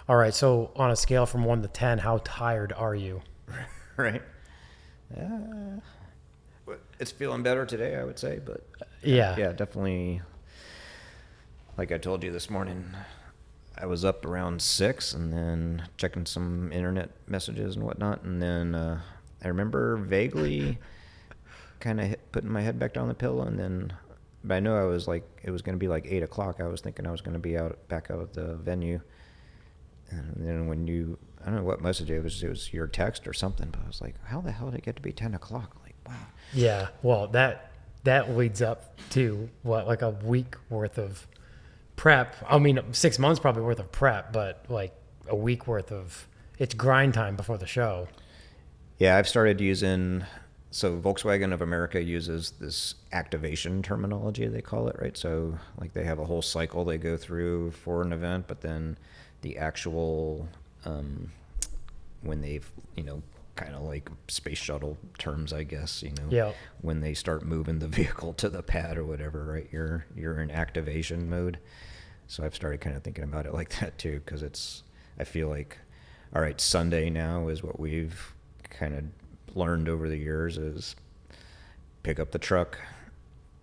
All right. So on a scale from 1 to 10, how tired are you? Right. Uh, it's feeling better today, I would say, but Yeah. yeah, definitely. Like I told you this morning, I was up around 6 and then checking some internet messages and whatnot, and then I remember vaguely kind of putting my head back down the pillow, and then, but I know I was like, it was going to be like 8 o'clock. I was thinking I was going to be back out at the venue, and then when I don't know what message it was your text or something, but I was like, how the hell did it get to be 10 o'clock? Like, wow. Yeah. Well, that leads up to what, like a week worth of prep. I mean, 6 months probably worth of prep, but like a week worth of it's grind time before the show. Yeah, I've started using, so Volkswagen of America uses this activation terminology, they call it, right? So like they have a whole cycle they go through for an event, but then the actual, when they've, kind of like space shuttle terms, I guess, Yeah. when they start moving the vehicle to the pad or whatever, right? You're in activation mode. So I've started kind of thinking about it like that too, because I feel like, all right, Sunday now is what we've kind of learned over the years is pick up the truck,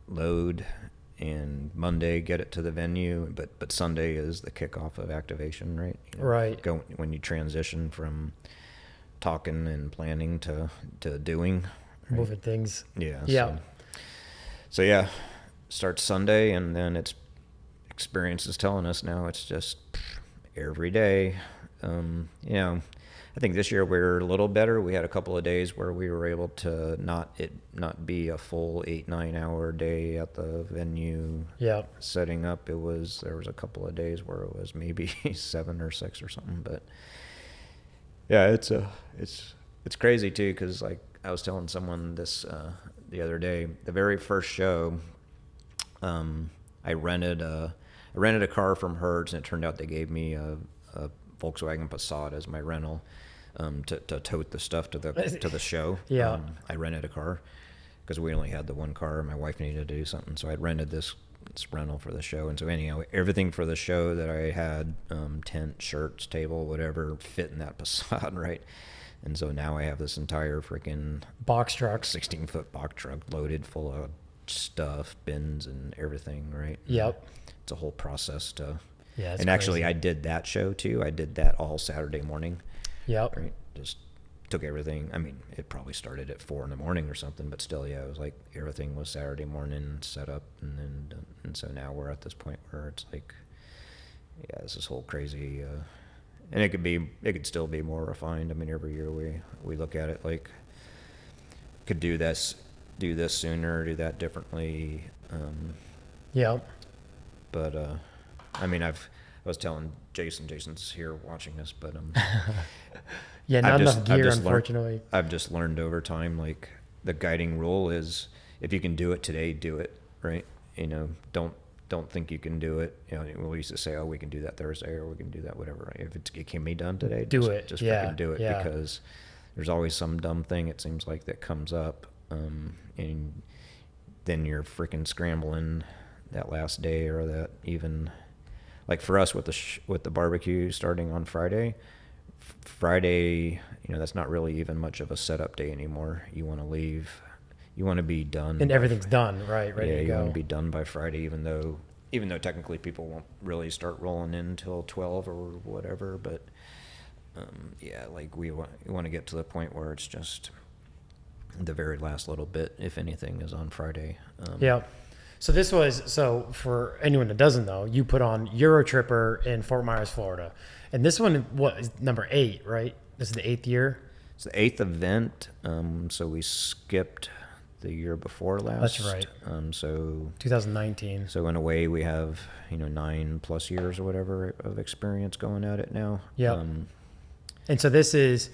load, and Monday get it to the venue. But Sunday is the kickoff of activation, right? Right. When you transition from talking and planning to doing. Right? Moving things. Yeah. Yeah. So yeah, starts Sunday, and then experience is telling us now it's just every day. I think this year we're a little better. We had a couple of days where we were able to not be a full 8-9 hour day at the venue. Yeah. Setting up. There was a couple of days where it was maybe 7 or 6 or something. But yeah, it's crazy too, because like I was telling someone this the other day, the very first show, I rented a car from Hertz, and it turned out they gave me a Volkswagen Passat as my rental to tote the stuff to the show. Yeah. I rented a car because we only had the one car. My wife needed to do something, so I rented this rental for the show. And so anyhow, everything for the show that I had, tent, shirts, table, whatever, fit in that Passat, right? And so now I have this entire freaking Box truck. 16-foot box truck loaded full of stuff, bins and everything, right? Yep. It's a whole process to. Yeah. And actually, crazy. I did that show too. I did that all Saturday morning. Yep. Right. Just took everything. I mean, it probably started at 4 a.m. or something, but still, yeah, it was like everything was Saturday morning set up, and then done. And so now we're at this point where it's like, yeah, this is whole crazy. And it could still be more refined. I mean, every year we look at it like, could do this sooner, do that differently. Yeah. But I mean, I was telling Jason's here watching this, but Yeah, not enough gear, just unfortunately. I've just learned over time, like the guiding rule is, if you can do it today, do it, right? Don't think you can do it. We used to say, oh, we can do that Thursday, or we can do that whatever. Right? If it can be done today, just freaking do it, because there's always some dumb thing, it seems like, that comes up, and then you're freaking scrambling that last day, or that even, like for us with the barbecue starting on Friday, that's not really even much of a setup day anymore. You want to leave. You want to be done. And everything's done, right? Ready to go. Yeah, you want to be done by Friday, even though technically people won't really start rolling in until 12 or whatever. But yeah, like we want to get to the point where it's just the very last little bit, if anything, is on Friday. Yeah. So for anyone that doesn't know, you put on Eurotripper in Fort Myers, Florida. And this one is number 8, right? This is the 8th year? It's the 8th event. So we skipped the year before last. That's right. So 2019. So in a way, we have 9+ years or whatever of experience going at it now. Yeah. And so this is.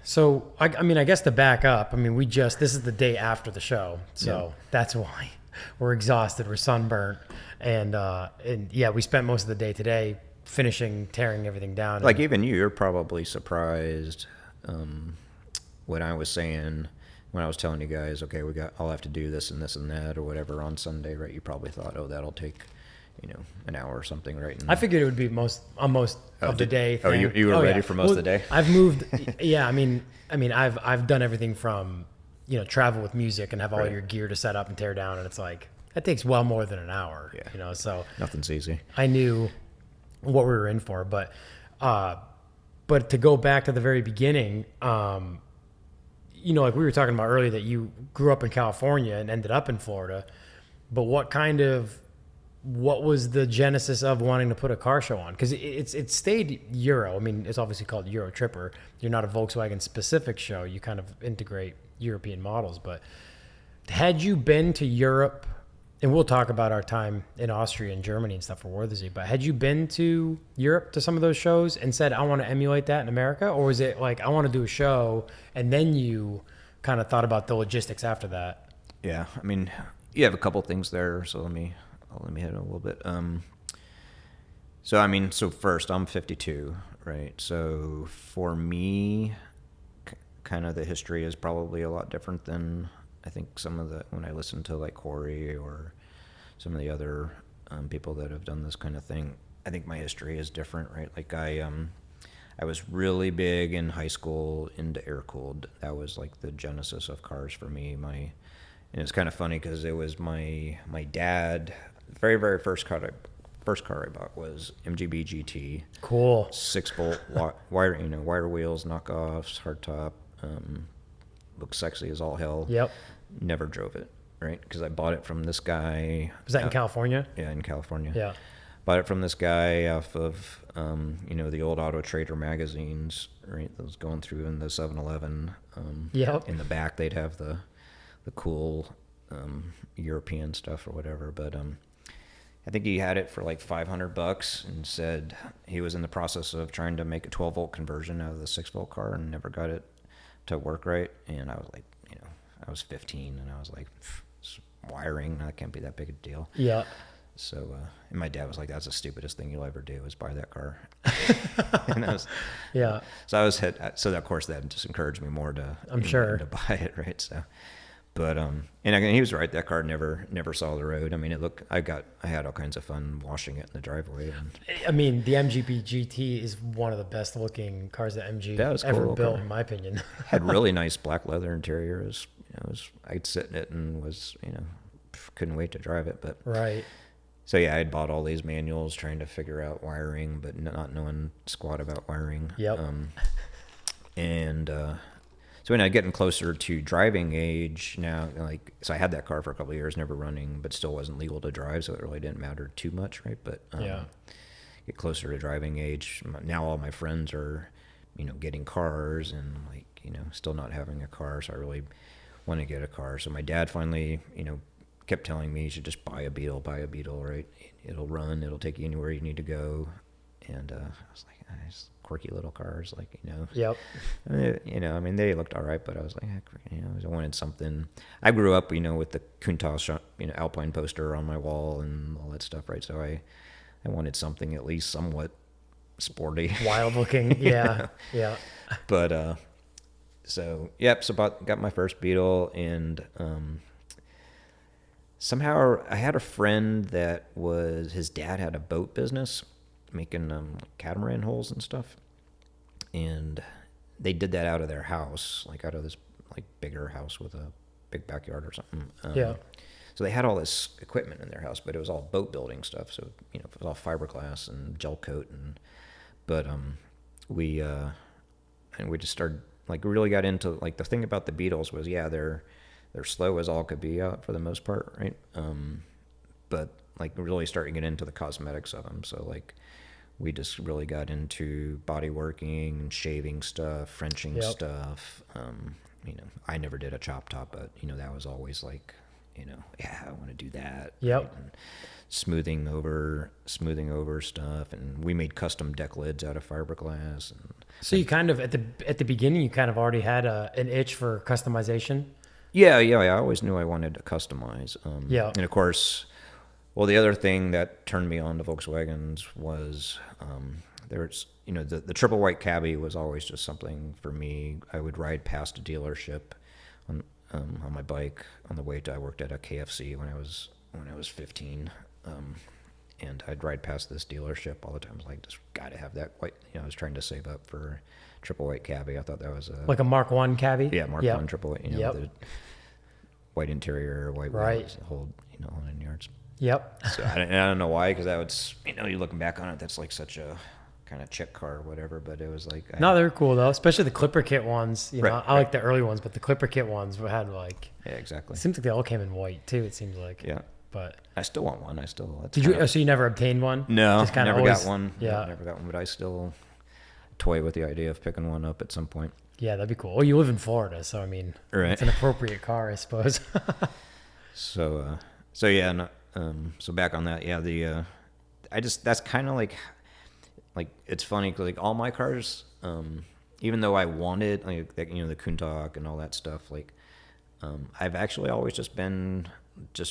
So I mean, I guess to back up, I mean, this is the day after the show, so that's why we're exhausted, we're sunburnt, and yeah, we spent most of the day today tearing everything down. Like even you're probably surprised when I was saying. When I was telling you guys, okay, I'll have to do this and this and that or whatever on Sunday, right? You probably thought, oh, that'll take, an hour or something, right? And I figured it would be most of the day Oh, thing. you were ready yeah. for most of the day? I've moved. Yeah, I mean, I've done everything from, travel with music and have all Right. your gear to set up and tear down, and it's like that takes well more than an hour. Yeah. So Nothing's easy. I knew what we were in for, but to go back to the very beginning, like we were talking about earlier, that you grew up in California and ended up in Florida, but what was the genesis of wanting to put a car show on? Because it stayed Euro. I mean, it's obviously called Euro Tripper. You're not a Volkswagen specific show. You kind of integrate European models. But had you been to Europe, and we'll talk about our time in Austria and Germany and stuff for Worthersy, but had you been to Europe to some of those shows and said, I want to emulate that in America? Or was it like, I want to do a show, and then you kind of thought about the logistics after that? Yeah. I mean, you have a couple things there, so let me hit it a little bit. So first, I'm 52, right? So for me, kind of the history is probably a lot different than I think when I listen to like Corey or some of the other people that have done this kind of thing, I think my history is different, right? Like I was really big in high school into air-cooled. That was like the genesis of cars for me. And it's kind of funny because it was my dad. The very, very first car I bought was MGB GT. Cool. 6-volt wire wheels, knockoffs, hardtop. Looked sexy as all hell. Yep. Never drove it, right? Because I bought it from this guy. Was that in California? Yeah, in California. Yeah. Bought it from this guy off of, the old Auto Trader magazines, right? That was going through in the 7-Eleven. Yep. In the back, they'd have the cool European stuff or whatever. But I think he had it for like $500 and said he was in the process of trying to make a 12-volt conversion out of the 6-volt car and never got it to work right. And I was like, I was 15 and I was like, it's wiring, that can't be that big a deal. Yeah. So, and my dad was like, that's the stupidest thing you'll ever do is buy that car. And yeah. So so of course that just encouraged me more to, I'm sure, to buy it. Right. So, but, and again, he was right. That car never saw the road. I mean, I had all kinds of fun washing it in the driveway. I mean, the MGB GT is one of the best looking cars that MG ever built, in my opinion. Had really nice black leather interior. I'd sit in it and couldn't wait to drive it. But right. So yeah, I had bought all these manuals trying to figure out wiring, but not knowing squat about wiring. Yep. So when I getting closer to driving age now, so I had that car for a couple of years, never running, but still wasn't legal to drive, so it really didn't matter too much, right? But get closer to driving age. Now all my friends are, getting cars and still not having a car, so I really want to get a car. So my dad finally, kept telling me you should just buy a Beetle, right? It'll run, it'll take you anywhere you need to go. And I was like, nice, quirky little cars, Yep. They looked all right, but I was like, heck, I wanted something. I grew up, with the Countach, Alpine poster on my wall and all that stuff, right? So I wanted something at least somewhat sporty, wild looking. Yeah. Yeah. But so got my first Beetle, and somehow I had a friend that his dad had a boat business making catamaran hulls and stuff, and they did that out of their house, out of this bigger house with a big backyard or something. Yeah. So they had all this equipment in their house, but it was all boat building stuff. So it was all fiberglass and gel coat, but we just started really got into the thing about the Beetles was they're slow as all could be out for the most part, right? But really starting to get into the cosmetics of them. So we just really got into body working, shaving stuff, Frenching stuff. I never did a chop top, but that was always I want to do that. Yep. Right? And smoothing over stuff, and we made custom deck lids out of fiberglass. And so you kind of at the beginning, you kind of already had an itch for customization. Yeah. I always knew I wanted to customize. And of course, the other thing that turned me on to Volkswagens was there's the triple white cabbie was always just something for me. I would ride past a dealership on my bike on the way to. I worked at a KFC when I was 15, and I'd ride past this dealership all the time. I was like, just got to have that white. I was trying to save up for triple white cabbie. I thought that was like a Mark I cabbie. Yeah, Mark I triple white. Yep. The white interior, white wheels, the whole 100 yards. Yep. So I don't know why, because that was you're looking back on it, that's like such a kind of chick car or whatever. But it was like no, they were cool though, especially the Clipper kit ones. I like the early ones, but the Clipper kit ones had like exactly. It seems like they all came in white too. It seems like But I still want one. Did you? So you never obtained one? No, never got one. Yeah, never got one. But I still toy with the idea of picking one up at some point. Yeah, that'd be cool. Well, you live in Florida, so I mean, it's an appropriate car, I suppose. So yeah. So back on that, yeah. That's kind of like it's funny because like all my cars, even though I wanted like the Countach and all that stuff, like I've actually always just been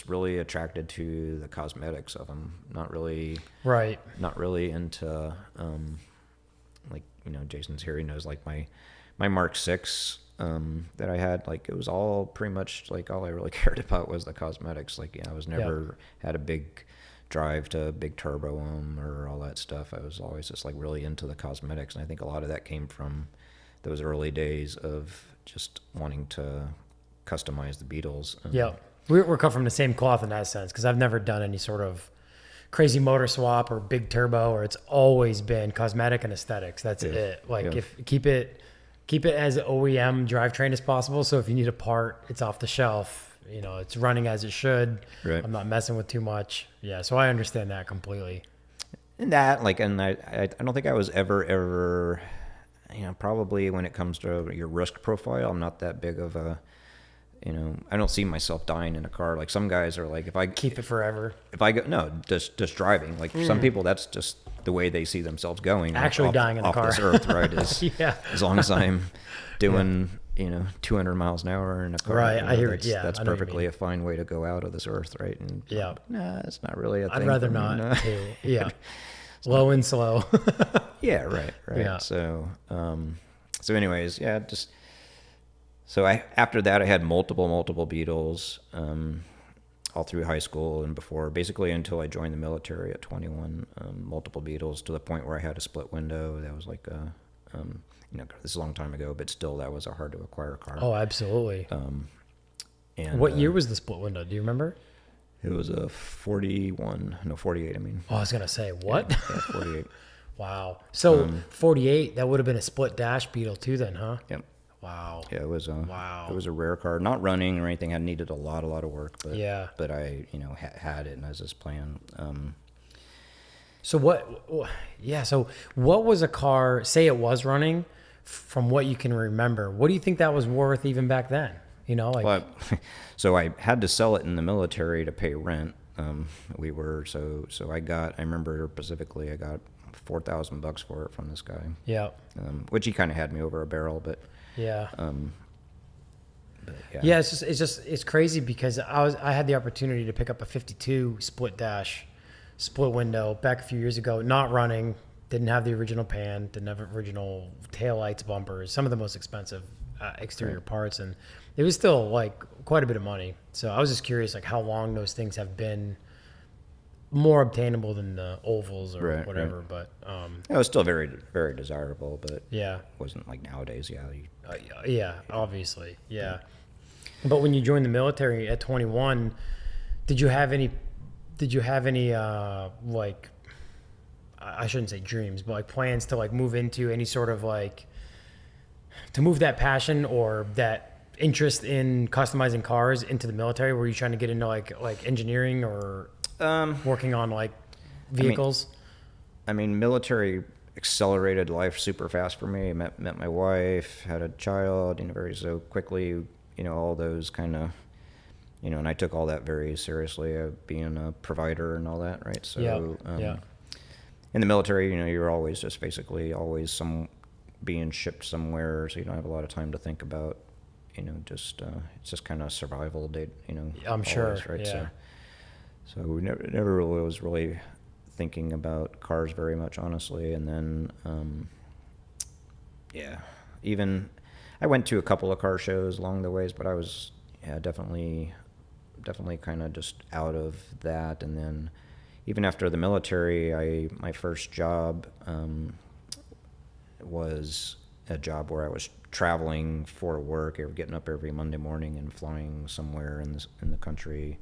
really attracted to the cosmetics of them. Not really into like Jason's here. He knows like my Mark VI that I had, like it was all pretty much like all I really cared about was the cosmetics. Like I was never had a big drive to a big turbo or all that stuff. I was always just like really into the cosmetics, and I think a lot of that came from those early days of just wanting to customize the Beetles. We're cut from the same cloth in that sense, because I've never done any sort of crazy motor swap or big turbo, or it's always been cosmetic and aesthetics. That's it. Like if keep it as OEM drivetrain as possible. So if you need a part, it's off the shelf. It's running as it should. Right. I'm not messing with too much. Yeah, so I understand that completely. And that, like, and I don't think I was ever, probably when it comes to your risk profile, I'm not that big of a, I don't see myself dying in a car. Like some guys are like, if I keep it forever. If I go, no, just driving. Like some people, that's just the way they see themselves going. Actually dying in the car. Off this earth, right? Is as long as I'm doing, 200 miles an hour in a car. Right, I hear it. Yeah, that's perfectly a fine way to go out of this earth, right? And it's not really a thing. I'd rather not. Too. Yeah, low and slow. Yeah, right. Yeah. So, anyways, So after that, I had multiple Beetles all through high school and before, basically until I joined the military at 21. Multiple Beetles to the point where I had a split window. That was like this is a long time ago, but still, that was a hard to acquire car. Oh, absolutely. And what year was the split window? Do you remember? It was a 48. I mean. Oh, I was gonna say what? Yeah, 48. Wow. So 48, that would have been a split dash Beetle too, then, huh? Yep. Wow. Yeah, it was a rare car, not running or anything. I needed a lot of work, but but I had it, and as this plan. So what was a car? Say it was running, from what you can remember. What do you think that was worth even back then? So I had to sell it in the military to pay rent. I remember specifically I got $4,000 for it from this guy. Yeah. Which he kind of had me over a barrel, but. Yeah. Yeah. It's crazy because I had the opportunity to pick up a 52 split dash, split window back a few years ago, not running, didn't have the original pan, didn't have original taillights, bumpers, some of the most expensive exterior parts, and it was still like quite a bit of money. So I was just curious, like how long those things have been more obtainable than the ovals or whatever. But it was still very, very desirable, but it wasn't like nowadays. Obviously. But when you joined the military at 21, did you have any like, I shouldn't say dreams, but like plans to like move into any sort of like, to move that passion or that interest in customizing cars into the military? Were you trying to get into like engineering or working on like vehicles? I mean, military accelerated life super fast for me. Met my wife, had a child, very so quickly. All those kind of, and I took all that very seriously, being a provider and all that, right? So, in the military, you're always just basically always being shipped somewhere, so you don't have a lot of time to think about, it's just kind of survival day, I'm sure, right? Yeah. So we never really was really thinking about cars very much, honestly. And then, even I went to a couple of car shows along the ways, but I was definitely kind of just out of that. And then, even after the military, my first job was a job where I was traveling for work, or getting up every Monday morning and flying somewhere in the country,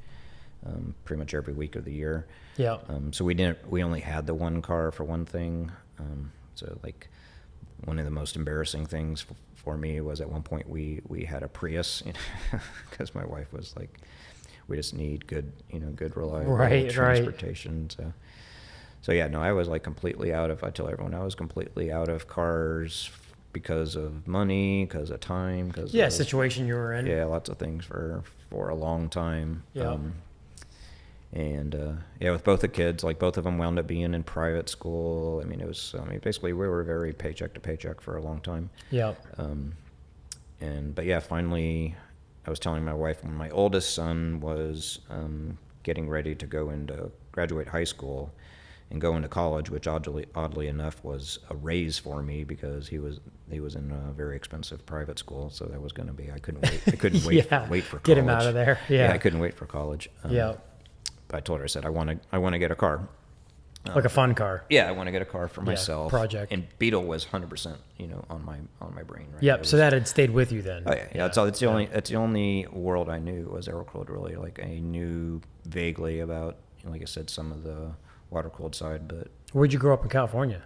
pretty much every week of the year. Yeah. So we only had the one car for one thing. So like one of the most embarrassing things for me was at one point we had a Prius, because my wife was like, we just need good reliable transportation. Right. So yeah, no, I was like completely out of, I tell everyone I was completely out of cars because of money, because of time, because situation you were in. Yeah, lots of things for a long time. Yeah. With both the kids, like both of them wound up being in private school. Basically we were very paycheck to paycheck for a long time. Yeah. But yeah, finally I was telling my wife when my oldest son was getting ready to go into graduate high school and go into college, which oddly enough was a raise for me because he was in a very expensive private school. So that was going to be, I couldn't wait wait for college. Get him out of there. Yeah. I couldn't wait for college. But I told her, I said, I want to get a car. Like a fun car. Yeah, I want to get a car for myself. Project. And Beetle was 100%, on my brain. Right? Yep. So that had stayed with you then. Oh yeah. It's the only world I knew was air-cooled. Really, like I knew vaguely about, like I said, some of the water-cooled side. But where'd you grow up in California?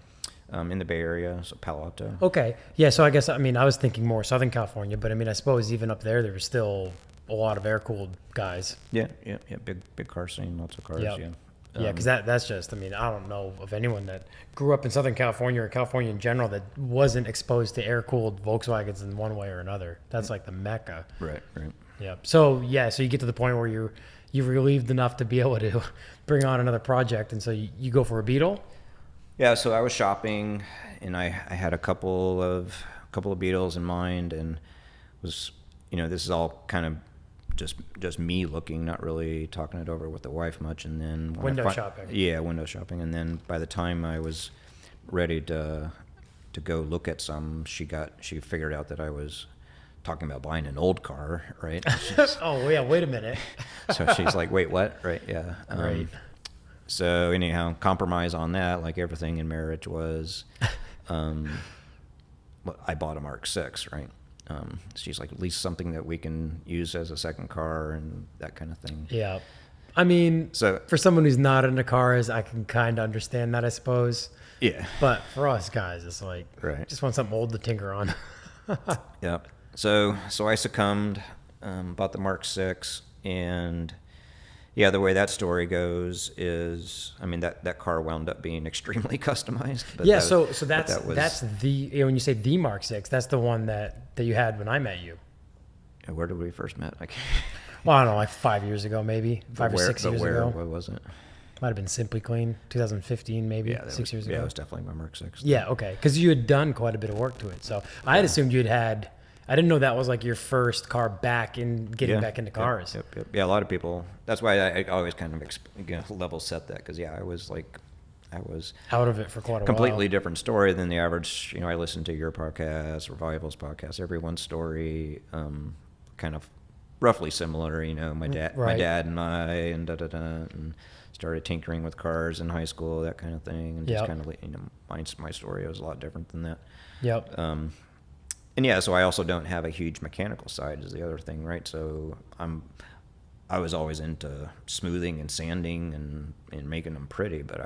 In the Bay Area, so Palo Alto. Okay. Yeah. So I guess I was thinking more Southern California, but I suppose even up there was still a lot of air-cooled guys. Yeah. Big car scene, lots of cars. Yep. Yeah. Yeah, because that's just, I don't know of anyone that grew up in Southern California or California in general that wasn't exposed to air-cooled Volkswagens in one way or another. That's like the mecca. Right. Yeah. So you get to the point where you're relieved enough to be able to bring on another project, and so you go for a Beetle? Yeah, so I was shopping, and I had a couple of Beetles in mind, and was, this is all kind of just me looking, not really talking it over with the wife much, and then window shopping. Yeah, window shopping, and then by the time I was ready to go look at some, she figured out that I was talking about buying an old car, right? Oh yeah, wait a minute. So she's like, "Wait, what?" Right? Yeah. Right. So anyhow, compromise on that, like everything in marriage was. I bought a Mark6, right? She's like, at least something that we can use as a second car and that kind of thing. Yeah. So for someone who's not into cars, I can kind of understand that, I suppose. Yeah. But for us guys, it's like, right. Just want something old to tinker on. Yeah. So I succumbed, bought the Mark6, and yeah, the way that story goes is, that car wound up being extremely customized. But yeah, so that's the, when you say the Mark6, that's the one that you had when I met you. Where did we first met? Well, I don't know, like 5 years ago, maybe 5 or 6 years ago. What was it? Might have been Simply Clean, 2015, maybe 6 years ago. Yeah, it was definitely my Mark6. Yeah, okay, because you had done quite a bit of work to it. So I had assumed you'd had. I didn't know that was like your first car back in getting back into cars. Yep. Yeah, a lot of people. That's why I always kind of level set that, because I was out of it for quite a while. Completely different story than the average. I listened to your podcast, Revival's podcast, everyone's story, kind of roughly similar. My dad and I, and and started tinkering with cars in high school, that kind of thing, and just kind of my story was a lot different than that. Yep. And yeah, so I also don't have a huge mechanical side is the other thing, right? So I was always into smoothing and sanding and making them pretty, but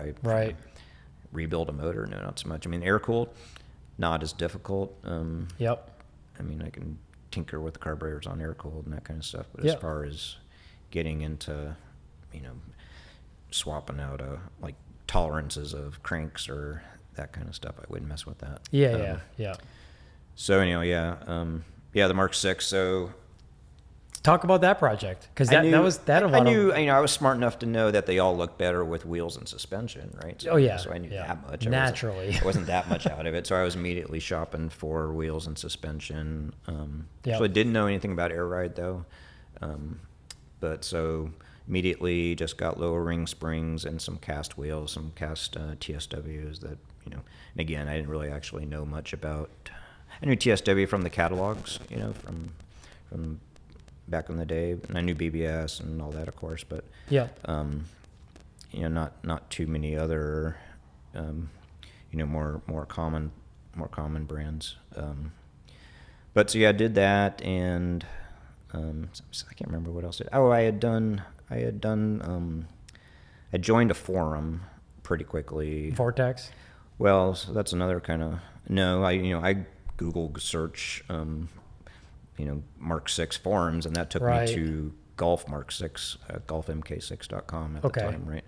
rebuild a motor, no, not so much. Air-cooled, not as difficult. Yep. I can tinker with the carburetors on air-cooled and that kind of stuff, but as far as getting into, swapping out like tolerances of cranks or that kind of stuff, I wouldn't mess with that. Yeah. So anyway, the Mark6. So talk about that project, because I was smart enough to know that they all look better with wheels and suspension, right? So, so I knew that much. Naturally, I wasn't that much out of it, so I was immediately shopping for wheels and suspension. So I didn't know anything about air ride though, but so immediately just got lower ring springs and some cast wheels, some cast TSWs that And again, I didn't really actually know much about. I knew TSW from the catalogs, from back in the day, and I knew BBS and all that, of course. But not too many other, more common brands. But so yeah, I did that, and I can't remember what else. I joined a forum pretty quickly. Vortex. Well, so that's another kind of I Google search Mark 6 forums, and that took me to Golf Mark 6, golfmk6.com at the time, right?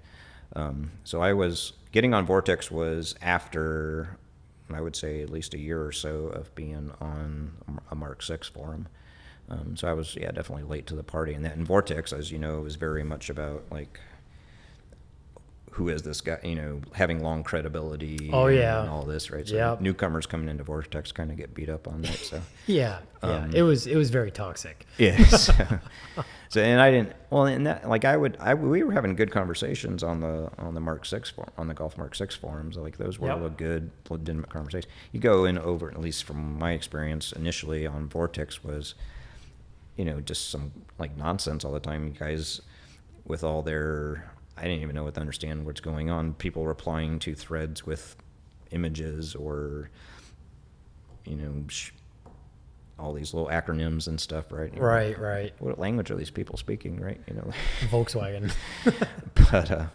So I was getting on Vortex was after, I would say, at least a year or so of being on a Mark 6 forum. So I was definitely late to the party, and that in Vortex, as you know, was very much about like, who is this guy, having long credibility and all this, right? So newcomers coming into Vortex kind of get beat up on that. So it was very toxic. Yes. So and I didn't, and that, like we were having good conversations on the Mark 6 on the Golf Mark 6 forums. Like those were all good, legitimate conversations. You go in over, at least from my experience initially on Vortex, was, just some like nonsense all the time. You guys with all their, I didn't even know understand what's going on. People replying to threads with images or, all these little acronyms and stuff, right? Right. What language are these people speaking, right? Volkswagen. But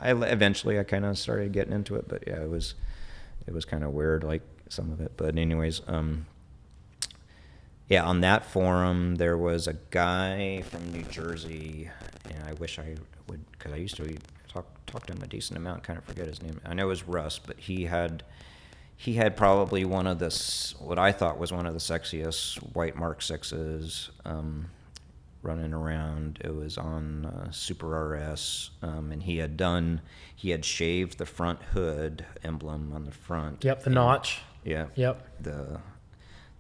eventually I kind of started getting into it, but it was kind of weird, like some of it. But anyways, on that forum there was a guy from New Jersey, and I wish I would, because I used to talk to him a decent amount. Kind of forget his name. I know it was Russ, but he had probably what I thought was one of the sexiest white Mark 6s running around. It was on Super RS, and he had shaved the front hood emblem on the front. Yep, the notch. Yeah. Yep.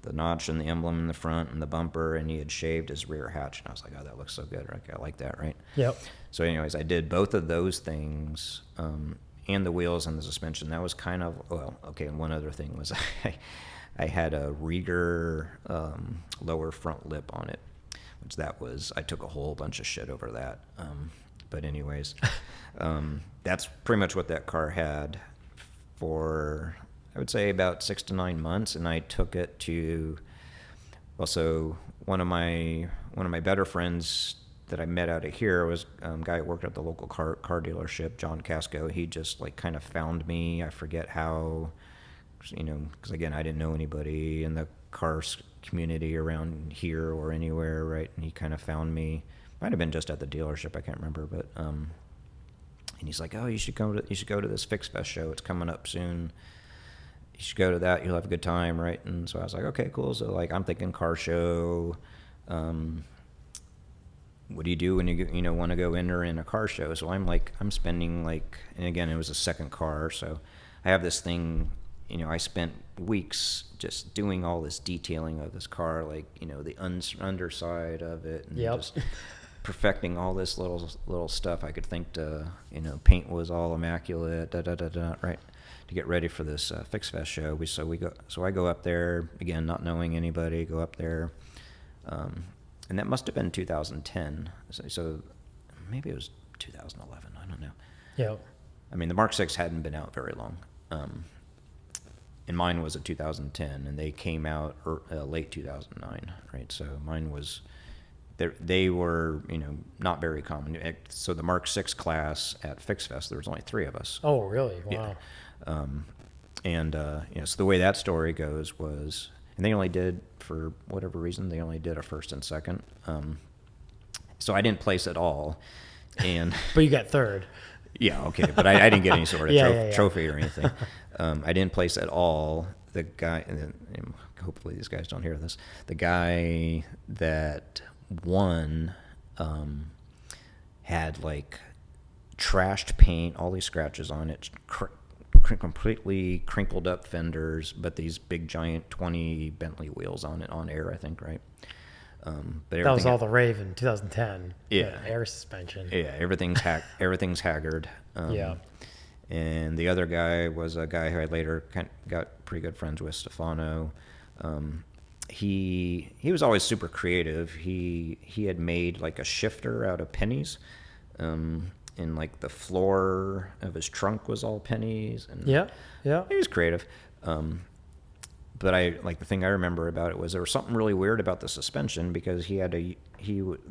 The notch and the emblem in the front and the bumper, and he had shaved his rear hatch, and I was like, oh, that looks so good. I like that, right? Yep. So anyways, I did both of those things, and the wheels and the suspension. That was kind of, and one other thing was I had a Rieger lower front lip on it, which I took a whole bunch of shit over that. But anyways, that's pretty much what that car had for, I would say, about 6 to 9 months, and I took it to, also one of my better friends that I met out of here was a guy who worked at the local car dealership, John Casco. He just like kind of found me. I forget how, because again, I didn't know anybody in the car community around here or anywhere, right? And he kind of found me. Might have been just at the dealership, I can't remember, but and he's like, oh, you should go to this Fix Fest show. It's coming up soon. You should go to that. You'll have a good time, right? And so I was like, okay, cool. So like, I'm thinking car show. What do you do when you want to go enter in a car show? So I'm spending and again, it was a second car, so I have this thing. I spent weeks just doing all this detailing of this car, the underside of it, and just perfecting all this little stuff I could think to, paint was all immaculate, right? To get ready for this Fix Fest show. So I go up there, again, not knowing anybody, go up there, and that must have been 2010. So maybe it was 2011, I don't know. Yeah. I mean, the Mark 6 hadn't been out very long. And mine was a 2010, and they came out late 2009, right? So mine was, they were, not very common. So the Mark 6 class at Fix Fest, there was only 3 of us. Oh, really? Wow. Yeah. So the way that story goes was, and they only did, for whatever reason, they only did a first and second. So I didn't place at all. But you got third. Yeah, okay. But I didn't get any sort of trophy or anything. I didn't place at all. The guy, and hopefully these guys don't hear this, the guy that won had trashed paint, all these scratches on it, completely crinkled up fenders, but these big giant 20 Bentley wheels on it, on air, I think, right? But that was all the rave in 2010. Yeah, air suspension. Yeah, everything's haggard. Yeah. And the other guy was a guy who I later got pretty good friends with, Stefano. He was always super creative. He had made a shifter out of pennies, and and like the floor of his trunk was all pennies, and Yeah. he was creative. But the thing I remember about it was there was something really weird about the suspension, because the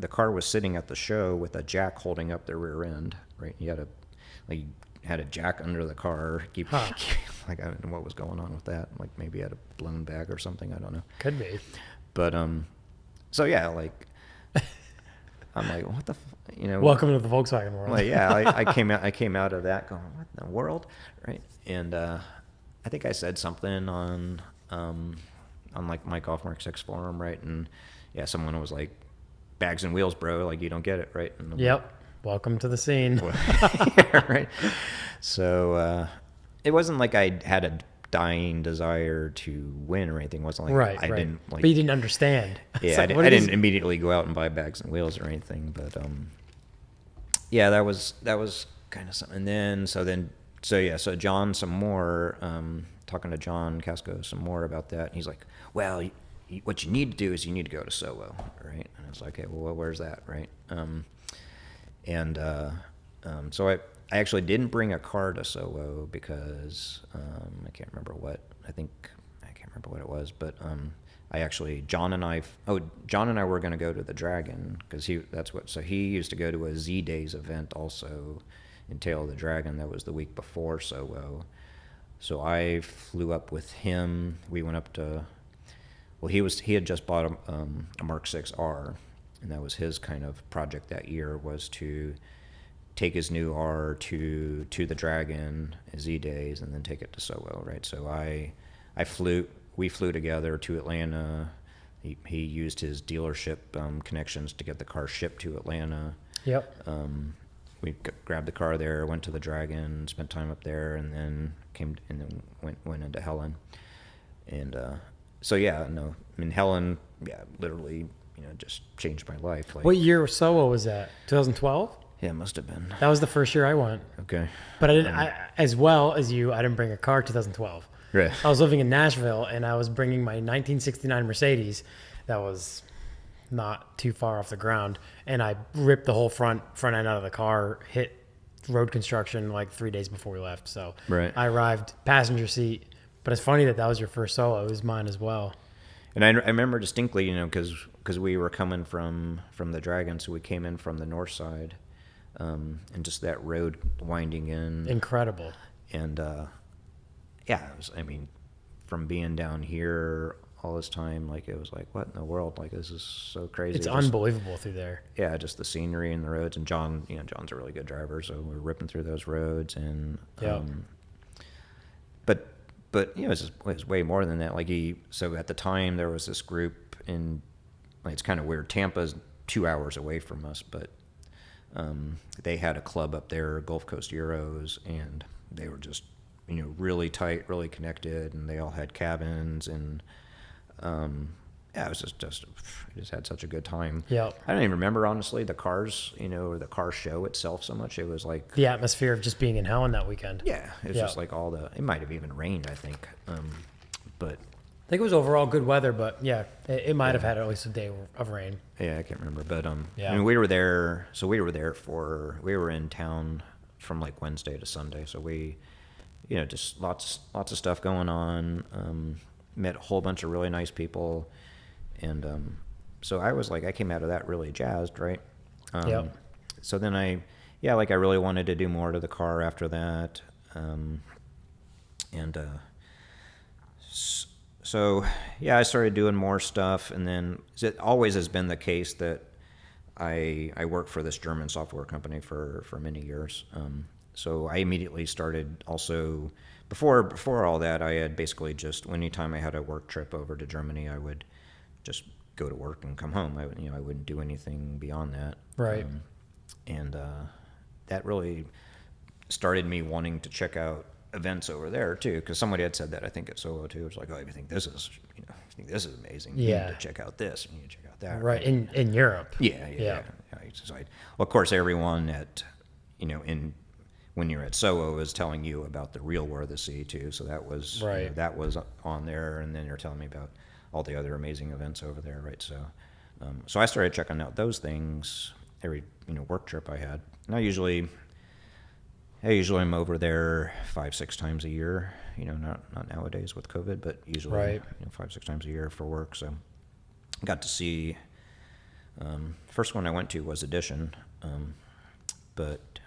car was sitting at the show with a jack holding up the rear end, right? He had a jack under the car. I don't know what was going on with that. Like maybe he had a blown bag or something. I don't know. Could be. But so yeah, like I'm like, what the, Welcome to the Volkswagen world. Like, yeah, I came out of that going, what in the world, right? And I think I said something on like my Golf Mark 6 forum, right? And yeah, someone was like, bags and wheels, bro, like you don't get it, right? And Yep. Welcome to the scene. yeah, right. So it wasn't like I had a dying desire to win or anything. It wasn't like Right. didn't like. But you didn't understand. Yeah, Like, I didn't immediately go out and buy bags and wheels or anything, but yeah, that was kind of something. And then so John some more, talking to John Casco some more about that. And he's like, well, what you need to do is you need to go to Soho, right? And it's like, okay, well, where's that, right? So I actually didn't bring a car to Soho because I can't remember what it was, but John and I were going to go to the Dragon, because he used to go to a Z Days event also in Tail of the Dragon that was the week before Soho. So I flew up with him. We went up to, well, he had just bought a Mark 6R, and that was his kind of project that year, was to take his new R to the Dragon Z Days and then take it to Soho, right? So we flew together to Atlanta. He used his dealership connections to get the car shipped to Atlanta. Yep. We grabbed the car there, went to the Dragon, spent time up there, and then went into Helen. And so yeah, no, I mean Helen, yeah, literally, just changed my life. Like, What year of Soho was that? 2012? yeah, it must have been. That was the first year I went. Okay. But I didn't, as well as you, I didn't bring a car 2012. Right. I was living in Nashville, and I was bringing my 1969 Mercedes that was not too far off the ground, and I ripped the whole front end out of the car, hit road construction like 3 days before we left. So Right. I arrived passenger seat, but it's funny that was your first Solo. It was mine as well. And I remember distinctly, because we were coming from the Dragon, so we came in from the north side, and just that road winding in. Incredible. And yeah, from being down here all this time, like it was like, what in the world? Like, this is so crazy. It's unbelievable through there. Yeah, just the scenery and the roads. And John, John's a really good driver, so we're ripping through those roads. And Yeah. But it was way more than that. Like so at the time there was this group in, like, it's kind of weird. Tampa's 2 hours away from us, but they had a club up there, Gulf Coast Euros, and they were just really tight, really connected, and they all had cabins, and yeah, it was just I just had such a good time. Yeah. I don't even remember, honestly, the cars, or the car show itself so much. It was like The atmosphere of just being in Helen that weekend. yeah, it was Yeah. just like it might have even rained, I think, but I think it was overall good weather, but yeah, it might have had at least a day of rain. yeah, I can't remember, but Yeah. I mean, we were there we were in town from like Wednesday to Sunday, so we, just lots of stuff going on. Met a whole bunch of really nice people, and so I came out of that really jazzed, right? Yep. So then I really wanted to do more to the car after that, so yeah, I started doing more stuff, and then it always has been the case that I worked for this German software company for many years. So I immediately started also, before all that, I had basically just, anytime I had a work trip over to Germany, I would just go to work and come home. I wouldn't do anything beyond that. Right. That really started me wanting to check out events over there too, because somebody had said that, I think, at Solo too. It's like, oh, you think this is amazing? Yeah. You need to check out this, and you need to check out that. Right. In Europe. Yeah. So well, of course, everyone at, when you're at Soho is telling you about the real War of the Sea too. So that was Right. that was on there, and then you're telling me about all the other amazing events over there, right? So, so I started checking out those things every work trip I had. And I usually, I usually am over there 5-6 times a year. Not nowadays with COVID, but usually Right. 5-6 times a year for work. So got to see. First one I went to was Edition, but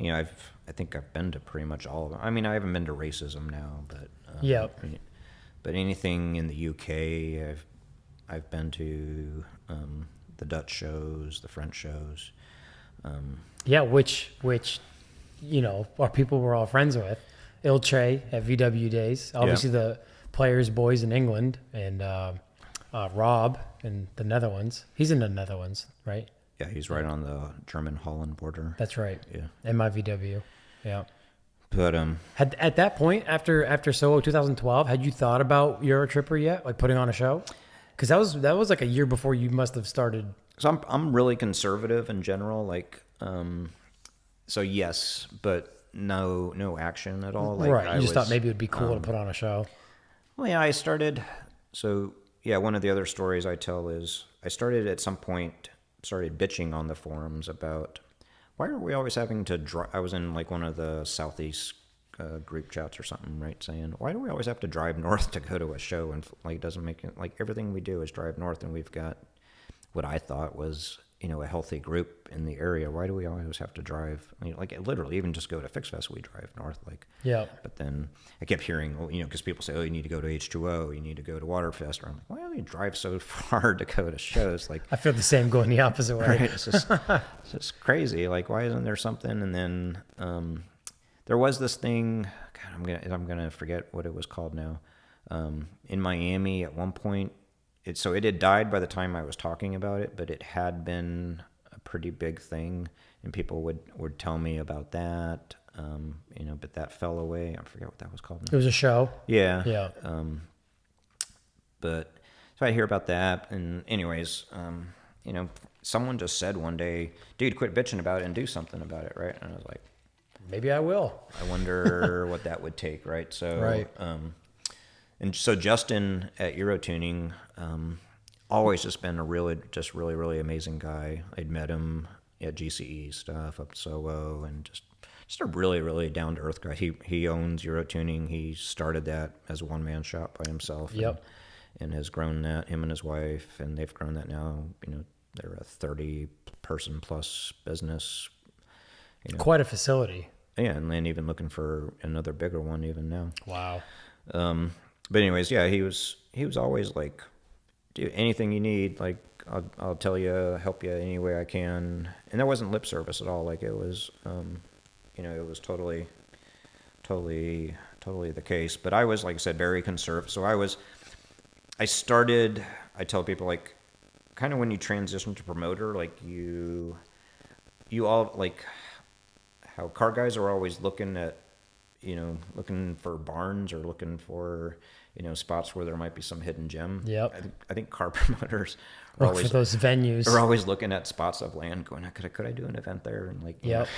I think I've been to pretty much all of them. I mean, I haven't been to Racism now, but Yep. but anything in the UK, I've been to the Dutch shows, the French shows. Yeah, which our people we're all friends with. Ilche at VW Days. Obviously the players, boys in England, and Rob in the Netherlands. He's in the Netherlands, right? Yeah, he's right on the German-Holland border. That's right. Yeah. MkI VW. Yeah. But Had at that point after Solo 2012, had you thought about Eurotripper yet, like putting on a show? Because that was like a year before you must have started. so I'm really conservative in general, like so yes, but no action at all. Like Right. You just thought maybe it would be cool to put on a show. Well, yeah, I started. So yeah, one of the other stories I tell is I started at some point started bitching on the forums about why are we always having to drive. I was in like one of the Southeast group chats or something, right? Saying why do we always have to drive north to go to a show, and like it doesn't make it, like everything we do is drive north, and we've got what I thought was a healthy group in the area. Why do we always have to drive? Like literally, even just go to Fix Fest, we drive north. Like, Yeah. But then I kept hearing, because people say, oh, you need to go to H2O, you need to go to Waterfest. Or I'm like, why do you drive so far to go to shows? Like, I feel the same going the opposite way. right? It's just crazy. Like, why isn't there something? And then there was this thing. God, I'm gonna forget what it was called now. In Miami at one point. It had died by the time I was talking about it, but it had been a pretty big thing, and people would tell me about that, but that fell away. I forget what that was called now. It was a show. Yeah. Yeah. But so I hear about that, and anyways, someone just said one day, dude, quit bitching about it and do something about it, right? And I was like, Maybe I will. I wonder what that would take, right? So, Right. And so Justin at Eurotuning, always just been a really amazing guy. I'd met him at GCE stuff up Soho, and just a really down to earth guy. He owns Eurotuning. He started that as a one man shop by himself. Yep. And has grown that, him and his wife, and they've grown that now. They're a 30-person plus business. Quite a facility. Yeah, and then even looking for another bigger one even now. Wow. But anyways, yeah, he was always like, do anything you need, like I'll tell you, help you any way I can, and there wasn't lip service at all. Like it was, it was totally the case. But I was, like I said, very conservative. So I tell people, like, kind of when you transition to promoter, like you all, like how car guys are always looking for barns or looking for, spots where there might be some hidden gem. Yep. I think car promoters are For those venues. are always looking at spots of land going, could I do an event there? And like, Yep.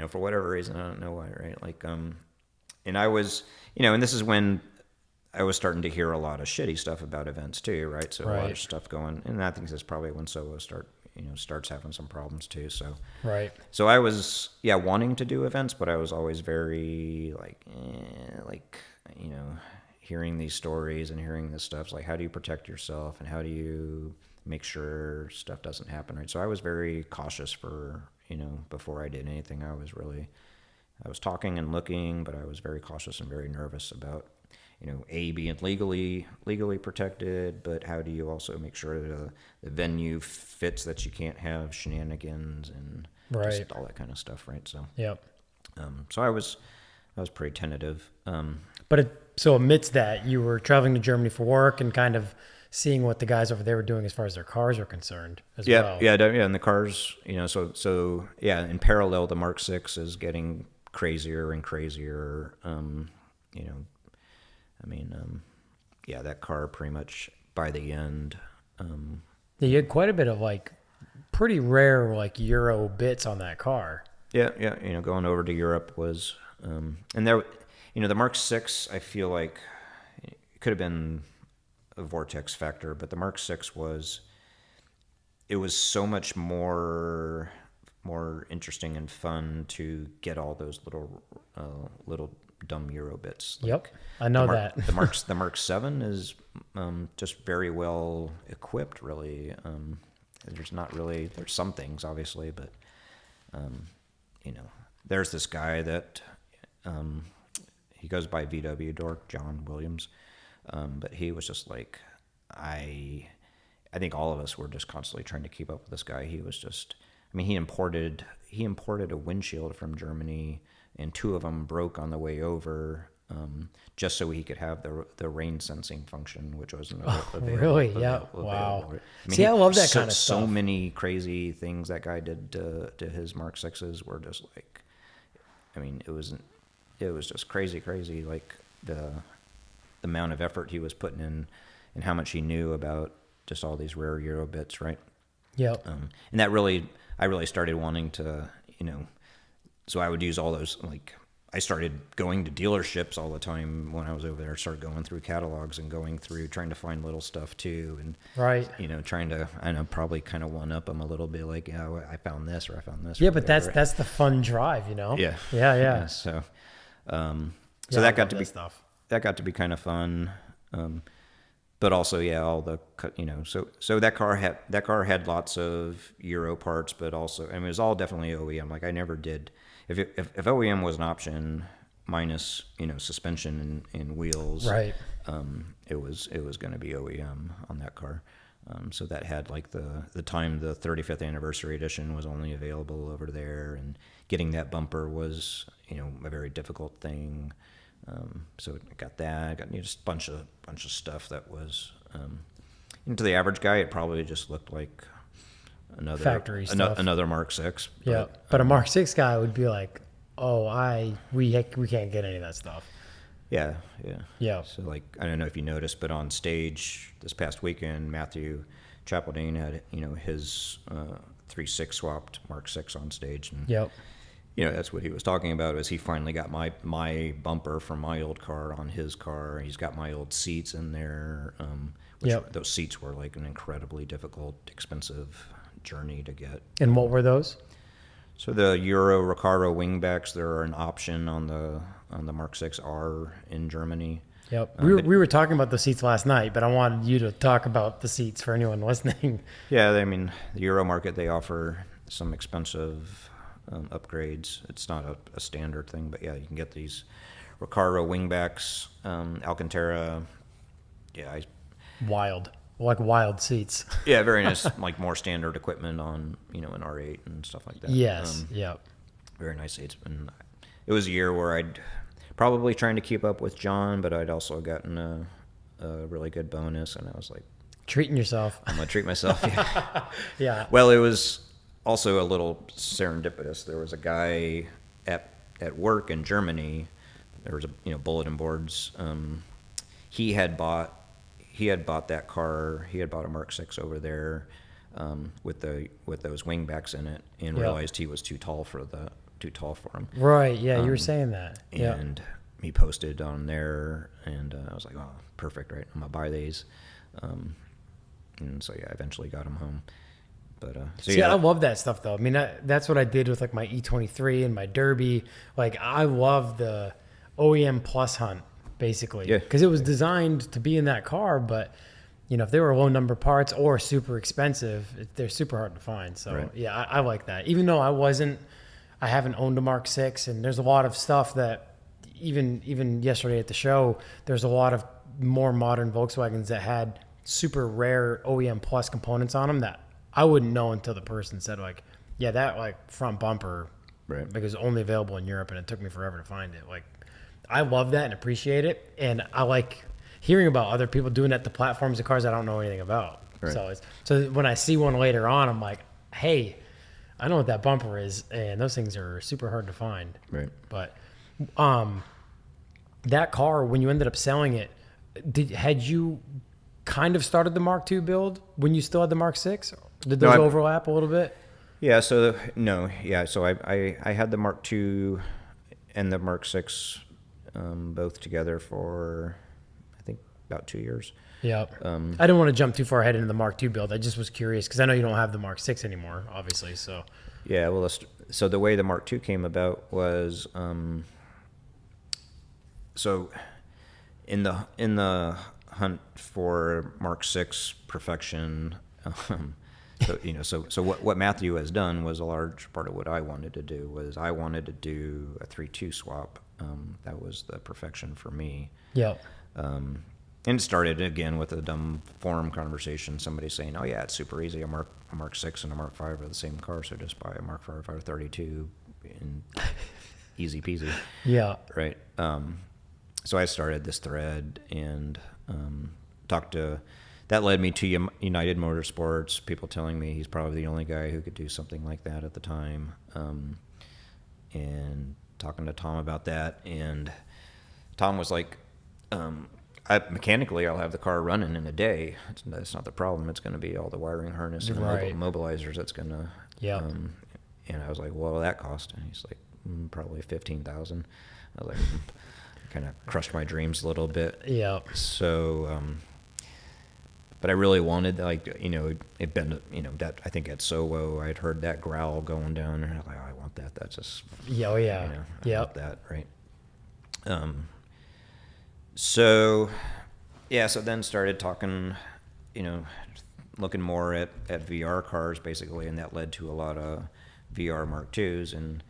For whatever reason, I don't know why, right? Like, and I was, and this is when I was starting to hear a lot of shitty stuff about events too, right? So a lot Right. of stuff going, and I think this is probably when Solo starts having some problems too. So, Right. so I was, wanting to do events, but I was always very hearing these stories and hearing this stuff. It's like, how do you protect yourself and how do you make sure stuff doesn't happen, right? So I was very cautious for, before I did anything. I was talking and looking, but I was very cautious and very nervous about, being legally protected, but how do you also make sure that the venue fits, that you can't have shenanigans and Right. just all that kind of stuff, right? So, Yep. so I was pretty tentative. So amidst that, you were traveling to Germany for work and kind of seeing what the guys over there were doing as far as their cars are concerned as well. Yeah, and the cars, so in parallel, the Mark VI is getting crazier and crazier. That car pretty much by the end. You had quite a bit of like pretty rare like Euro bits on that car. Yeah, going over to Europe was, and there, the Mark VI, I feel like it could have been a vortex factor, but the Mark VI was so much more more interesting and fun to get all those little dumb Euro bits. Yep, I know that. The Mark 7 is just very well equipped. Really, there's some things obviously, but there's this guy that he goes by VW Dork, John Williams, but he was just like I think all of us were just constantly trying to keep up with this guy. He was just, I mean, he imported a windshield from Germany, and 2 of them broke on the way over, just so he could have the rain sensing function, which wasn't available. Really? Yeah. Wow. I mean, See, I love that kind of so stuff. So many crazy things that guy did to his Mark 6s were just like, I mean, it was just crazy, like the amount of effort he was putting in and how much he knew about just all these rare Euro bits, right? Yep. And I really started wanting to, so I would use all those, like, I started going to dealerships all the time when I was over there. I started going through catalogs and going through trying to find little stuff too, and right, trying to, I know, probably kind of one up them a little bit, like, yeah, I found this or I found this. Yeah, but that's the fun drive, Yeah. Yeah. So, that got to be kind of fun. But also, yeah, all the, so that car had lots of Euro parts, but also, I mean, it was all definitely OEM. Like, I never did, if OEM was an option minus, suspension and wheels, right, it was going to be OEM on that car. So that had like the time the 35th anniversary edition was only available over there, and getting that bumper was, a very difficult thing. So I got that. I got just a bunch of stuff that was, to the average guy, it probably just looked like another factory stuff. Another Mark 6. Yeah, but a Mark 6 guy would be like, oh, we can't get any of that stuff. Yeah. So like, I don't know if you noticed, but on stage this past weekend, Matthew Chappledine had his 3.6 swapped Mark 6 on stage, and yep. That's what he was talking about, is he finally got my bumper from my old car on his car. He's got my old seats in there, which those seats were like an incredibly difficult, expensive journey to get. And what were those? So the Euro Recaro wingbacks, they're an option on the Mark 6R in Germany. Yep. We were talking about the seats last night, but I wanted you to talk about the seats for anyone listening. Yeah, I mean, the Euro market, they offer some expensive upgrades. It's not a standard thing, but yeah, you can get these Recaro wingbacks, Alcantara. Yeah, wild seats. Yeah, very nice. Like more standard equipment on an R8 and stuff like that. Yes, yeah. Very nice seats. And it was a year where I'd probably trying to keep up with John, but I'd also gotten a really good bonus, and I was like, treating yourself. I'm gonna treat myself. Yeah. Yeah. Well, it was also a little serendipitous. There was a guy at work in Germany. There was bulletin boards. He had bought that car. He had bought a Mark 6 over there with those wingbacks in it, and realized he was too tall for him. Right. Yeah, you were saying that. And he posted on there, and I was like, oh, perfect, right? I'm gonna buy these. And so I eventually got him home. But I love that stuff though. I mean, that's what I did with like my E23 and my Derby. Like, I love the OEM plus hunt, basically, because it was designed to be in that car. But if they were low number parts or super expensive, they're super hard to find. So right. I like that. Even though I haven't owned a Mark 6, and there's a lot of stuff that even yesterday at the show, there's a lot of more modern Volkswagens that had super rare OEM plus components on them that I wouldn't know until the person said, like, yeah, that like front bumper, right, like, is only available in Europe, and it took me forever to find it. Like, I love that and appreciate it, and I like hearing about other people doing that to platforms of cars I don't know anything about. Right. So when I see one later on, I'm like, hey, I know what that bumper is, and those things are super hard to find. Right. But that car, when you ended up selling it, had you kind of started the Mark II build when you still had the Mark 6? Did those overlap a little bit? Yeah. So So I had the Mark II and the Mark 6 both together for, I think, about 2 years. Yeah. I didn't want to jump too far ahead into the Mark II build. I just was curious because I know you don't have the Mark 6 anymore, obviously. So. Yeah, well, so the way the Mark II came about was, so in the hunt for Mark VI perfection, so what Matthew has done was a large part of what I wanted to do was I wanted to do a 3-2 swap. That was the perfection for me. Yeah. And it started again with a dumb forum conversation. Somebody saying, "Oh yeah, it's super easy. A Mark VI and a Mark V are the same car, so just buy a Mark V 32 and easy peasy." Yeah. Right. So I started this thread and talked to. That led me to United Motorsports. People telling me he's probably the only guy who could do something like that at the time. And talking to Tom about that, and Tom was like, mechanically, I'll have the car running in a day. That's not the problem. It's going to be all the wiring harness and Right. mobilizers that's going to. Yeah. And I was like, "Well, that cost?" And he's like, "Probably 15,000." I was like, kind of crushed my dreams a little bit. Yeah. So, but I really wanted, like, it'd been, that I think at Sowo, I'd heard that growl going down, and I was like, "Oh, I want that. That's just, Yeah. Oh, yeah. I want that, right?" So, yeah, so then started talking, looking more at VR cars, basically, and that led to a lot of VR Mark IIs, and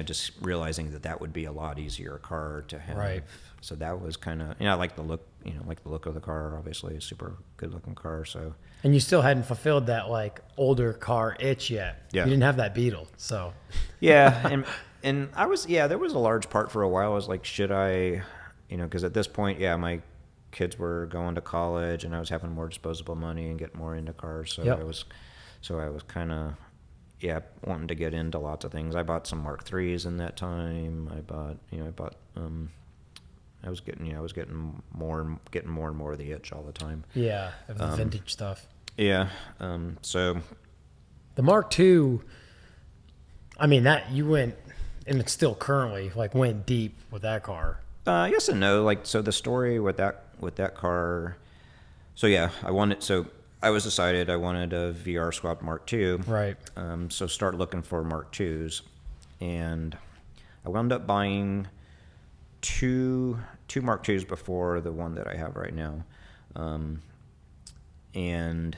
just realizing that would be a lot easier car to have. Right. So that was kind of, I like the look, like the look of the car, obviously, a super good looking car, so. And you still hadn't fulfilled that like older car itch yet. Yeah. You didn't have that Beetle, so. Yeah, and I was, there was a large part for a while. I was like, should I, because at this point, my kids were going to college, and I was having more disposable money and get more into cars. So Yep. I was kind of, wanting to get into lots of things. I bought some Mark IIIs in that time. I was getting more and more of the itch all the time. Yeah, of the vintage stuff. Yeah. So. The Mark II, I mean, that you went, and it's still currently, like, went deep with that car. Yes and no. Like, so the story with that car. So yeah, I was decided I wanted a VR swapped Mark II. Right. So start looking for Mark IIs, and I wound up buying two Mark IIs before the one that I have right now, and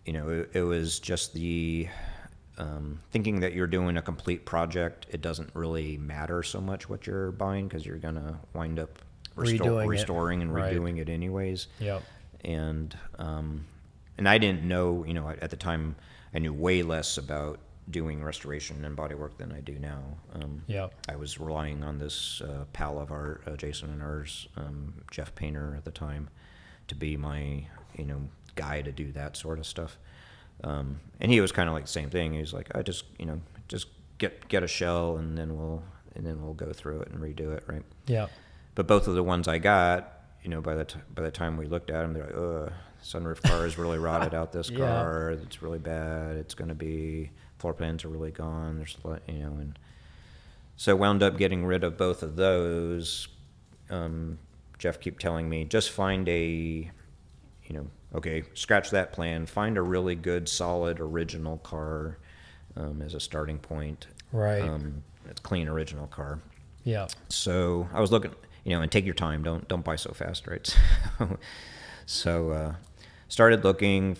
it was just the thinking that you're doing a complete project. It doesn't really matter so much what you're buying because you're gonna wind up restoring and redoing it anyways. Yep. And I didn't know, at the time, I knew way less about doing restoration and bodywork than I do now. I was relying on this pal of Jason and ours, Jeff Painter at the time, to be my, guy to do that sort of stuff. And he was kind of like the same thing. He was like, I just get a shell and then we'll go through it and redo it, right? Yeah. But both of the ones I got, by the time we looked at them, they're like, "Ugh, sunroof car is really rotted out. This car, it's really bad. It's going to be floor plans are really gone. There's, and so wound up getting rid of both of those. Jeff kept telling me just find a, okay, scratch that plan. Find a really good, solid, original car as a starting point. Right. It's a clean, original car. Yeah. So I was looking, and take your time. Don't buy so fast, right? So started looking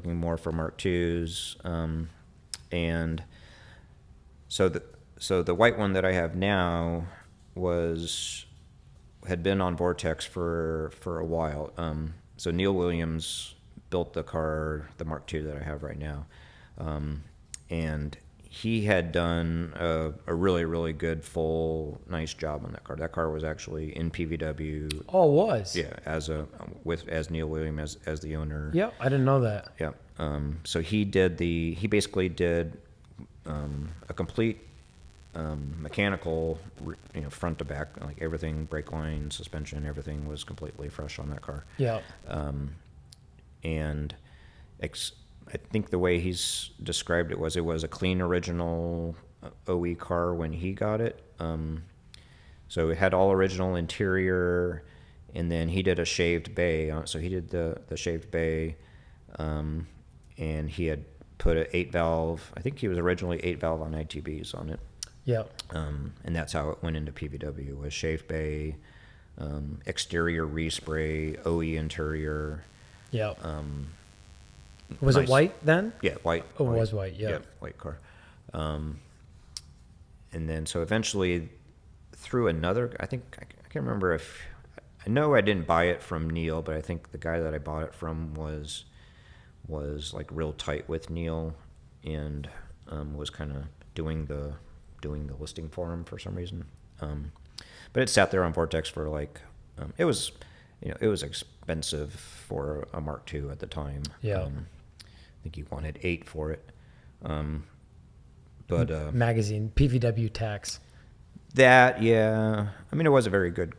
more for Mark IIs, and so the white one that I have now had been on Vortex for a while. So Neil Williams built the car, the Mark II that I have right now, and he had done a really, really good, full, nice job on that car. That car was actually in PVW. Oh, it was? Yeah, as Neil Williams as the owner. Yep, I didn't know that. Yeah. So he basically did a complete mechanical, front to back, like everything, brake line, suspension, everything was completely fresh on that car. Yeah. And I think the way he's described it was a clean original OE car when he got it. So it had all original interior, and then he did a shaved bay. So he did the shaved bay, and he had put a 8-valve. I think he was originally 8-valve on ITBs on it. Yep. And that's how it went into PVW, was shave bay, exterior respray, OE interior. Yep. Was it white then? Yeah, white. Oh, it was white, yeah. Yeah, white car. And then, so eventually, through another, I think, I can't remember if, I know I didn't buy it from Neil, but I think the guy that I bought it from was like real tight with Neil, and was kind of doing the listing for him for some reason. But it sat there on Vortex for like, it was expensive for a Mark II at the time. Yeah. I think he wanted 8 for it. But magazine, PVW tax. That, yeah. I mean, it was a very good,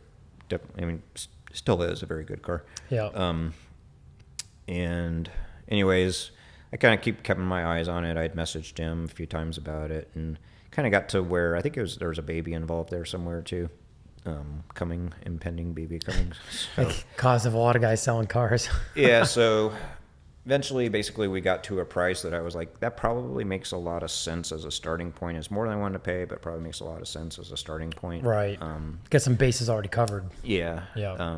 still is a very good car. Yeah. And anyways, I kind of kept my eyes on it. I'd messaged him a few times about it, and kind of got to where I think there was a baby involved there somewhere too. Impending baby coming. So. Like, cause of a lot of guys selling cars. Yeah, so eventually, basically, we got to a price that I was like, that probably makes a lot of sense as a starting point. It's more than I wanted to pay, but probably makes a lot of sense as a starting point. Right. Get some bases already covered. Yeah. Yeah.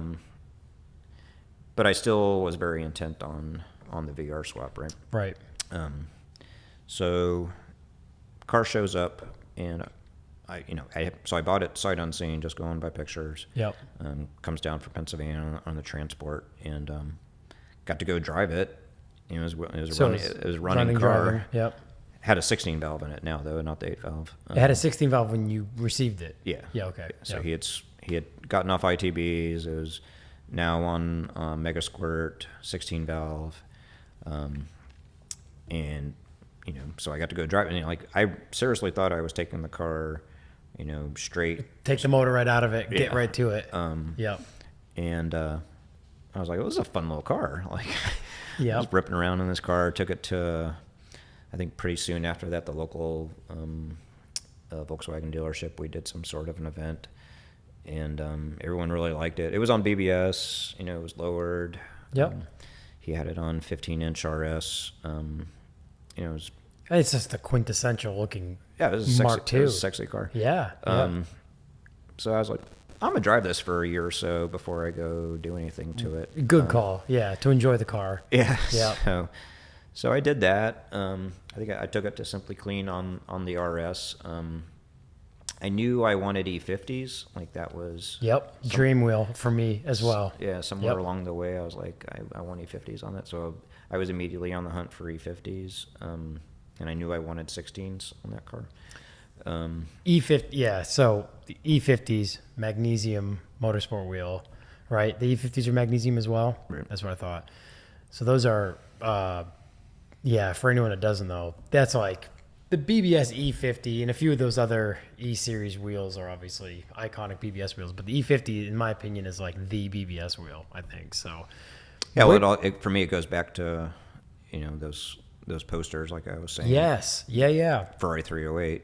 But I still was very intent on the VR swap, right? Right. So car shows up, and so I bought it sight unseen, just going by pictures. Yep. Comes down from Pennsylvania on the transport, and got to go drive it. It was a running car. Driving. Yep. Had a 16 valve in it now, though, not the 8-valve. It had a 16 valve when you received it. Yeah. Yeah. Okay. So yep. he had gotten off ITBs. It was now on Mega Squirt 16 valve, and so I got to go drive it. Like, I seriously thought I was taking the car, straight. Take the motor right out of it. Get Yeah. right to it. Yep. And I was like, "Well, this is a fun little car." Like, yeah, I was ripping around in this car. Took it to, I think pretty soon after that, the local Volkswagen dealership. We did some sort of an event, and everyone really liked it. It was on BBS. It was lowered. Yep. He had it on 15-inch RS. It was. It's just a quintessential looking. Yeah, it was a Mark II. It was a sexy car. Yeah. So I was like, I'm gonna drive this for a year or so before I go do anything to it. Good call. Yeah, to enjoy the car. Yeah. Yeah. So I did that. I think I took it to Simply Clean on the RS. I knew I wanted E50s. Like, that was. Yep. Dream wheel for me as well. Yeah. Somewhere along the way, I was like, I want E50s on that. So I was immediately on the hunt for E50s. And I knew I wanted 16s on that car. E50, yeah. So the E50s, magnesium motorsport wheel, right? The E50s are magnesium as well. Right. That's what I thought. So those are, for anyone that doesn't know, that's like the BBS E50, and a few of those other E series wheels are obviously iconic BBS wheels. But the E50, in my opinion, is like the BBS wheel, I think. So yeah, well, for me, it goes back to those posters, like I was saying. Yes. Yeah. Ferrari 308.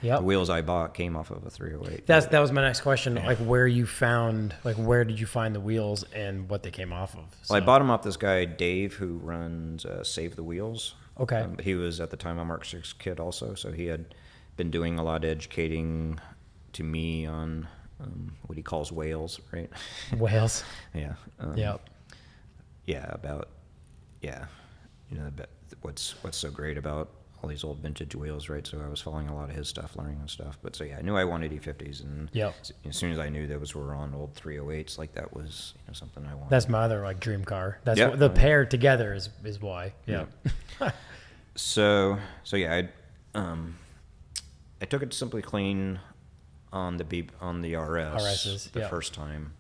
Yep. The wheels I bought came off of a 308. That was my next question. Yeah. Like, where did you find the wheels and what they came off of? So. Well, I bought them off this guy, Dave, who runs Save the Wheels. Okay. But he was at the time a Mark VI kid also, so he had been doing a lot of educating to me on what he calls whales, right? Whales. Yeah. Yep. Yeah, about what's so great about all these old vintage wheels, right? So I was following a lot of his stuff, learning and stuff. But so yeah, I knew I wanted E50s, and as soon as I knew those were on old 308s, like, that was something I wanted. That's my other like dream car. That's what, the pair together is why. Yeah. So yeah, I took it to Simply Clean on the RSs the first time,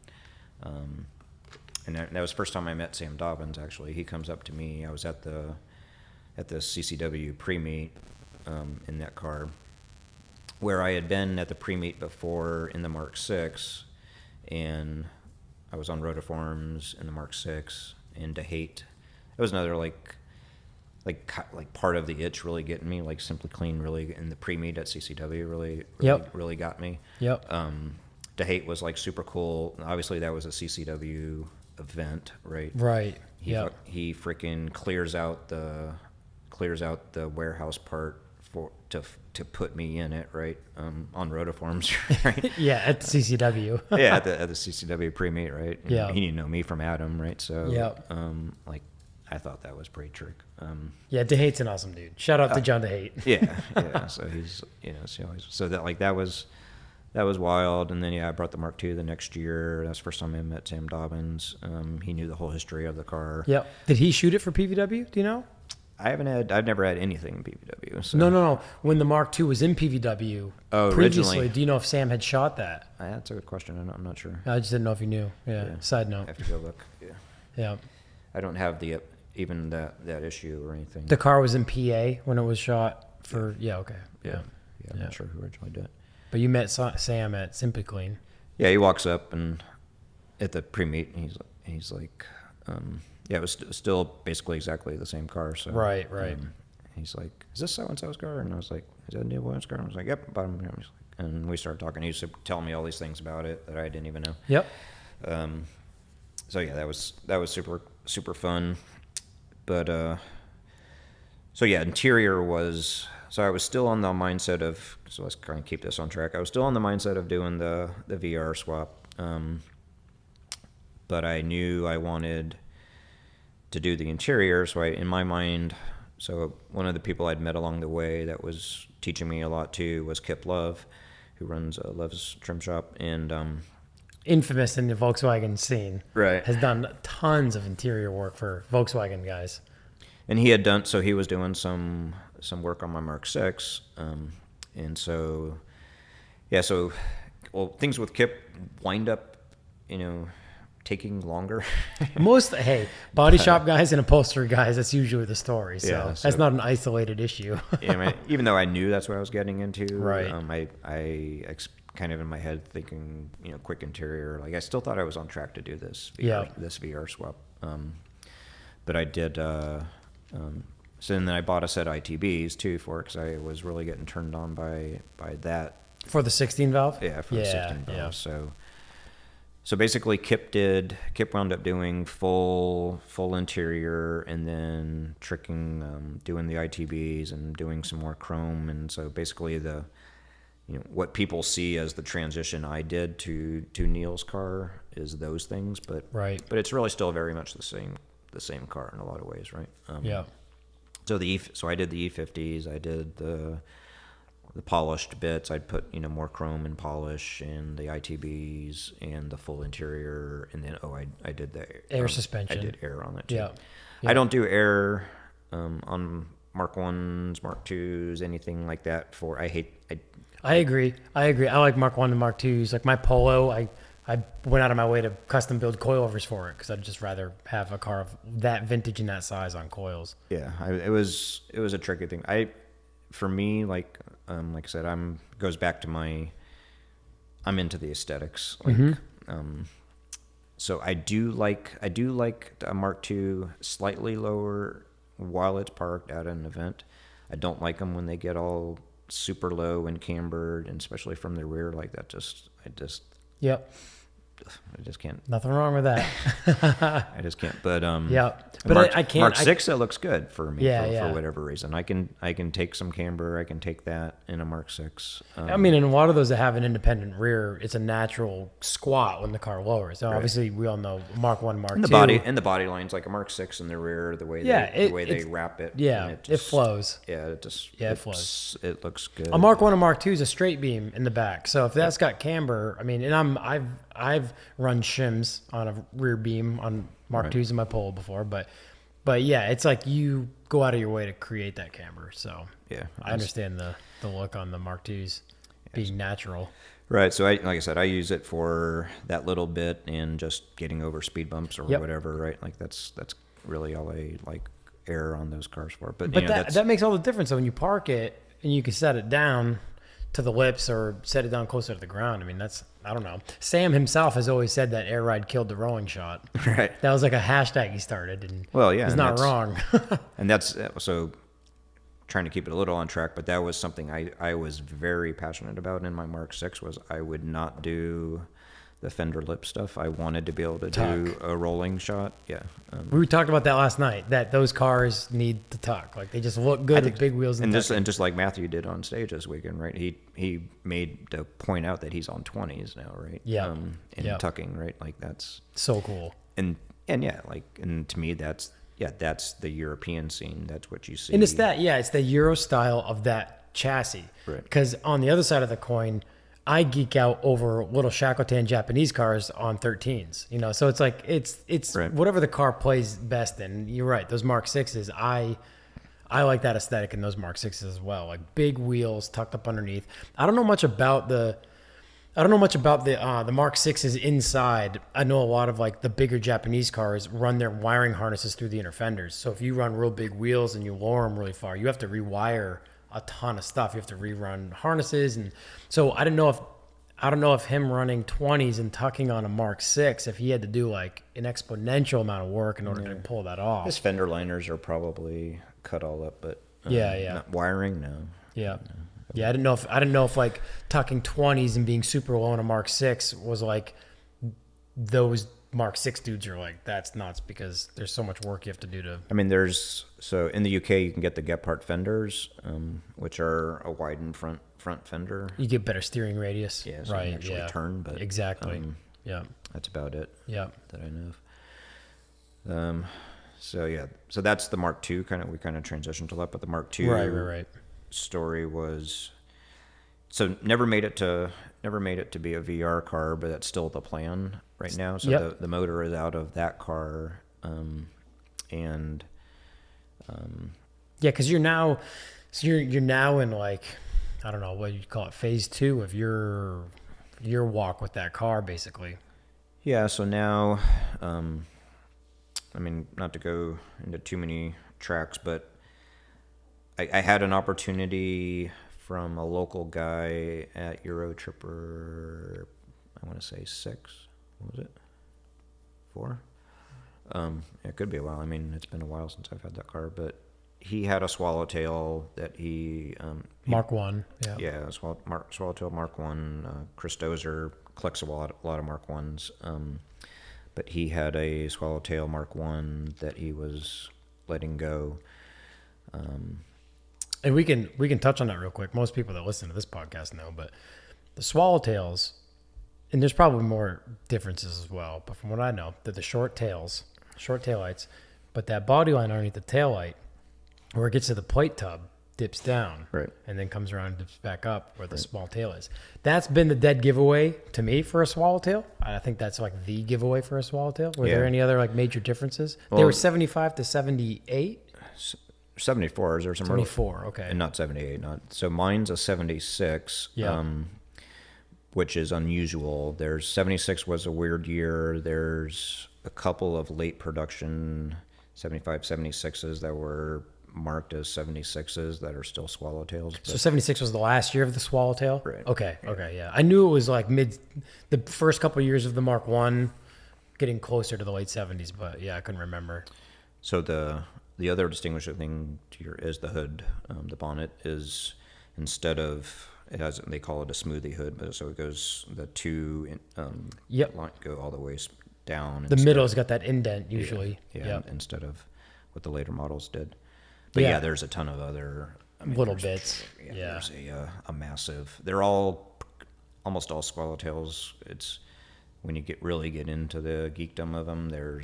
and that was the first time I met Sam Dobbins. Actually, he comes up to me. I was at the CCW pre-meet in that car, where I had been at the pre-meet before in the Mark VI, and I was on Rotiforms in the Mark VI and to hate. It was another like part of the itch really getting me. Like, Simply Clean really in the pre-meet at CCW really got me. Yep. To hate was like super cool. Obviously, that was a CCW event, right? Right. He freaking clears out the clears out the warehouse part to put me in it, right? On rotiforms, right? Yeah, at the CCW. Yeah, at the CCW pre-meet, right? And Yeah. he didn't know me from Adam, right? So, Yep. like, I thought that was pretty trick. Yeah, DeHate's an awesome dude. Shout out to John DeHate. Yeah. So he's, so that like that was wild. And then I brought the Mark II the next year. That's the first time I met Sam Dobbins. He knew the whole history of the car. Yep. Did he shoot it for PVW? Do you know? I've never had anything in PVW. So. No. When the Mark II was in PVW previously, originally. do you know if Sam had shot that? That's a good question. I'm not sure. I just didn't know if you knew. Yeah. Side I note. have to go look. Yeah. Yeah. I don't have even that issue or anything. The car was in PA when it was shot for. Yeah. Okay. Yeah. I'm not sure who originally did it. But you met Sam at Simply Clean. Yeah, he walks up and at the pre-meet, and he's like, it was still basically exactly the same car. So Right. He's like, "Is this so and so's car?" And I was like, "Is that Neil Williams' car?" And I was like, "Yep." Bottom. And we started talking. He used to tell me all these things about it that I didn't even know. Yep. So yeah, that was super fun. But so yeah, interior was. So I was still on the mindset of. So let's kind of keep this on track. I was still on the mindset of doing the VR swap. But I knew I wanted to do the interior. So in my mind, so one of the people I'd met along the way that was teaching me a lot too was Kip Love, who runs Love's Trim Shop, and Infamous in the Volkswagen scene. Right. Has done tons of interior work for Volkswagen guys. And he was doing some work on my Mark VI, and so things with Kip wind up, taking longer. Body shop guys and upholstery guys, that's usually the story. So that's not an isolated issue. Even though I knew that's what I was getting into, right? I kind of in my head thinking, quick interior. Like I still thought I was on track to do this VR swap. But I did. So then I bought a set of ITBs too because I was really getting turned on by that. For the 16 valve? Yeah, for the 16 valve. So basically Kip wound up doing full interior and then tricking, doing the ITBs and doing some more chrome. And so basically what people see as the transition I did to Neil's car is those things, but it's really still very much the same car in a lot of ways, right? So I did the E50s, I did the polished bits. I'd put more chrome and polish, and the ITBs and the full interior, and then I did the air suspension. I did air on it too. Yeah. I don't do air on Mark 1s, Mark 2s, anything like that. I agree. I like Mark 1 and Mark 2s. Like my Polo, I went out of my way to custom build coilovers for it because I'd just rather have a car of that vintage and that size on coils. Yeah, it was a tricky thing. For me, like I said, goes back to I'm into the aesthetics. Like, so I do like a Mark II slightly lower while it's parked at an event. I don't like them when they get all super low and cambered, and especially from the rear like that. I just can't. Nothing wrong with that. I just can't. But but I can't. Mark 6 that looks good for me for whatever reason. I can take some camber. I can take that in a Mark 6. I mean, in a lot of those that have an independent rear, it's a natural squat when the car lowers. So obviously, we all know Mark 1, Mark 2. The body lines like a Mark 6 in the rear, the way they wrap it. Yeah, it flows. Yeah, it flows. It looks good. A Mark 1 and Mark 2 is a straight beam in the back. So if that's got camber, I mean, and I've run shims on a rear beam on Mark IIs in my Polo before, but yeah, it's like you go out of your way to create that camber. So yeah, I understand the look on the Mark IIs being natural. Right. So like I said, I use it for that little bit and just getting over speed bumps or whatever. Right. Like that's really all I like air on those cars for. But that makes all the difference. So when you park it and you can set it down to the lips or set it down closer to the ground. I mean, I don't know. Sam himself has always said that air ride killed the rolling shot. Right. That was like a hashtag he started, and he's not wrong. And that's so trying to keep it a little on track, but that was something I was very passionate about in my Mark 6 was I would not do the fender lip stuff. I wanted to be able to Tuck. do a rolling shot. Yeah. We talked about that last night, that those cars need to tuck. Like, they just look good with big wheels and just like Matthew did on stage this weekend, right? He made to point out that he's on 20s now, right? Yeah. And tucking, right? Like, that's so cool. And yeah, like, and to me, that's the European scene. That's what you see. And it's the Euro style of that chassis. Right. Because on the other side of the coin, I geek out over little Shakotan Japanese cars on 13s, you know. So it's like it's right. Whatever the car plays best in. You're right. Those Mark 6s, I like that aesthetic in those Mark 6s as well. Like big wheels tucked up underneath. I don't know much about the Mark 6s inside. I know a lot of like the bigger Japanese cars run their wiring harnesses through the inner fenders. So if you run real big wheels and you lower them really far, you have to rewire a ton of stuff. You have to rerun harnesses, and so I don't know if him running 20s and tucking on a Mark 6, if he had to do like an exponential amount of work in order to pull that off. His fender liners are probably cut all up, but not wiring, no. Yeah. Yeah, I didn't know if like tucking 20s and being super low on a Mark 6 was like those Mark 6 dudes are like, that's nuts, because there's so much work you have to do to. I mean, so in the UK you can get the Gephardt fenders, which are a widened front fender. You get better steering radius. Yeah, so right. you can actually turn, but exactly. That's about it. Yeah. That I know of. So that's the Mark II. We kind of transitioned to that, but the Mark II right. story was, so never made it to be a VR car, but that's still the plan right now. So the motor is out of that car, because you're now in, like, I don't know what you'd call it, phase 2 of your walk with that car, basically. Yeah. So now, I mean, not to go into too many tracks, but I had an opportunity from a local guy at Euro Tripper, I want to say 6. What was it? 4? It could be a while. I mean, it's been a while since I've had that car, but he had a Swallowtail that he Mark 1. Yeah. Yeah, Swallowtail Mark 1. Chris Dozer collects a lot of Mark 1s. But he had a Swallowtail Mark 1 that he was letting go. And we can touch on that real quick. Most people that listen to this podcast know, but the Swallowtails, and there's probably more differences as well, but from what I know, they're the short taillights, but that body line underneath the taillight, where it gets to the plate tub, dips down, right, and then comes around and dips back up where the small tail is. That's been the dead giveaway to me for a Swallowtail. I think that's like the giveaway for a Swallowtail. Were there any other like major differences? They were 75 to 78. 74s or some 74, okay. And not 78. So mine's a 76, which is unusual. 76 was a weird year. There's a couple of late production 75, 76s that were marked as 76s that are still Swallowtails. So 76 was the last year of the Swallowtail? Right. Okay, yeah. I knew it was like the first couple of years of the Mark 1, getting closer to the late 70s, but yeah, I couldn't remember. So the other distinguishing thing is the hood. The bonnet is, instead of, they call it a smoothie hood, but so it goes, the two line go all the way down. The middle's got that indent usually. Yeah, instead of what the later models did. But yeah, there's a ton of other little bits. There's a massive. They're almost all Swallowtails. It's when you really get into the geekdom of them. They're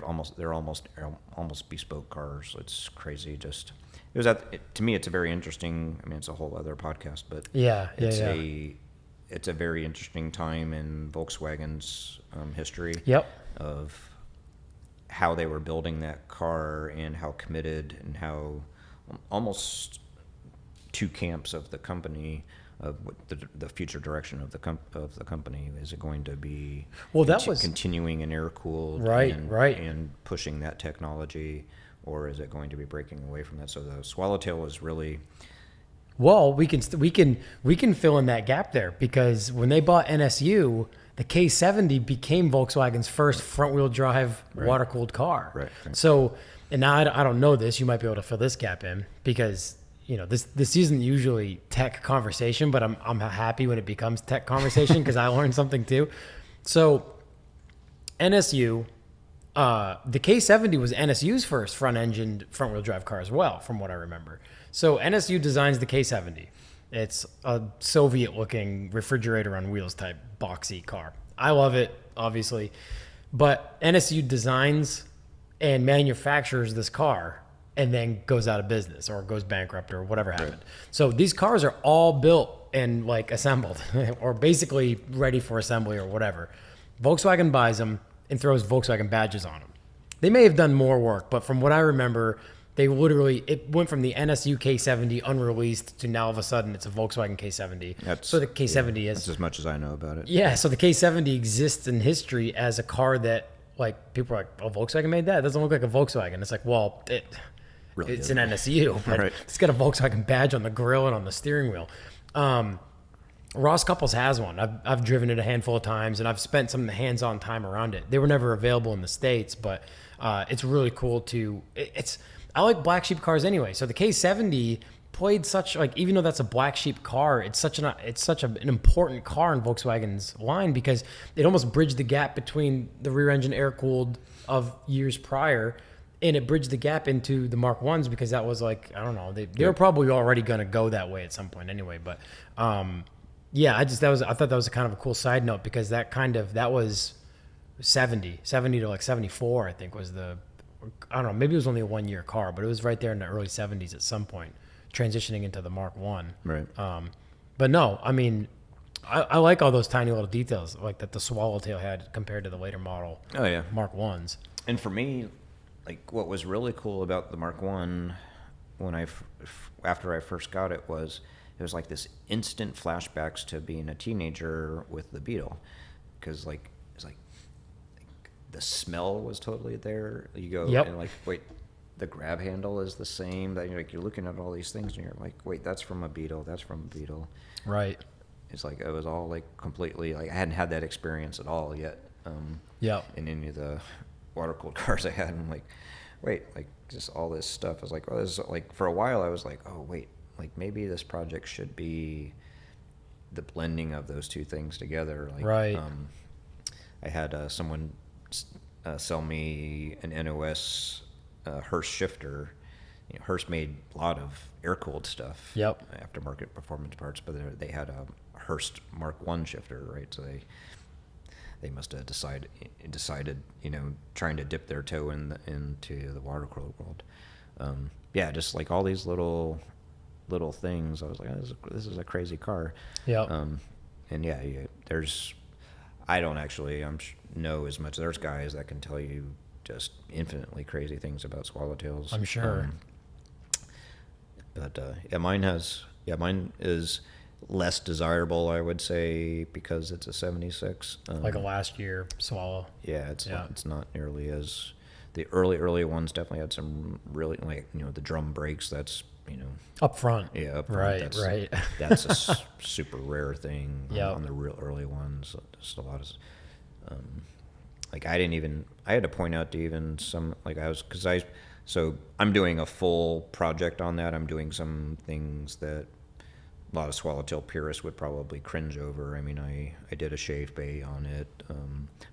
almost bespoke cars. It's crazy. To me, it's a very interesting. I mean, it's a whole other podcast, but it's a very interesting time in Volkswagen's history. Yep. Of how they were building that car and how committed and how almost two camps of the company of what the future direction of the company. Is it going to be continuing in air cooled and pushing that technology, or is it going to be breaking away from that? So the Swallowtail was really, well, we can fill in that gap there, because when they bought NSU, the K70 became Volkswagen's first front-wheel drive water-cooled car. Right. So, and now I don't know this. You might be able to fill this gap in, because this isn't usually tech conversation, but I'm happy when it becomes tech conversation because I learned something too. So NSU, the K70 was NSU's first front-engined front-wheel drive car as well, from what I remember. So NSU designs the K70. It's a Soviet-looking refrigerator on wheels type boxy car. I love it, obviously, but NSU designs and manufactures this car and then goes out of business or goes bankrupt or whatever happened. Right. So these cars are all built and like assembled or basically ready for assembly or whatever. Volkswagen buys them and throws Volkswagen badges on them. They may have done more work, but from what I remember, it went from the NSU K70 unreleased to now all of a sudden it's a Volkswagen K70. So the K70 is... That's as much as I know about it. Yeah, so the K70 exists in history as a car that, like, people are like, oh, Volkswagen made that? It doesn't look like a Volkswagen. It's like, well, it's an NSU, but right. It's got a Volkswagen badge on the grill and on the steering wheel. Ross Couples has one. I've driven it a handful of times, and I've spent some hands-on time around it. They were never available in the States, but it's really cool to... I like black sheep cars anyway. So the K70 played such, like, even though that's a black sheep car, it's such an important car in Volkswagen's line because it almost bridged the gap between the rear engine air cooled of years prior, and it bridged the gap into the Mark Ones because that was like, I don't know, they were probably already going to go that way at some point anyway. But yeah, I thought that was a kind of a cool side note because that was 70 to like 74, I think was I don't know, maybe it was only a 1 year car, but it was right there in the early 70s at some point, transitioning into the Mark One. Right. But no, I mean, I like all those tiny little details like that the Swallowtail had compared to the later model. Oh yeah, Mark Ones. And for me, like what was really cool about the Mark One, after I first got it was like this instant flashbacks to being a teenager with the Beetle, because like the smell was totally there. You go and like, wait, the grab handle is the same. That you're looking at all these things and you're like, wait, that's from a Beetle. That's from a Beetle. Right. It's like it was all like completely like I hadn't had that experience at all yet. In any of the water cooled cars I had, I'm like, wait, like just all this stuff. I was like, oh, this is like for a while I was like, oh wait, like maybe this project should be the blending of those two things together. Like, right. I had someone sell me an NOS Hurst shifter. Hurst made a lot of air-cooled stuff. Yep. Aftermarket performance parts, but they had a Hurst Mark I shifter, right? So they must have decided, trying to dip their toe into the water-cooled world. Yeah, just like all these little things. I was like, this is a crazy car. Yeah. And yeah, I don't actually know as much. There's guys that can tell you just infinitely crazy things about swallowtails. I'm sure. But mine is less desirable, I would say, because it's a 76. Like a last year Swallow. Yeah, it's not nearly as the early ones. Definitely had some really the drum brakes. That's up front. Yeah, up front. Right. That's a super rare thing on the real early ones. Just a lot of. I had to point out to even some, so I'm doing a full project on that. I'm doing some things that a lot of swallowtail purists would probably cringe over. I mean, I did a shave bay on it,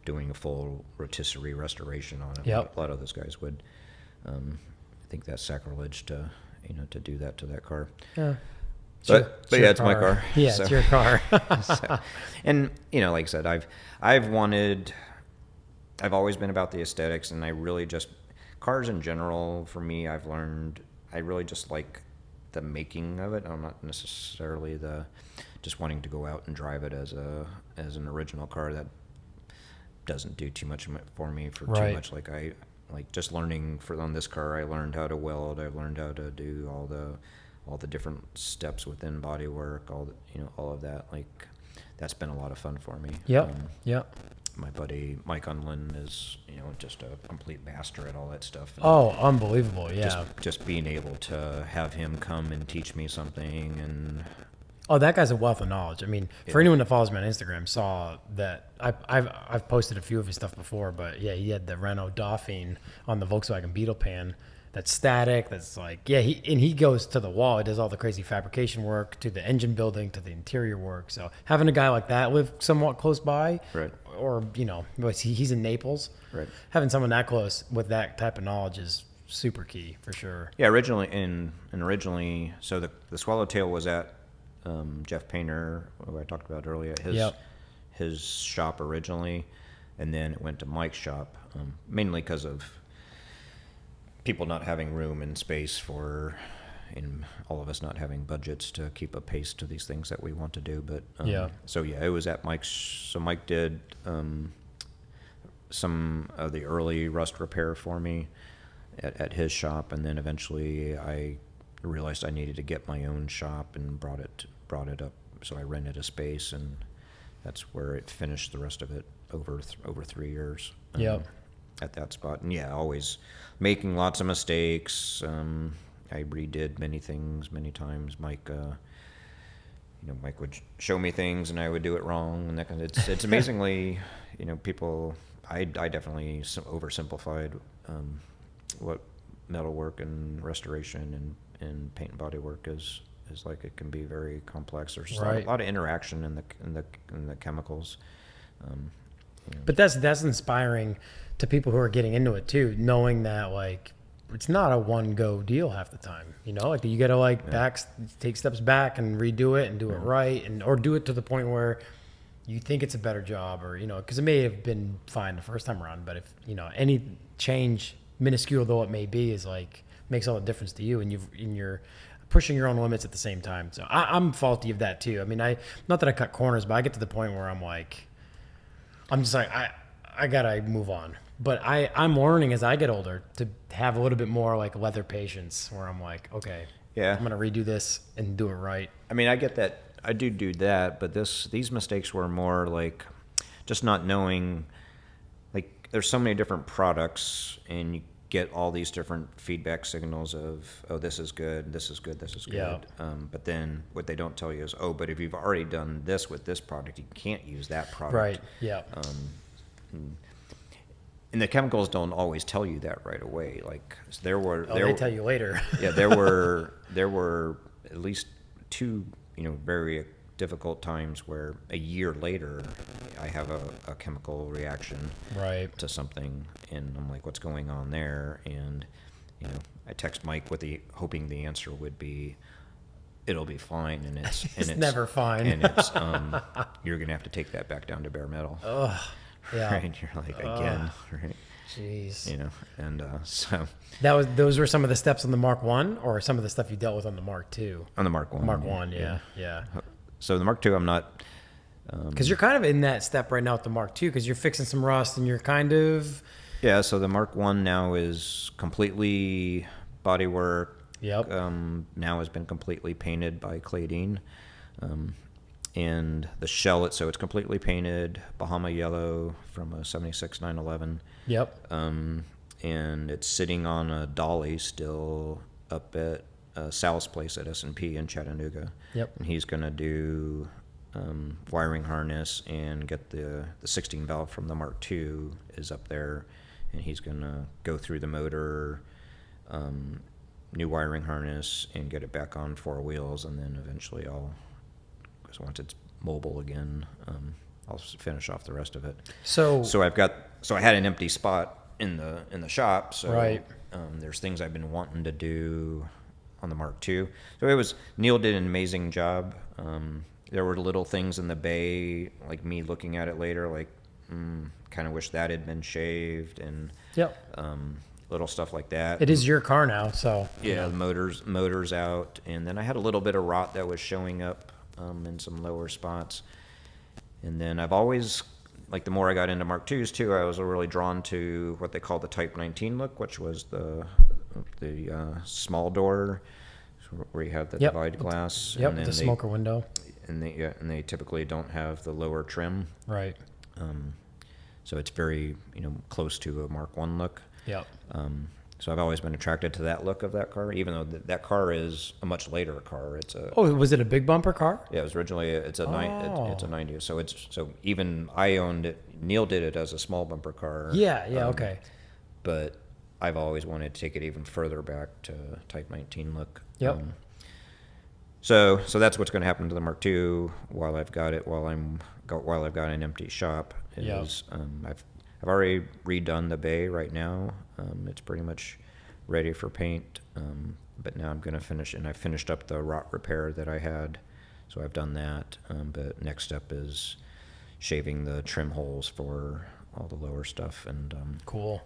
doing a full rotisserie restoration on it. Yep. A lot of those guys would. I think that's sacrilege to do that to that car. Yeah. But yeah, it's my car. Yeah, so. It's your car. And like I said, I've always been about the aesthetics, and I really just cars in general. For me, I've learned I really just like the making of it. I'm not necessarily just wanting to go out and drive it as an original car. That doesn't do too much for me for right. too much. Like just learning on this car, I learned how to weld. I've learned how to do all the different steps within bodywork, all of that. Like that's been a lot of fun for me. Yep. My buddy Mike Unlin is, just a complete master at all that stuff. And oh, unbelievable! Yeah. Just being able to have him come and teach me something, and oh, that guy's a wealth of knowledge. I mean, for anyone that follows me on Instagram, saw that I've posted a few of his stuff before, but yeah, he had the Renault Dauphine on the Volkswagen Beetle pan that's static. That's like, yeah, he goes to the wall. He does all the crazy fabrication work, to the engine building, to the interior work. So having a guy like that live somewhat close by, Right. or, you know, he's in Naples. Right. Having someone that close with that type of knowledge is super key for sure. Yeah, originally, so the Swallowtail was at Jeff Painter, who I talked about earlier, his shop originally, and then it went to Mike's shop, mainly because of people not having room and space and all of us not having budgets to keep a pace to these things that we want to do. But so yeah, it was at Mike's. So Mike did some of the early rust repair for me at his shop, and then eventually I realized I needed to get my own shop and brought it up. So I rented a space, and that's where it finished the rest of it over 3 years. At that spot. And yeah, always making lots of mistakes. I redid many things many times. Mike would show me things and I would do it wrong, and that kind of, it's amazingly, people. I definitely oversimplified what metalwork and restoration and paint and body work is like. It can be very complex. There's a lot of interaction in the chemicals. But that's inspiring to people who are getting into it too, knowing that like it's not a one go deal half the time. Like you got to take steps back and redo it and do it right, or do it to the point where you think it's a better job, or because it may have been fine the first time around, but if any change, minuscule though it may be, is like makes all the difference to you, and you're pushing your own limits at the same time. So I'm faulty of that too. I mean, not that I cut corners, but I get to the point where I'm just like, I gotta move on. But I'm learning as I get older to have a little bit more like leather patience, where I'm like, okay, yeah, I'm gonna redo this and do it right. I mean, I get that. I do that, but these mistakes were more like just not knowing. Like, there's so many different products, and you get all these different feedback signals of, oh, this is good, this is good, this is good. Yeah. But then what they don't tell you is, oh, but if you've already done this with this product, you can't use that product. Right. Yeah. And the chemicals don't always tell you that right away. Like, they tell you later. Yeah, there were at least two, very difficult times where a year later I have a chemical reaction to something, and I'm like, what's going on there? And I text Mike hoping the answer would be, it'll be fine, and it's never fine, and it's you're gonna have to take that back down to bare metal. Ugh. Yeah. Right? You're like, again, right? Jeez. And so those were some of the steps on the Mark I, or some of the stuff you dealt with on the Mark II? On the Mark I. Mark I, yeah. So the Mark II, I'm not. Because you're kind of in that step right now with the Mark II, because you're fixing some rust, and you're kind of. Yeah. So the Mark I now is completely bodywork. Yep. Now has been completely painted by Claydine. And the shell, so it's completely painted Bahama yellow from a 76 911. Yep. And it's sitting on a dolly still up at Sal's place at S&P in Chattanooga. Yep. And he's going to do wiring harness and get the 16 valve from the Mark II is up there. And he's going to go through the motor, new wiring harness, and get it back on 4 wheels. And then eventually once it's mobile again, I'll finish off the rest of it. So I had an empty spot in the shop. So there's things I've been wanting to do on the Mark II. So Neil did an amazing job. There were little things in the bay, like me looking at it later, like kind of wish that had been shaved, and little stuff like that. It is your car now, so yeah, the motors out, and then I had a little bit of rot that was showing up in some lower spots. And then I've always, like, the more I got into Mark IIs too, I was really drawn to what they call the Type 19 look, which was the small door, where you have the divide glass. Yep, and then the smoker window. And they typically don't have the lower trim. Right. So it's very, close to a Mark I look. Yep. So I've always been attracted to that look of that car, even though that car is a much later car. Was it a big bumper car? Yeah, it was originally it's a 90. So even I owned it. Neil did it as a small bumper car. Yeah. Okay. But I've always wanted to take it even further back to Type 19 look. Yep. So that's what's going to happen to the Mark II while I've got it, while I've got an empty shop. Is I've already redone the bay right now. It's pretty much ready for paint. But now I'm going to finish, and I finished up the rot repair that I had, so I've done that. But next step is shaving the trim holes for all the lower stuff. And cool.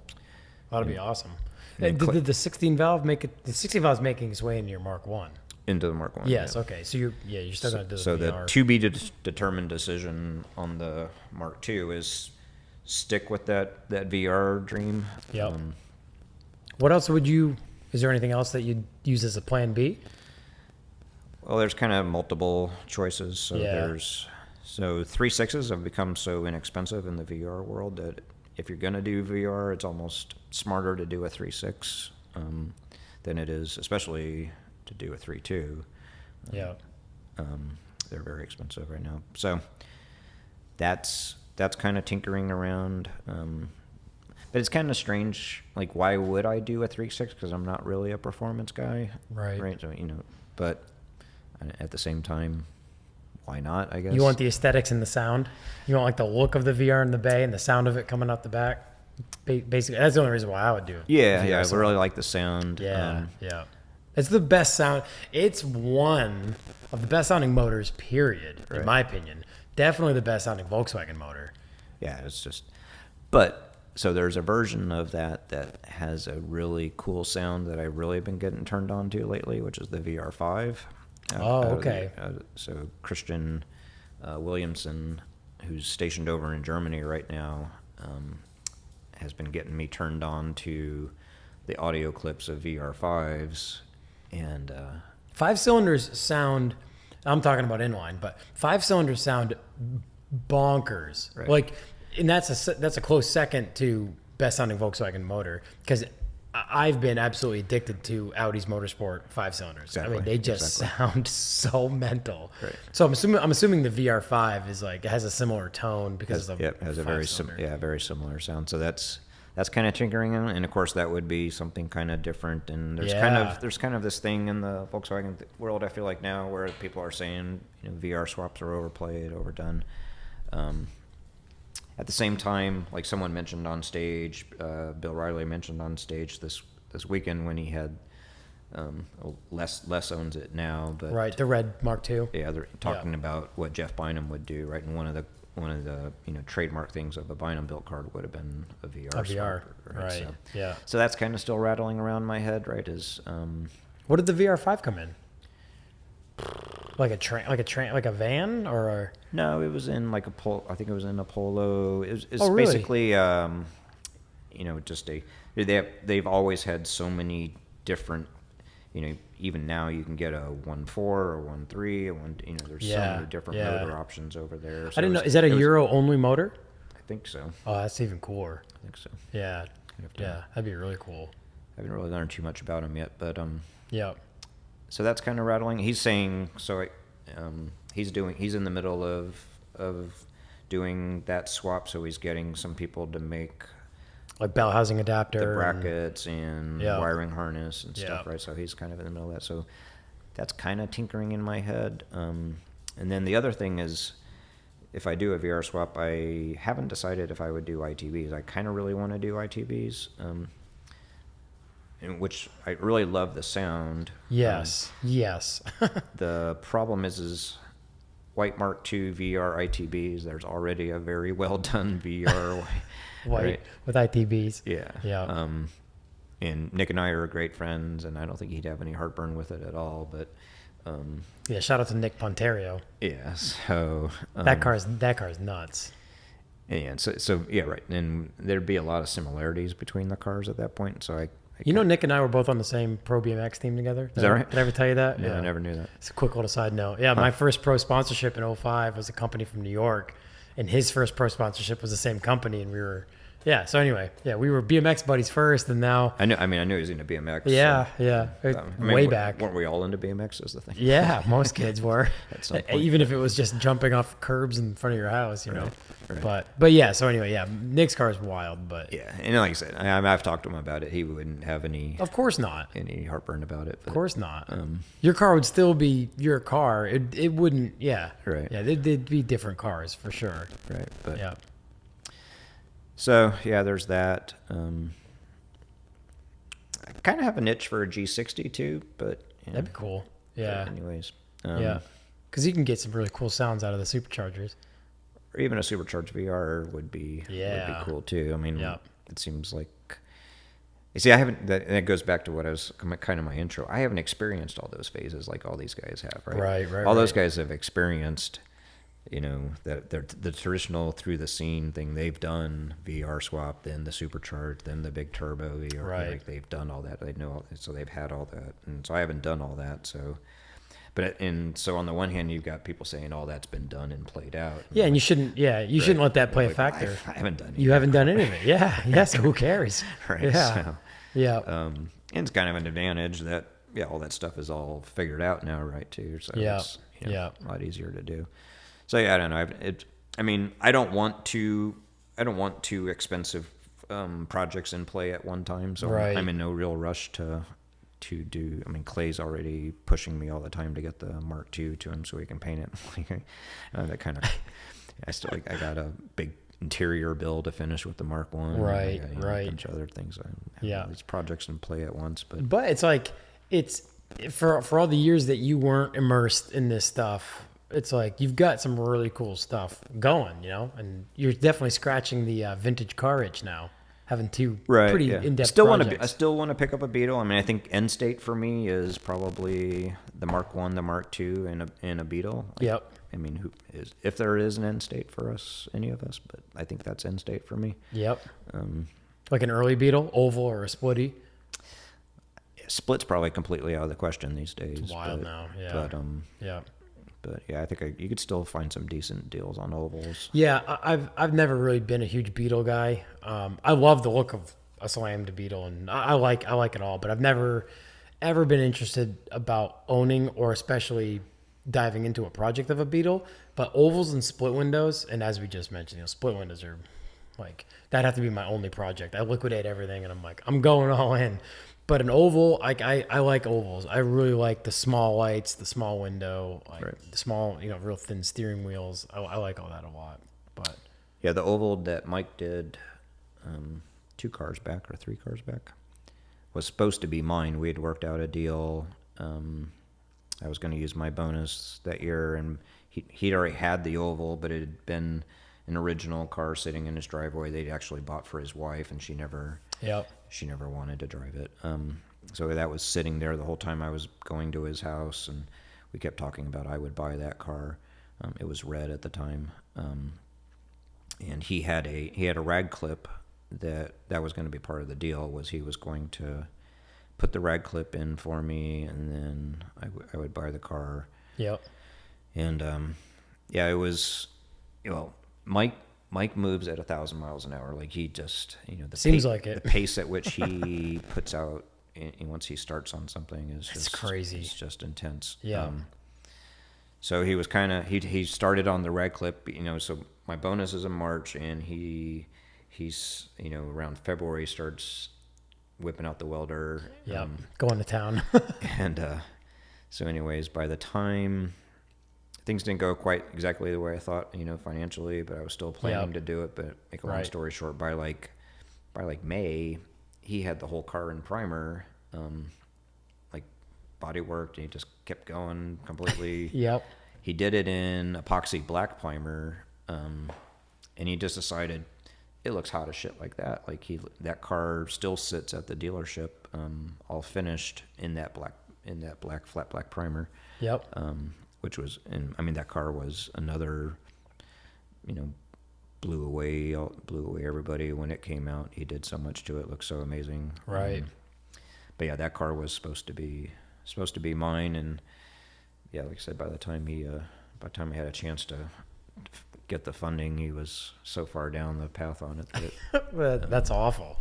That'll be awesome. Did the 16 valve make it? The 16 valve is making its way into your Mark One. Into the Mark One. Yes. Yeah. Okay. So you're still going to do the So VR. the to be determined decision on the Mark II is stick with that VR dream. Yep. What else would you? Is there anything else that you'd use as a plan B? Well, there's kind of multiple choices. So there's 3.6s have become so inexpensive in the VR world that if you're going to do VR, it's almost smarter to do a 3.6 than it is, especially to do a 3.2. Yeah. They're very expensive right now. So that's kind of tinkering around. But it's kind of strange. Like, why would I do a 3.6? Because I'm not really a performance guy. Right. So, but at the same time, why not, I guess? You want the aesthetics and the sound. You want like the look of the VR in the bay and the sound of it coming out the back. Basically, that's the only reason why I would do it. Yeah, I really like the sound. Yeah. It's the best sound. It's one of the best sounding motors, period, in my opinion. Definitely the best sounding Volkswagen motor. Yeah, it's just, but so there's a version of that has a really cool sound that I've really been getting turned on to lately, which is the VR5. Okay. So Christian Williamson, who's stationed over in Germany right now, has been getting me turned on to the audio clips of VR5s. And 5 cylinders sound, I'm talking about inline, but 5 cylinders sound bonkers. Right. Like, and that's a close second to best sounding Volkswagen motor, because I've been absolutely addicted to Audi's Motorsport 5 cylinders. Exactly. I mean, they just sound so mental. Right. So I'm assuming the VR5 is like, it has a similar tone because of it has a very similar sound. So that's kind of tinkering in, and of course that would be something kind of different. And there's kind of this thing in the Volkswagen world, I feel like now, where people are saying VR swaps are overplayed, overdone. At the same time, like someone mentioned on stage, Bill Riley mentioned on stage this weekend when he had less owns it now, but right, the red Mark II. Yeah, they're talking about what Jeff Bynum would do, right? And one of the trademark things of a Bynum built car would have been a VR. A VR, swap, right? So, yeah. So that's kind of still rattling around my head, right? What did the VR5 come in? Like a van, or no? It was in like a Polo. I think it was in a Polo. It's really? basically just they've always had so many different. Even now you can get a 1.4 or 1.3, there's so many different motor options over there. So I didn't know. Is that a Euro only motor? I think so. Oh, that's even cooler. I think so. Yeah, that'd be really cool. I haven't really learned too much about him yet, but yeah. So that's kind of rattling. He's saying he's in the middle of doing that swap, so he's getting some people to make like bell housing adapter, the brackets and wiring harness and stuff, right? So he's kind of in the middle of that. So that's kind of tinkering in my head. And then the other thing is, if I do a VR swap, I haven't decided if I would do ITBs. I kind of really want to do ITBs, in which I really love the sound. Yes. The problem is White Mark II VR ITBs. There's already a very well done VR White right? with ITBs. Yeah. And Nick and I are great friends, and I don't think he'd have any heartburn with it at all. But shout out to Nick Pontario. Yeah. So that car's nuts. And so yeah, right. And there'd be a lot of similarities between the cars at that point. So Nick and I were both on the same Pro BMX team together. Is that right? Did I ever tell you that? Yeah, I never knew that. It's a quick little side note. Yeah, my first pro sponsorship in 2005 was a company from New York, and his first pro sponsorship was the same company, and we were Yeah. So anyway, yeah, we were BMX buddies first, and now. I knew he was into BMX. Yeah, so, yeah. Way back. Weren't we all into BMX? Is the thing? Yeah, most kids were. At some point. Even if it was just jumping off curbs in front of your house, you know. Right. But yeah. So anyway, yeah, Nick's car is wild, but Yeah, and like I said, I've talked to him about it. He wouldn't have any of course not. any heartburn about it. But, Of course not. Your car would still be your car. It wouldn't. Yeah. Right. Yeah, they'd be different cars for sure. Right. But Yeah. So yeah, there's that. I kind of have a niche for a G60 too, but you know, That'd be cool. Yeah. but anyways, Yeah. Because you can get some really cool sounds out of the superchargers. or even a supercharged VR would be cool too. I mean, Yeah. it seems like. You see, I haven't. That goes back to what I was kind of my intro. I haven't experienced all those phases like all these guys have, right? Right. All those guys have experienced, you know, the traditional through the scene thing. They've done VR swap, then the supercharged, then the big turbo VR. Right. Like they've done all that. They know, so they've had all that, and so I haven't done all that. So, so on the one hand, you've got people saying all that's been done and played out. Yeah, and you shouldn't. Yeah, you shouldn't let that play a Like, factor. I haven't done. You haven't done any of it. Yeah. Yeah. So who cares? Right. Yeah. So, Yeah. and it's kind of an advantage that all that stuff is all figured out now, right? Too. So Yeah. it's Yeah. a lot easier to do. So yeah, I don't know. I mean, I don't want too expensive projects in play at one time. So Right. I'm in no real rush to do. I mean, Clay's already pushing me all the time to get the Mark II to him so he can paint it. That kind of. I got a big interior build to finish with the Mark One. Right, A right. bunch of other things. I have Yeah. all these projects in play at once, but But it's like it's for all the years that you weren't immersed in this stuff. It's like you've got some really cool stuff going, you know, and you're definitely scratching the vintage car itch now, having two pretty in-depth projects. I still want to pick up a Beetle. I mean, I think end state for me is probably the Mark One, the Mark II, and a Beetle. Yep. I mean, if there is an end state for us, any of us, but I think that's end state for me. Yep. Like an early Beetle, oval or a splitty. Split's probably completely out of the question these days. It's wild now. Yeah. But yeah. But yeah, I think you could still find some decent deals on ovals. Yeah, I've never really been a huge Beetle guy. I love the look of a slammed Beetle, and I like it all. But I've never ever been interested about owning or especially diving into a project of a Beetle. But ovals and split windows, and as we just mentioned, you know, split windows are like that have to be my only project. I liquidate everything, and I'm like I'm going all in. But an oval, I like ovals. I really like the small lights, the small window, like the small, you know, real thin steering wheels. I like all that a lot. But yeah, the oval that Mike did 2 cars back or 3 cars back was supposed to be mine. We had worked out a deal. I was going to use my bonus that year, and he'd already had the oval, but it had been an original car sitting in his driveway they'd actually bought for his wife, and she never wanted to drive it. So that was sitting there the whole time I was going to his house, and we kept talking about I would buy that car. It was red at the time, and he had a rag clip that was going to be part of the deal. Was he was going to put the rag clip in for me, and then I would buy the car. Yep. And yeah, it was, well, Mike moves at 1,000 miles an hour. Like he just, you know, the pace at which he puts out once he starts on something is just crazy. It's just intense. Yeah. So he was kind of he started on the rag clip, you know. So my bonus is in March, and he's you know around February starts whipping out the welder. Yeah. Going to town. And so, anyways, by the time things didn't go quite exactly the way I thought, you know, financially, but I was still planning to do it. But make a long story short, by like May, he had the whole car in primer, like body worked, and he just kept going completely. Yep. He did it in epoxy black primer, and he just decided it looks hot as shit like that. Like that car still sits at the dealership, all finished in that black flat black primer. Yep. Which was, and I mean that car was another, you know, blew away everybody when it came out. He did so much to it, looked so amazing. Right. But yeah, that car was supposed to be mine, and yeah, like I said, by the time I had a chance to get the funding. He was so far down the path on it that That's awful.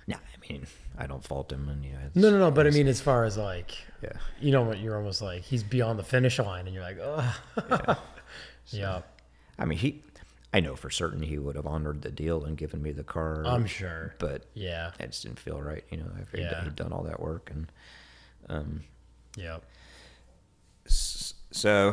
nah, I mean, I don't fault him, and No. But I mean, as far as like, yeah, you know what, you're almost like he's beyond the finish line, and you're like, oh, yeah. yeah. I mean, I know for certain he would have honored the deal and given me the car. I'm sure, but yeah, I just didn't feel right, after Yeah. he'd done all that work, and yeah, so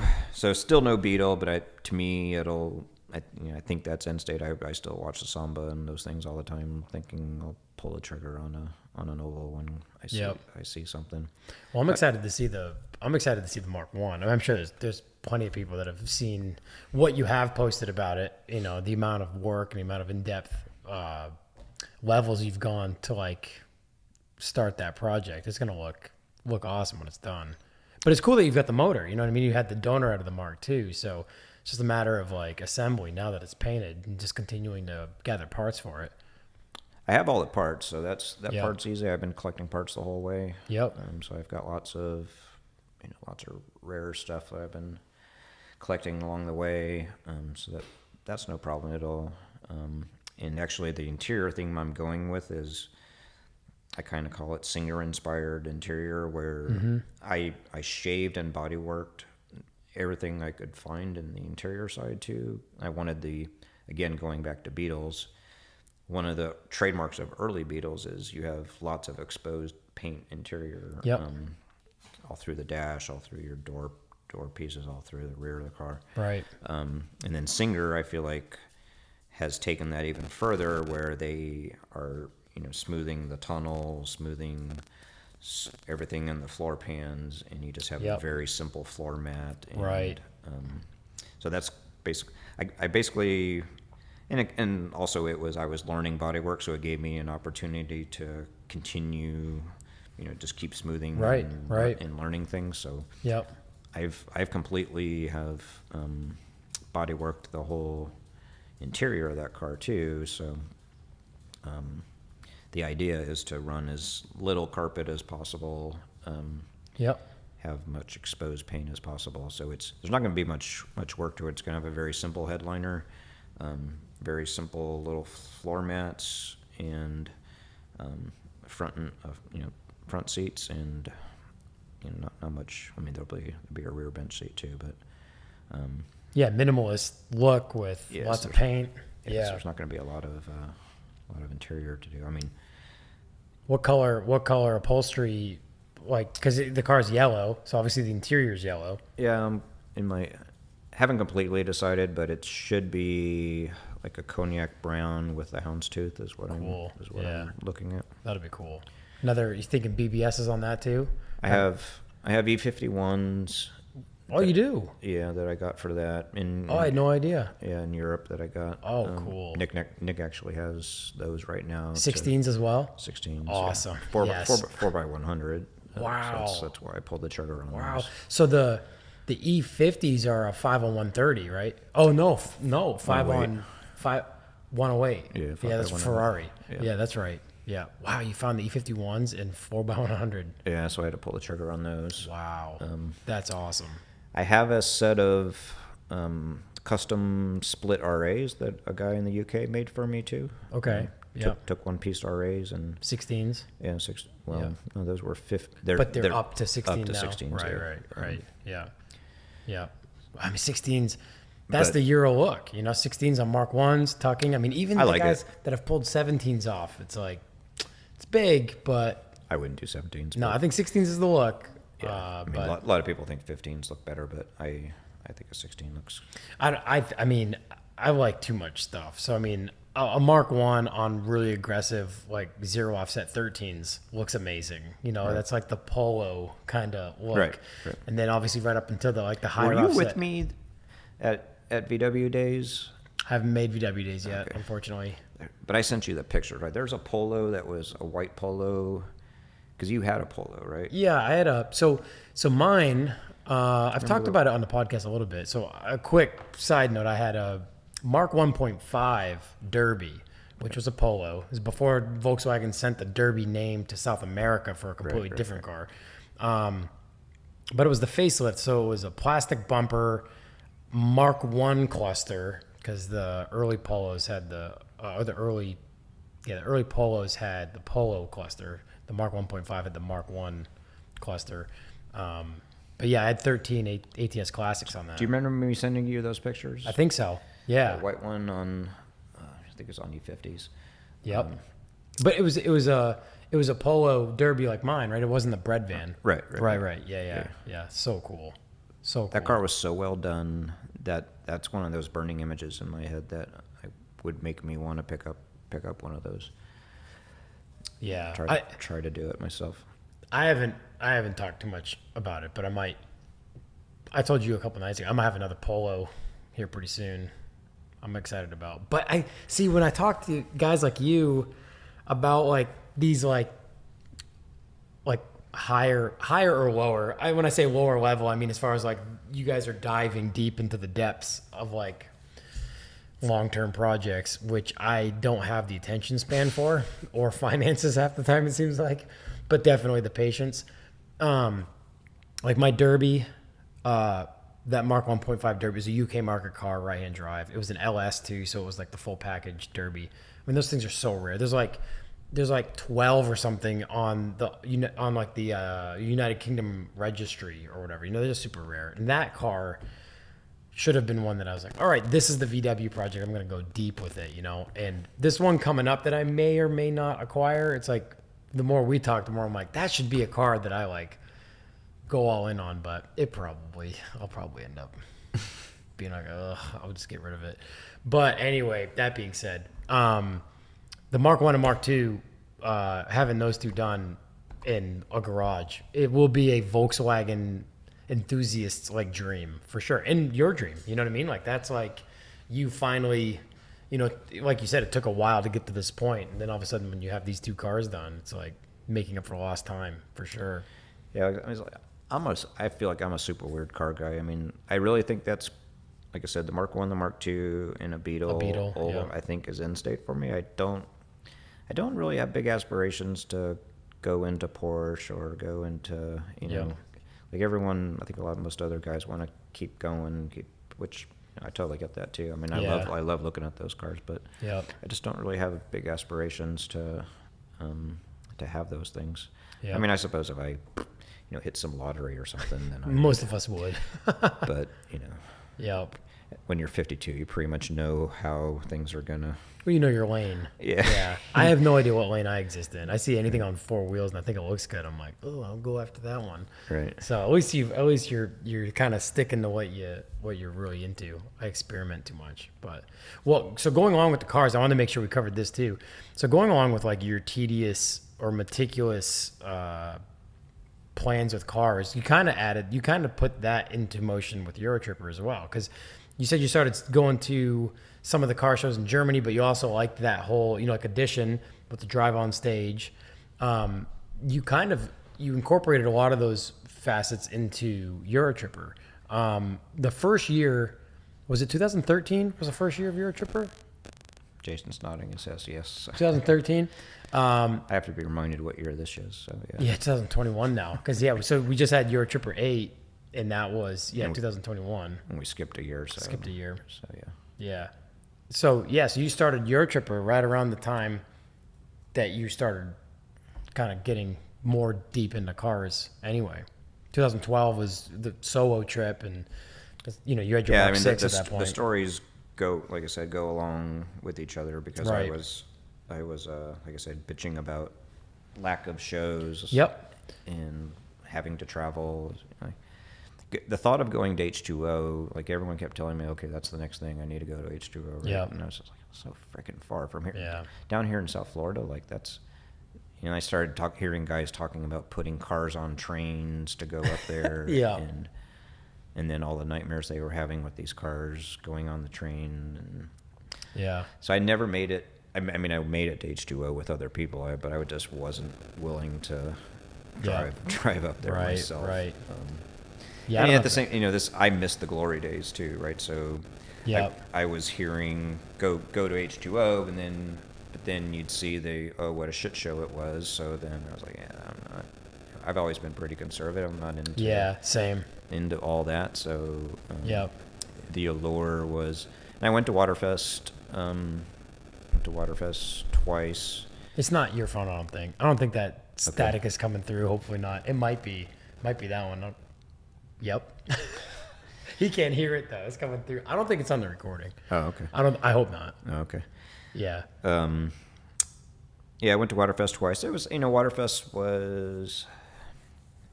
still no Beetle, but to me I think that's end state. I still watch the Samba and those things all the time, thinking I'll pull the trigger on an oval when I see something. Well, I'm excited to see the Mark One. I'm sure there's plenty of people that have seen what you have posted about it. The amount of work and the amount of in-depth levels you've gone to like start that project. It's gonna look awesome when it's done. But it's cool that you've got the motor. You know what I mean? You had the donor out of the Mark II, so it's just a matter of like assembly now that it's painted and just continuing to gather parts for it. I have all the parts, so that Yep. part's easy. I've been collecting parts the whole way. Yep. So I've got lots of rare stuff that I've been collecting along the way. So that's no problem at all. And actually, the interior theme I'm going with is, I kind of call it Singer-inspired interior, where I shaved and body worked everything I could find in the interior side too. I wanted again, going back to Beetles, one of the trademarks of early Beetles is you have lots of exposed paint interior. Yep. All through the dash, all through your door pieces, all through the rear of the car. Right. And then Singer, I feel like, has taken that even further, where they are, smoothing the tunnel, smoothing everything in the floor pans, and you just have Yep. a very simple floor mat. And, Right. So that's I basically, and also I was learning bodywork, so it gave me an opportunity to continue, just keep smoothing. Right. And learning things. So Yep. I've completely have bodyworked the whole interior of that car too. So the idea is to run as little carpet as possible, Yep. have much exposed paint as possible. So there's not going to be much work to it. It's going to have a very simple headliner, very simple little floor mats, and front seats, and not much. I mean, there'll be a rear bench seat too, but Yeah, minimalist look with Yes, lots of there's- paint. yes, Yeah. there's not going to be a lot of interior to do. I mean, What color upholstery? Like, because the car's yellow, so obviously the interior's yellow. yeah, haven't completely decided, but it should be like a cognac brown with the houndstooth is what Cool. I'm looking at. That'd be cool. You thinking BBS's on that too? I have E51s. Oh, you do? Yeah, that I got for that. Oh, I had no idea. Yeah, in Europe that I got. Oh, cool. Nick actually has those right now. 16s as well? 16s. Awesome. Yeah. Yes. 4x100. Wow. So that's why I pulled the trigger on Wow. those. So the E50s are a 5 on 130, right? Oh, no, 5 on 108. Yeah, 5 that's by 108. Ferrari. Yeah. Yeah, that's right. Yeah. Wow, you found the E51s in 4x100. Yeah, so I had to pull the trigger on those. Wow. That's awesome. I have a set of custom split RAs that a guy in the UK made for me too. Okay. Yeah. Took one piece RAs and 16s. yeah, six. Well, Yeah. no, those were 5. But they're up to 16 up to now. 16s, yeah. Right. Yeah. Yeah. I mean, 16s, that's But- the Euro look. 16s on Mark 1s, tucking. I mean, even I the like guys it. that have pulled 17s off, it's like, it's big, but I wouldn't do 17s. no, but- I think 16s is the look. Yeah, I mean, But a lot of people think 15s look better, but I think a 16 looks. I mean, I like too much stuff. So, I mean, a Mark 1 on really aggressive, like 0 offset 13s looks amazing. That's like the polo kind of look. Right. And then obviously right up until the higher Were you offset. with me at VW days? I haven't made VW days yet, Okay. unfortunately. But I sent you the picture, right? There's a polo that was a white polo, because you had a polo, right? Yeah, I had so mine. I've talked about it on the podcast a little bit. So a quick side note: I had a Mark 1.5 Derby, which was a polo. It was before Volkswagen sent the Derby name to South America for a completely Right. different car. But it was the facelift, so it was a plastic bumper, Mark I cluster, because the early Polos had the early Polos had the Polo cluster. The Mark 1.5 had the Mark I cluster. But yeah, I had 13 ATS Classics on that. Do you remember me sending you those pictures? I think so. Yeah. The white one on, I think it was on E50s. Yep. But it was a Polo Derby like mine, right? It wasn't the bread van. Right. Yeah. So cool. So cool. That car was so well done that that's one of those burning images in my head that would make me want to pick up one of those. Yeah. Try to do it myself. I haven't talked too much about it, but I might. I told you a couple nights ago, I might have another Polo here pretty soon. I'm excited about. But I see when I talk to guys like you about like these like higher or lower. When I say lower level, I mean as far as like you guys are diving deep into the depths of like long-term projects, which I don't have the attention span for, or finances half the time it seems like, but definitely the patience. Like my Derby, that Mark 1.5 Derby was a UK market car, right-hand drive. It was an LS too, so it was like the full package Derby. I mean, those things are so rare. There's like 12 or something on the United Kingdom registry or whatever. They're just super rare. And that car should have been one that I was like, all right, this is the VW project. I'm going to go deep with it, And this one coming up that I may or may not acquire, it's like the more we talk, the more I'm like, that should be a car that I like go all in on. But I'll probably end up being like, ugh, I'll just get rid of it. But anyway, that being said, the Mark I and Mark II, having those two done in a garage, it will be a Volkswagen enthusiast's like dream for sure, and your dream. You know what I mean? Like that's like you finally, like you said, it took a while to get to this point, and then all of a sudden, when you have these two cars done, it's like making up for lost time for sure. Yeah, I feel like I'm a super weird car guy. I mean, I really think that's, like I said, the Mark I, the Mark II, and a Beetle. Yeah. I think is in state for me. I don't really have big aspirations to go into Porsche or go into like everyone. I think most other guys want to keep going, which I totally get that too. I mean, I love looking at those cars, but I just don't really have big aspirations to have those things. I mean, I suppose if I hit some lottery or something, then most of us would. But Yep. When you're 52, you pretty much know how things are gonna. Well, you know your lane. Yeah. I have no idea what lane I exist in. I see anything on four wheels and I think it looks good. I'm like, oh, I'll go after that one. Right. So at least you're kind of sticking to what you're really into. I experiment too much, so going along with the cars, I want to make sure we covered this too. So going along with like your tedious or meticulous plans with cars, you kind of put that into motion with Eurotripper as well, because you said you started going to some of the car shows in Germany, but you also liked that whole, like Edition with the drive on stage. You incorporated a lot of those facets into Eurotripper. The first year, was it 2013? Was the first year of Eurotripper? Jason's nodding his head, yes. 2013. I have to be reminded what year this is. So yeah, 2021 now. Because so we just had Eurotripper 8, and that was 2021. And we skipped a year. So Yeah. So you started Eurotripper right around the time that you started kind of getting more deep into cars. Anyway, 2012 was the solo trip, and you had your Mark 6 at that point. The stories go along with each other, because right. I was like I said, bitching about lack of shows. Yep. And having to travel. The thought of going to H2O, like everyone kept telling me, okay, that's the next thing. I need to go to H2O. Right? Yep. And I was just like, so freaking far from here. Yeah. Down here in South Florida, like that's, I started hearing guys talking about putting cars on trains to go up there. Yeah. And then all the nightmares they were having with these cars going on the train. And yeah. So I never made it. I mean, I made it to H2O with other people, but I just wasn't willing to drive up there myself. Right. Yeah. And at the same, I missed the glory days too, right? So, I was hearing go to H2O, but then you'd see what a shit show it was. So then I was like, I'm not. I've always been pretty conservative. I'm not into same into all that. So the allure was, and I went to Waterfest. Twice. It's not your phone, I don't think. I don't think that static is coming through. Hopefully not. It might be that one. Yep. He can't hear it though. It's coming through. I don't think it's on the recording. Oh, okay. I hope not. Oh, okay. Yeah. Yeah, I went to Waterfest twice. It was, Waterfest was,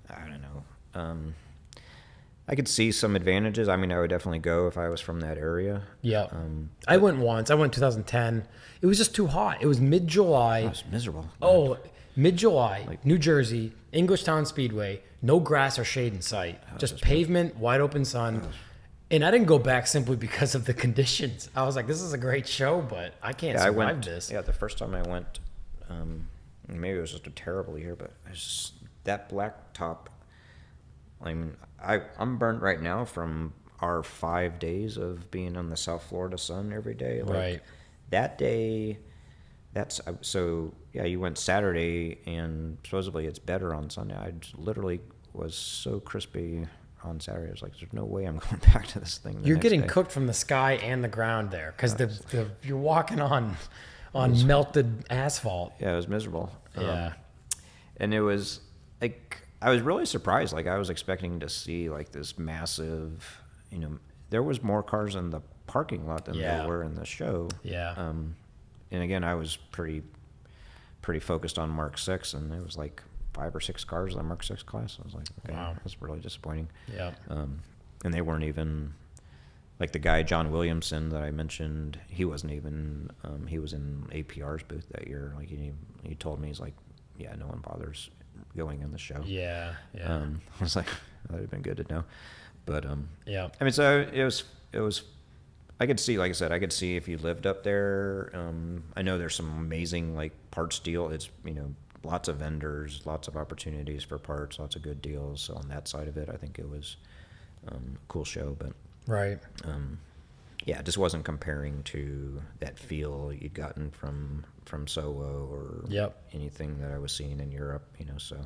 I don't know. I could see some advantages. I mean, I would definitely go if I was from that area. Yeah. I went once. I went in 2010. It was just too hot. It was mid-July. It was miserable. Oh, mid-July, New Jersey, Englishtown Speedway, no grass or shade in sight. Just pavement, wide open sun. And I didn't go back simply because of the conditions. I was like, this is a great show, but I can't survive this. Yeah, the first time I went, maybe it was just a terrible year, but that black top, I mean, I'm burnt right now from our 5 days of being on the South Florida sun every day. Like, right. That day, you went Saturday, and supposedly it's better on Sunday. I literally was so crispy on Saturday. I was like, there's no way I'm going back to this thing. You're getting cooked from the sky and the ground there because you're walking on melted asphalt. Yeah, it was miserable. Yeah. And it was like, I was really surprised. Like, I was expecting to see like this massive, there was more cars in the parking lot than there were in the show. Yeah. And again, I was pretty focused on Mark VI, and it was like 5 or 6 cars in the Mark VI class. I was like, okay, wow, that's really disappointing. Yeah. And they weren't even, like the guy, John Williamson, that I mentioned, he wasn't even, he was in APR's booth that year. Like he told me, he's like, yeah, no one bothers going in the show. Yeah. Yeah. I was like, that would have been good to know. But, yeah. I mean, so it was, I could see, like I said, if you lived up there. I know there's some amazing like parts deal. It's, lots of vendors, lots of opportunities for parts, lots of good deals. So on that side of it, I think it was a cool show. But right. Yeah, it just wasn't comparing to that feel you'd gotten from Solo or anything that I was seeing in Europe. So.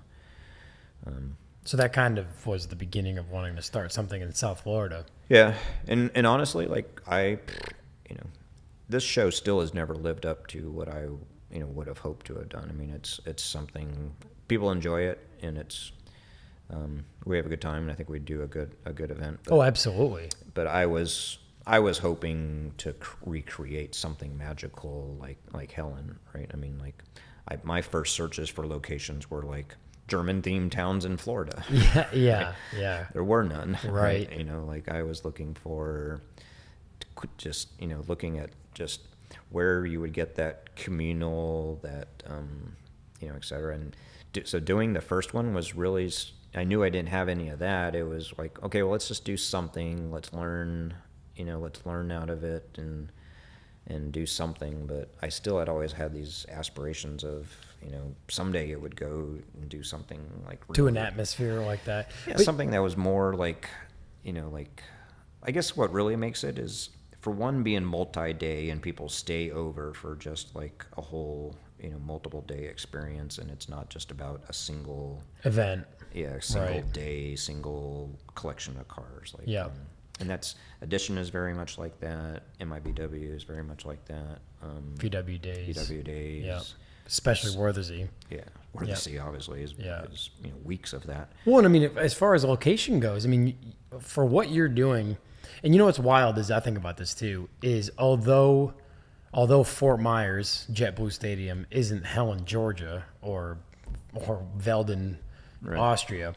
So that kind of was the beginning of wanting to start something in South Florida. Yeah, and honestly, like this show still has never lived up to what I would have hoped to have done. I mean, it's something people enjoy it, and it's we have a good time, and I think we do a good event. But, absolutely. But I was hoping to recreate something magical like Helen, right? I mean, like my first searches for locations were like German-themed towns in Florida. Yeah. There were none. Right. Like I was looking for just, looking at just where you would get that communal, that, et cetera. And so doing the first one was really, I knew I didn't have any of that. It was like, okay, well, let's just do something. Let's learn out of it and do something. But I still had always had these aspirations of, someday it would go and do something like really, to an atmosphere like that. Yeah, but something that was more like, I guess what really makes it is, for one, being multi-day and people stay over for just like a whole, multiple day experience, and it's not just about a single event. Yeah, a single day, single collection of cars. Like, yeah. And that's Edition is very much like that. MiVW is very much like that. VW days. Yeah. Especially Worthersy. Yeah, Worthersy obviously is weeks of that. Well, and I mean, as far as location goes, I mean, for what you're doing, and what's wild is I think about this too, is although Fort Myers JetBlue Stadium isn't Helen, Georgia, or Velden, Austria,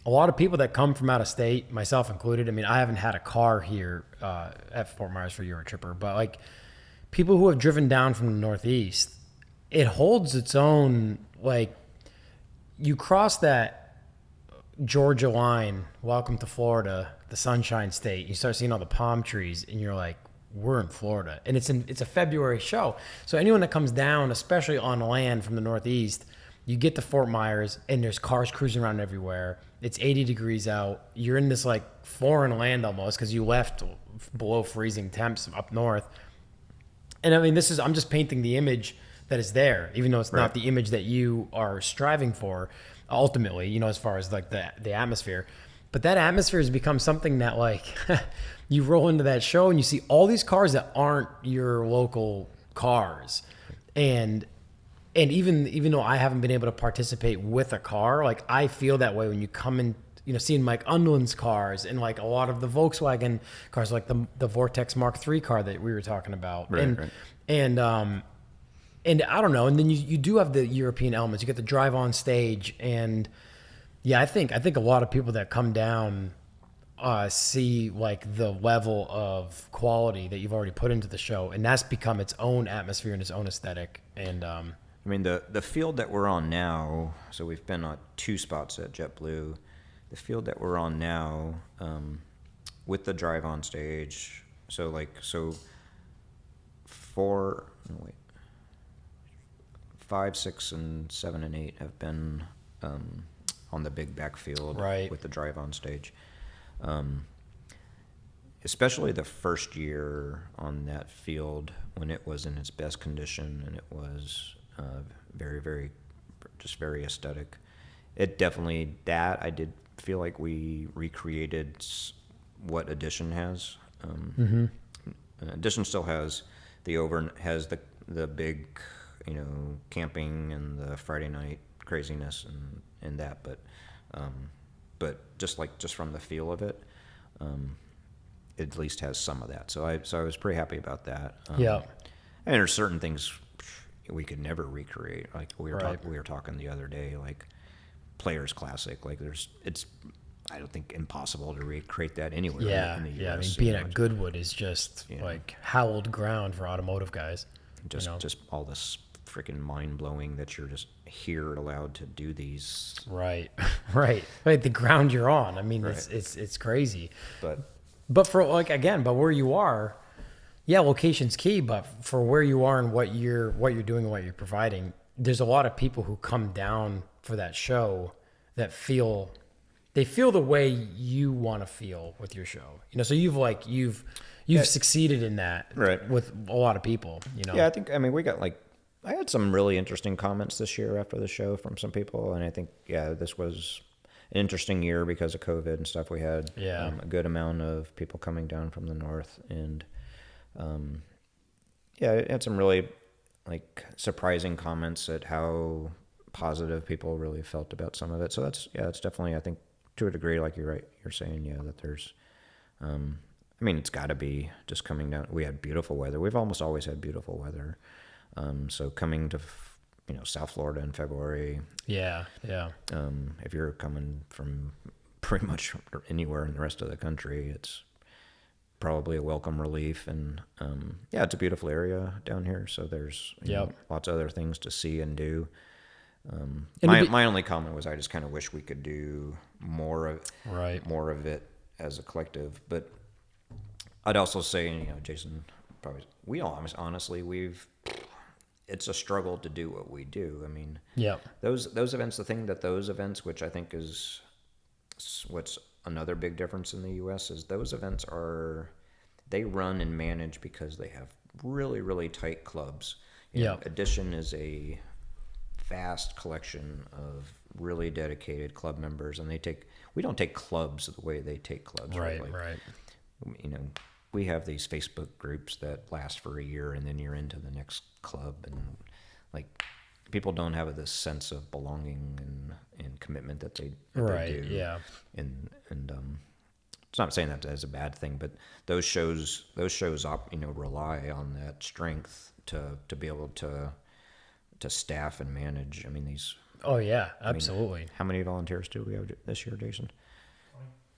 a lot of people that come from out of state, myself included. I mean, I haven't had a car here at Fort Myers for Eurotripper, but like people who have driven down from the Northeast, it holds its own. Like, you cross that Georgia line, welcome to Florida, the Sunshine State. You start seeing all the palm trees, and you're like, we're in Florida. And it's a February show. So anyone that comes down, especially on land from the Northeast, you get to Fort Myers, and there's cars cruising around everywhere. It's 80 degrees out. You're in this like foreign land almost because you left below freezing temps up north. And I mean, I'm just painting the image that is there, even though it's not the image that you are striving for ultimately, as far as like the atmosphere. But that atmosphere has become something that like you roll into that show and you see all these cars that aren't your local cars. And even though I haven't been able to participate with a car, like I feel that way when you come in, you know, seeing Mike Undland's cars and like a lot of the Volkswagen cars, like the Vortex Mark III car that we were talking about. Right, and, right. and I don't know. And then you do have the European elements. You get the drive on stage, and yeah, I think a lot of people that come down see like the level of quality that you've already put into the show, and that's become its own atmosphere and its own aesthetic. And I mean, the field that we're on now, so we've been on 2 spots at JetBlue. The field that we're on now, with the drive on stage, so 5, 6, and 7, and 8 have been on the big backfield Right. with the drive on stage. Especially the first year on that field when it was in its best condition and it was very very aesthetic. It definitely, that I did feel like we recreated what Edition has. Edition still has the big, you know, camping and the Friday night craziness and that, but just from the feel of it, it at least has some of that. So I was pretty happy about that. yeah, And there's certain things we could never recreate. Like we were Right. we were talking the other day, like Players Classic. Like it's I don't think impossible to recreate that anywhere yeah, in the yeah. I US. mean, being at Goodwood is just Yeah. like hallowed ground for automotive guys. just you know? just all this freaking mind blowing that you're just here allowed to do these. Right, right. Like the ground you're on. I mean, Right. it's crazy. But But for like again, but where you are, yeah, location's key. But for where you are and what you're doing and what you're providing, there's a lot of people who come down for that show that feel the way you want to feel with your show. You know, so you've succeeded in that Right. with a lot of people. You know, yeah, I mean we got I had some really interesting comments this year after the show from some people, and I think this was an interesting year because of COVID and stuff. We had Yeah. a good amount of people coming down from the north, and it had some really surprising comments at how positive people really felt about some of it. So it's definitely, I think, to a degree, like you're saying, that there's I mean, it's got to be just coming down. We had beautiful weather. We've almost always had beautiful weather. So coming to South Florida in February, yeah. if you're coming from pretty much anywhere in the rest of the country, it's probably a welcome relief. And it's a beautiful area down here. So there's lots of other things to see and do. My only comment was I just kind of wish we could do more of it as a collective. But I'd also say, Jason, probably honestly, it's a struggle to do what we do. I mean, those events, those events, which I think is what's another big difference in the U.S. is those events they run and manage because they have really, really tight clubs. Edition is a vast collection of really dedicated club members, and we don't take clubs the way they take clubs. Right. We have these Facebook groups that last for a year, and then you're into the next club, and people don't have this sense of belonging and commitment that they do. Yeah. And it's not saying that as a bad thing, but those shows rely on that strength to be able to staff and manage. I mean, these. Oh yeah, absolutely. How many volunteers do we have this year, Jason?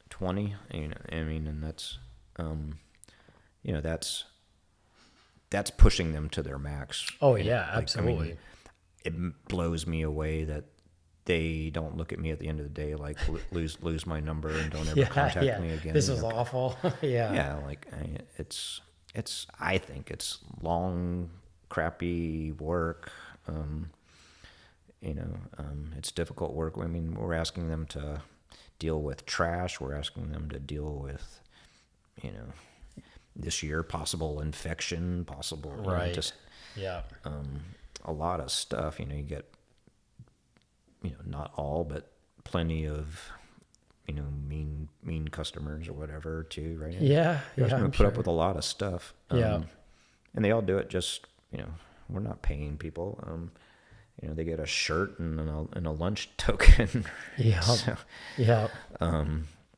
20. And that's. That's pushing them to their max. Oh yeah, absolutely. It blows me away that they don't look at me at the end of the day like lose my number and don't ever contact me again. This is awful. Yeah, I think it's long, crappy work. It's difficult work. I mean, we're asking them to deal with trash. We're asking them to deal with, this year possible infection, a lot of stuff. You get, not all, but plenty of mean customers or whatever too, right? Yeah. You Yeah. have to I'm put up sure. with a lot of stuff. Yeah. And they all do it just, we're not paying people. They get a shirt and a lunch token. Yeah. So, Yeah.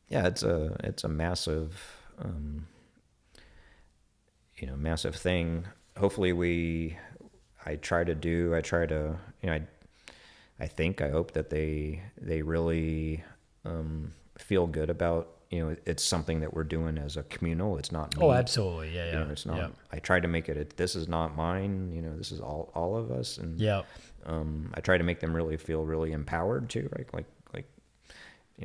yeah, it's a massive, massive thing. Hopefully I hope that they really, feel good about, it's something that we're doing as a communal. It's not me. Oh, absolutely. Yeah. Yeah. It's not, Yeah. I try to make it, this is not mine, this is all of us. And, Yeah. I try to make them really feel really empowered too, right? Like,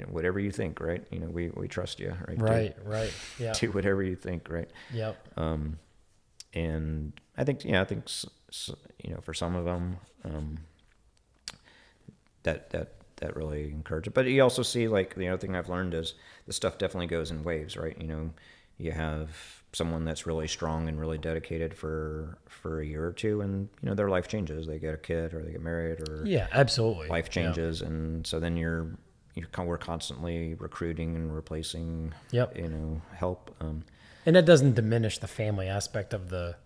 whatever you think, right? We trust you, right? Right. Yeah. Do whatever you think, right? Yep. And I think, for some of them, that really encouraged it. But you also see, like, the other thing I've learned is the stuff definitely goes in waves, right? You have someone that's really strong and really dedicated for a year or two, and their life changes. They get a kid or they get married, or Yeah, absolutely. life changes, and so then we're constantly recruiting and replacing, Yep. help. And that doesn't diminish the family aspect of the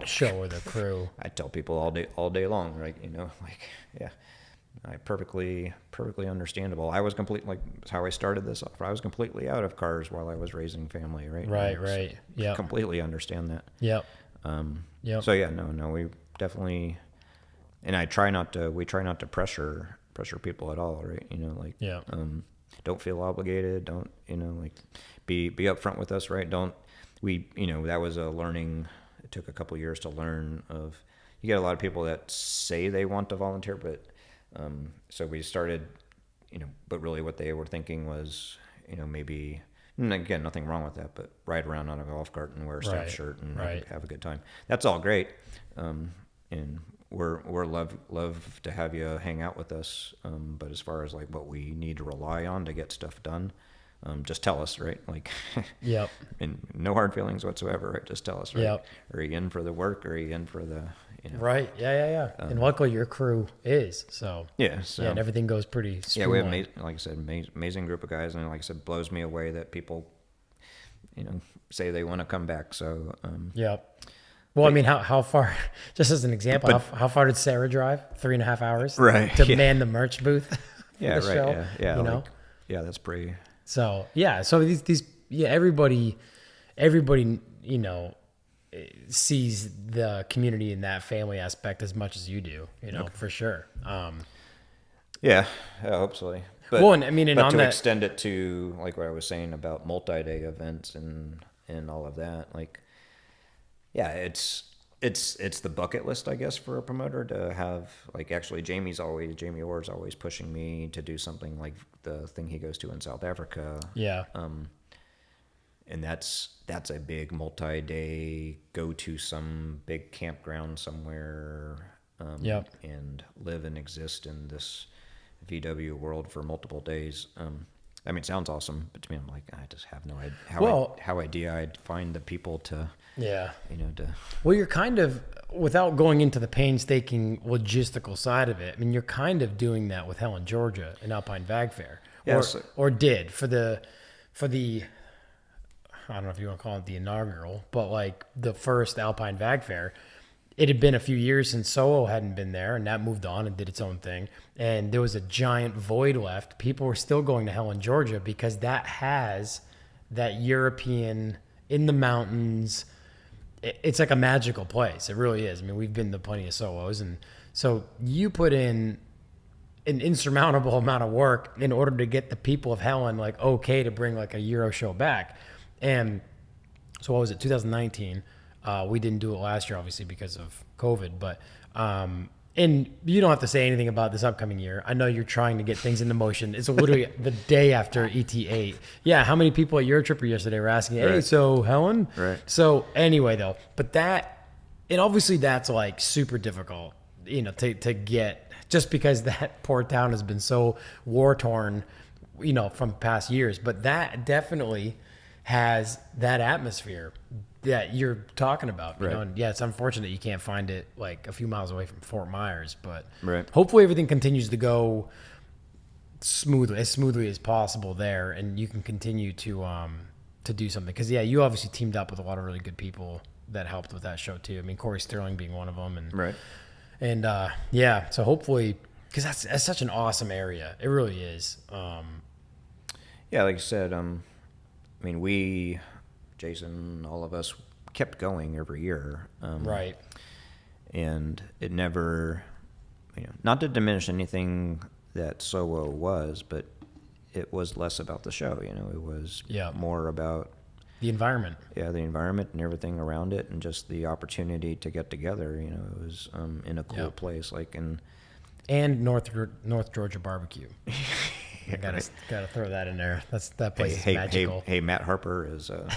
show or the crew. I tell people all day long, right? Yeah, perfectly understandable. I was that's how I started this off. I was completely out of cars while I was raising family, right? Right. Yeah. Completely understand that. Yep. So yeah, no, we definitely, and we try not to pressure people at all, right? Yeah. Don't feel obligated. Don't, be upfront with us, right? That was a learning. It took a couple years to learn you get a lot of people that say they want to volunteer, but, so we started, but really what they were thinking was, maybe, and again, nothing wrong with that, but ride around on a golf cart and wear a staff shirt and have a good time. That's all great. And we're love to have you hang out with us. But as far as like what we need to rely on to get stuff done, just tell us, right? Like, Yep. and no hard feelings whatsoever, right? Just tell us, right? Yep. Are you in for the work? Or are you in for the, Right. Yeah. And luckily your crew is, so. Yeah. So, Yeah, and everything goes pretty yeah, we have, streamlined. like I said, amazing group of guys. And like I said, blows me away that people, say they want to come back. So, Yep. Well, I mean, how far, just as an example, how far did Sarah drive? 3.5 hours? Right, To yeah. man the merch booth for yeah, the right. show? Yeah. Yeah. That's pretty. So, yeah. So everybody, sees the community in that family aspect as much as you do, for sure. Yeah, hopefully. But, Well, and I mean, and but on to that- extend it to like what I was saying about multi-day events and all of that, like, yeah, it's the bucket list, I guess, for a promoter to have. Like, actually, Jamie Orr's always pushing me to do something like the thing he goes to in South Africa. Yeah. And that's a big multi-day, go to some big campground somewhere, Yep. and live and exist in this VW world for multiple days. I mean, it sounds awesome, but to me, I'm like, I just have no idea how I'd find the people to, Yeah. to. Well, you're kind of, without going into the painstaking logistical side of it, I mean, you're kind of doing that with Helen, Georgia, and Alpine Vag Fair. Yes. Or did for the, I don't know if you want to call it the inaugural, but like the first Alpine Vag Fair, it had been a few years since Solo hadn't been there, and that moved on and did its own thing. And there was a giant void left. People were still going to Helen, Georgia, because that has that European in the mountains. It's like a magical place. It really is. I mean, we've been to plenty of Solos, and so you put in an insurmountable amount of work in order to get the people of Helen like okay to bring like a Euro show back. And so what was it, 2019? We didn't do it last year, obviously, because of COVID. But and you don't have to say anything about this upcoming year. I know you're trying to get things into motion. It's literally the day after ET8. Yeah, how many people at Eurotripper yesterday were asking, hey, Right. so Helen? Right. So anyway, though, but and obviously that's like super difficult, to get, just because that poor town has been so war-torn, from past years. But that definitely has that atmosphere that you're talking about, Right. and yeah, it's unfortunate you can't find it like a few miles away from Fort Myers, but Right. hopefully everything continues to go smoothly as possible there, and you can continue to do something. Because you obviously teamed up with a lot of really good people that helped with that show too. I mean, Corey Sterling being one of them, and Right. And so hopefully, because that's such an awesome area, it really is. Yeah, like you said, I mean, we, Jason, all of us kept going every year. Right. And it never, not to diminish anything that SOWO was, but it was less about the show. It was more about the environment. Yeah, the environment and everything around it, and just the opportunity to get together. It was in a cool place, and North Georgia barbecue. I gotta throw that in there. That place is magical. Hey, Matt Harper is a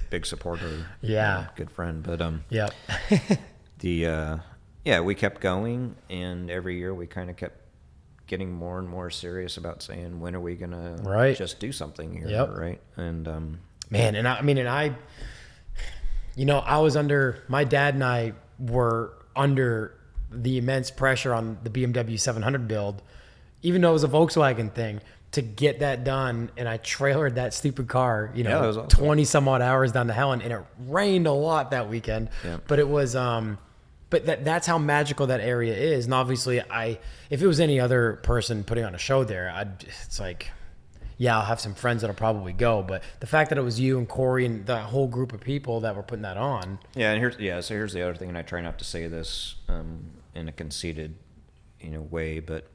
big supporter. Yeah, good friend. But yep. We kept going, and every year we kind of kept getting more and more serious about saying, when are we gonna just do something here, right? And man, I was under, my dad and I were under the immense pressure on the BMW 700 build, even though it was a Volkswagen thing, to get that done. And I trailered that stupid car, that was awesome. 20 some odd hours down to Helen, and it rained a lot that weekend. Yeah. But it was, that's how magical that area is. And obviously if it was any other person putting on a show there, it's like, I'll have some friends that'll probably go, but the fact that it was you and Corey and the whole group of people that were putting that on. Yeah, and here's the other thing, and I try not to say this in a conceited, way, but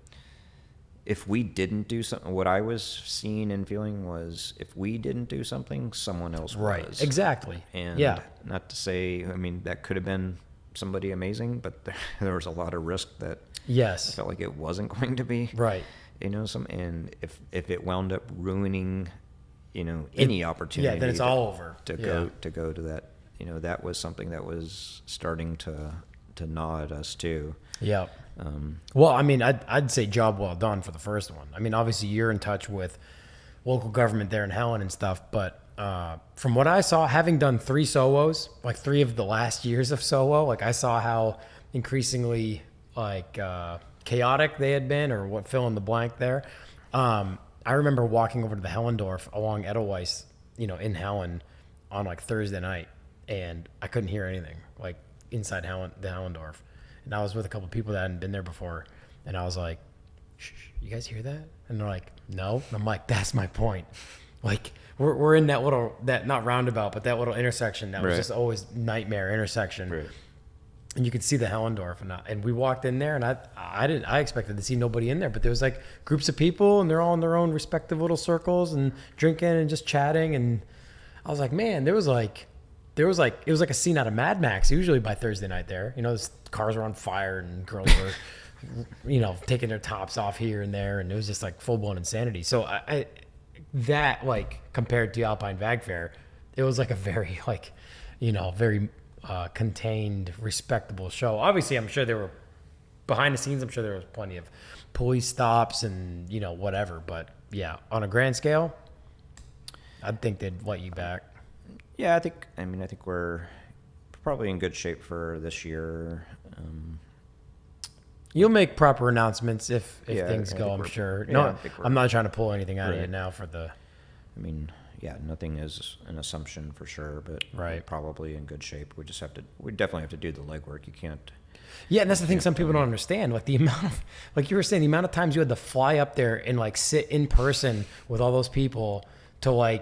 if we didn't do something, what I was seeing and feeling was, if we didn't do something, someone else was. Exactly. And not to say, that could have been somebody amazing, but there was a lot of risk that I felt like it wasn't going to be. Right. And if it wound up ruining, any opportunity, then it's all over. To go to that, that was something that was starting to gnaw at us too. Yeah. Well, I'd say job well done for the first one. Obviously you're in touch with local government there in Helen and stuff, but from what I saw, having done 3 SOWOs, like 3 of the last years of SOWO, like I saw how increasingly chaotic they had been, or what, fill in the blank there. I remember walking over to the Hellendorf along Edelweiss, in Helen on like Thursday night, and I couldn't hear anything like inside the Hellendorf. And I was with a couple of people that hadn't been there before, and I was like, shh, you guys hear that? And they're like, no. And I'm like, that's my point. Like we're in that not roundabout, but that little intersection that was just always nightmare intersection. Right. And you could see the Hellendorf, and we walked in there, and I expected to see nobody in there, but there was like groups of people, and they're all in their own respective little circles and drinking and just chatting. And I was like, man, it was like a scene out of Mad Max. Usually by Thursday night there, cars were on fire and girls were, taking their tops off here and there, and it was just like full blown insanity. So that compared to Alpine Vag Fair, it was like a very very contained, respectable show. Obviously, I'm sure there were behind the scenes. I'm sure there was plenty of police stops and whatever. But on a grand scale, I think they'd let you back. Yeah, I think we're probably in good shape for this year. You'll make proper announcements if things go, I'm sure. No, I'm not trying to pull anything out of you now for the... nothing is an assumption for sure, but we're probably in good shape. We definitely have to do the legwork. You can't... Yeah, and that's the thing some people don't understand. Like the amount of, like you were saying, the amount of times you had to fly up there and sit in person with all those people to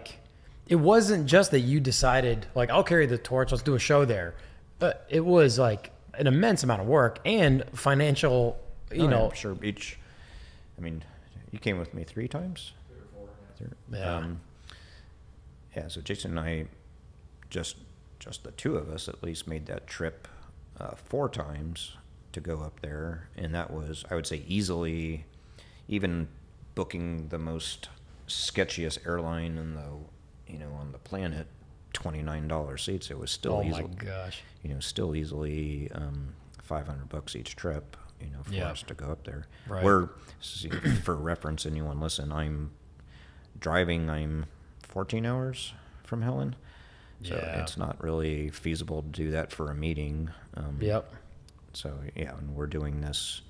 it wasn't just that you decided I'll carry the torch, let's do a show there. But it was an immense amount of work and financial, I'm sure you came with me 3 times? 3 or 4. Yeah. So Jason and I, just the 2 of us at least, made that trip 4 times to go up there. And that was, I would say, easily, even booking the most sketchiest airline in on the planet, $29 seats. It was still my gosh. Still easily $500 each trip, for us to go up there. Right. We're, for reference, anyone listen, I'm 14 hours from Helen. So it's not really feasible to do that for a meeting. Yep. So, and we're doing this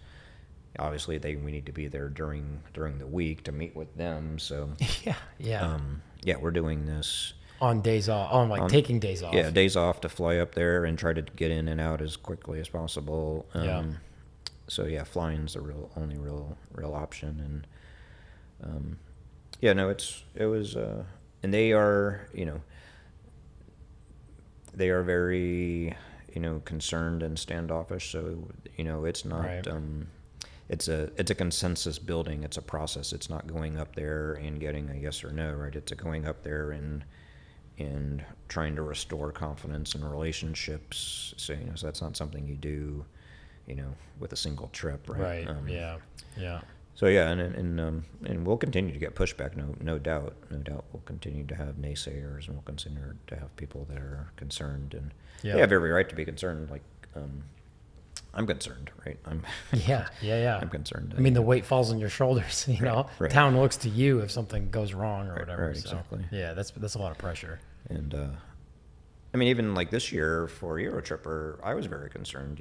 obviously we need to be there during the week to meet with them. So yeah. yeah, we're doing this On days off, taking days off. Yeah, days off to fly up there and try to get in and out as quickly as possible. So yeah, flying's the only real option. And yeah, no, it was, and they are, they are very, concerned and standoffish. So it's not. Right. It's a consensus building. It's a process. It's not going up there and getting a yes or no, right? It's going up there and trying to restore confidence in relationships. So so that's not something you do, with a single trip, right? Right. Yeah. So yeah, and we'll continue to get pushback. No doubt. We'll continue to have naysayers, and we'll continue to have people that are concerned, and they have every right to be concerned. Like, I'm concerned, right? Yeah. I'm concerned. I mean, the weight falls on your shoulders. Right. Town looks to you if something goes wrong or Right, whatever. right, so, exactly. yeah, that's a lot of pressure. And I mean, even like this year for Eurotripper, I was very concerned.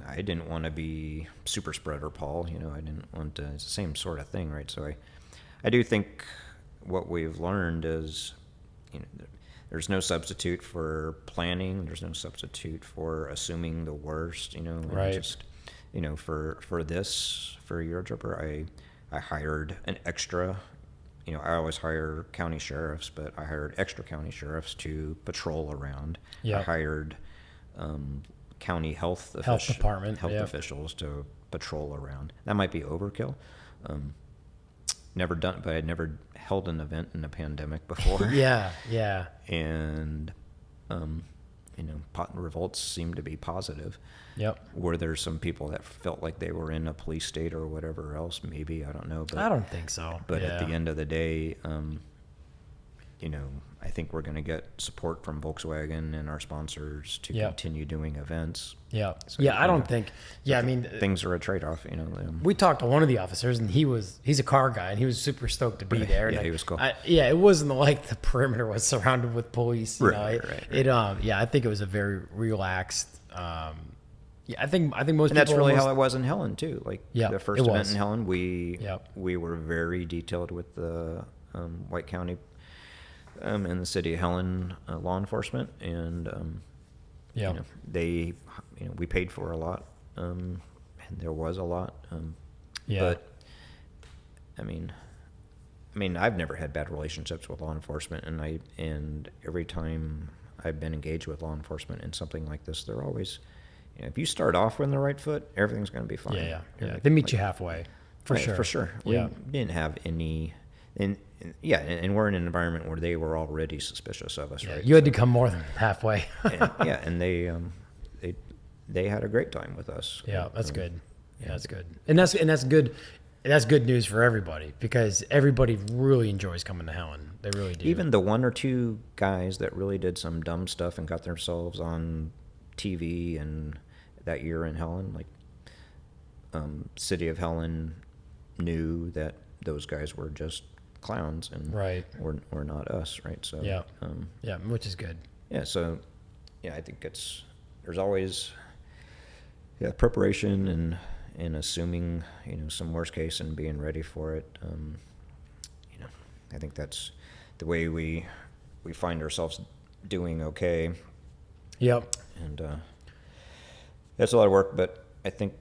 I didn't want to be super spreader, Paul. I didn't want to. It's the same sort of thing, right? So I do think what we've learned is, there's no substitute for planning. There's no substitute for assuming the worst. And right. just, for Eurotripper, I hired an extra. I always hire county sheriffs, but I hired extra county sheriffs to patrol around. Yeah. I hired county health department officials to patrol around. That might be overkill. Never done, but I'd never held an event in a pandemic before. Yeah. And revolts seem to be positive. Yep. Were there some people that felt like they were in a police state or whatever else? Maybe, I don't know. But I don't think so. But at the end of the day, I think we're going to get support from Volkswagen and our sponsors to continue doing events. Yeah. So, I don't think. Yeah, I mean, things are a trade-off. We talked to one of the officers, and he's a car guy, and he was super stoked to be there. Yeah, he was cool. It wasn't like the perimeter was surrounded with police. Right. I think it was a very relaxed. I think most people. And that's really how it was in Helen too. Like the first event in Helen, we were very detailed with the White County and the city of Helen law enforcement, and we paid for a lot, and there was a lot. But I mean, I've never had bad relationships with law enforcement, and every time I've been engaged with law enforcement in something like this, they're always. If you start off on the right foot, everything's going to be fine. Yeah. They meet you halfway, for sure. For sure. We didn't have any, and we're in an environment where they were already suspicious of us, right? You had to come more than halfway. and they had a great time with us. Yeah, that's good. Yeah, that's good. And that's good. That's good news for everybody, because everybody really enjoys coming to Helen. They really do. Even the one or two guys that really did some dumb stuff and got themselves on TV and that year in Helen, like city of Helen knew that those guys were just clowns and were not us, right? So which is good. So I think there's always preparation and assuming some worst case and being ready for it. I think that's the way we find ourselves doing okay. Yep. And that's a lot of work, but I think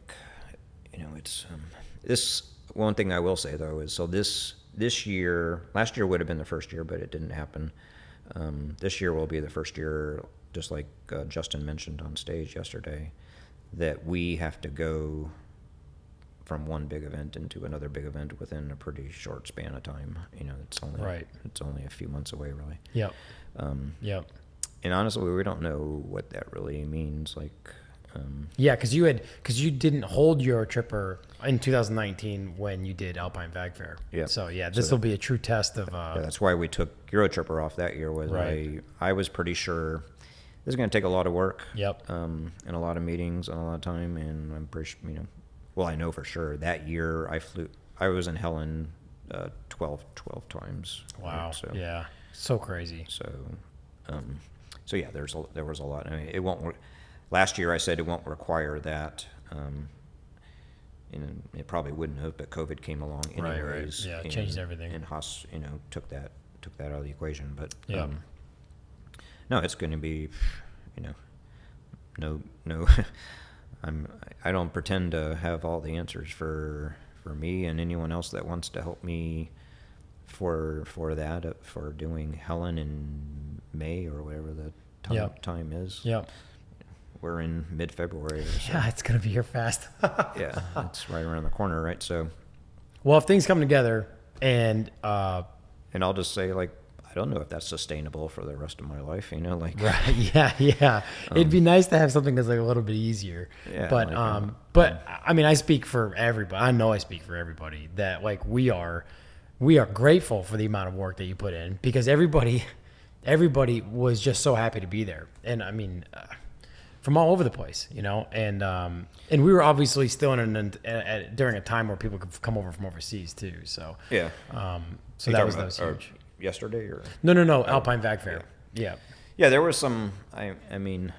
it's this one thing I will say though is this year, last year would have been the first year, but it didn't happen. This year will be the first year, just like Justin mentioned on stage yesterday, that we have to go from one big event into another big event within a pretty short span of time. It's only a few months away, really. Yep. And honestly, we don't know what that really means. Because you didn't hold Eurotripper in 2019 when you did Alpine Vag Fair. Yeah. So this will be a true test of. That's why we took Eurotripper off that year. I was pretty sure this is going to take a lot of work. Yep. And a lot of meetings and a lot of time, and I'm pretty I know for sure that year I was in Helen 12 times. Wow. Right? So, yeah. So crazy. So. There was a lot. It won't. Last year I said it won't require that and it probably wouldn't have, but COVID came along anyways. Right. Yeah, it changed everything. And Haas, took that out of the equation. But Yeah. no, it's going to be, no. I don't pretend to have all the answers for me and anyone else that wants to help me for doing Helen in May or whatever the time is. Yeah. We're in mid-February. So. Yeah, it's going to be here fast. Yeah, it's right around the corner, right? So, well, if things come together and I'll just say, like, I don't know if that's sustainable for the rest of my life, like. Right. Yeah. It'd be nice to have something that's like a little bit easier. Yeah. But but I mean, I speak for everybody. I know I speak for everybody that like we are grateful for the amount of work that you put in, because everybody was just so happy to be there. And I mean, from all over the place, and we were obviously still during a time where people could come over from overseas too. So yeah. So that was huge. Yesterday or No, Alpine Vag Fair. Yeah. There was some. I mean,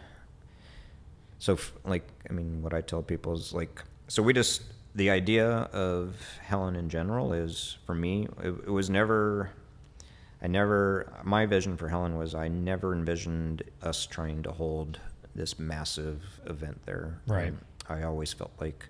so what I tell people is like, so the idea of Helen in general is, for me, it was never. My vision for Helen was, I never envisioned us trying to hold this massive event there. Right. I always felt like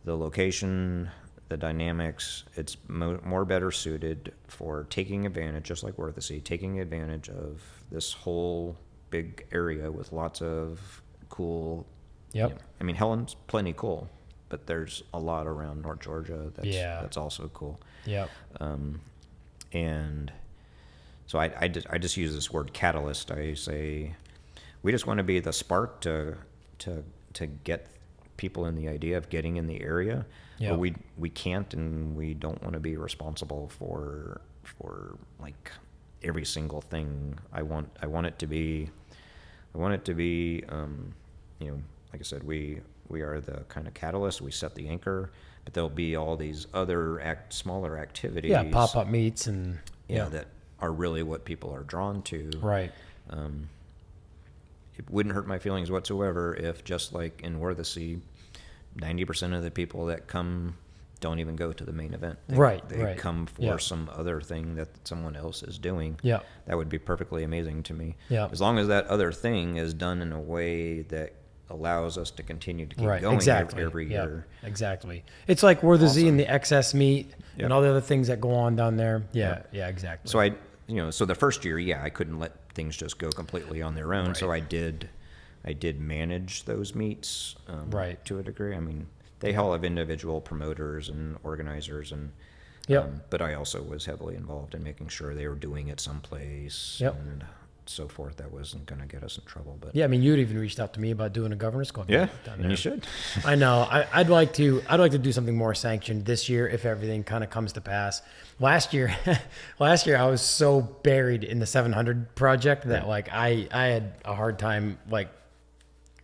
the location, the dynamics, it's more better suited for taking advantage, just like Worthesy, taking advantage of this whole big area with lots of cool. Yep. I mean, Helen's plenty cool, but there's a lot around North Georgia that's also cool. Yep. And so I just use this word catalyst. I say we just want to be the spark to get people in the idea of getting in the area. Yeah. But we can't, and we don't want to be responsible for like every single thing. I want it to be like I said, we are the kind of catalyst. We set the anchor, but there'll be all these other smaller activities. Yeah, pop-up meets and that are really what people are drawn to. Right. It wouldn't hurt my feelings whatsoever if, just like in Worthesy, 90% of the people that come don't even go to the main event. They come for some other thing that someone else is doing. Yeah. That would be perfectly amazing to me. Yeah. As long as that other thing is done in a way that allows us to continue to keep going every year. Exactly. It's like Worthesy and the XS meet and all the other things that go on down there. Yeah, exactly. So so the first year, I couldn't let things just go completely on their own. Right. So I did manage those meets to a degree. I mean, they all have individual promoters and organizers, and but I also was heavily involved in making sure they were doing it someplace and so forth. That wasn't going to get us in trouble. But I mean, you'd even reached out to me about doing a governor's club. Yeah, down and there. you should. I know. I'd like to do something more sanctioned this year if everything kind of comes to pass. Last year I was so buried in the 700 project that like I had a hard time like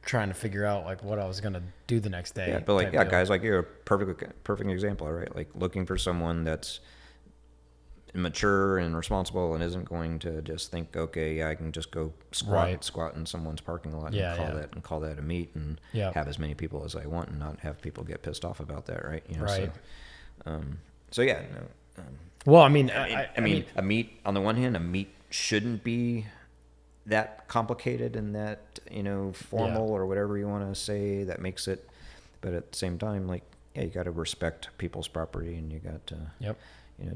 trying to figure out like what I was gonna do the next day. Yeah, but like guys like you're a perfect example, right? Like looking for someone that's mature and responsible and isn't going to just think, okay, I can just go squat in someone's parking lot and call that a meet and have as many people as I want and not have people get pissed off about that, right? Right. Well, I mean, a meet, on the one hand, a meet shouldn't be that complicated and that, formal or whatever you want to say that makes it, but at the same time, like, you got to respect people's property and you got to,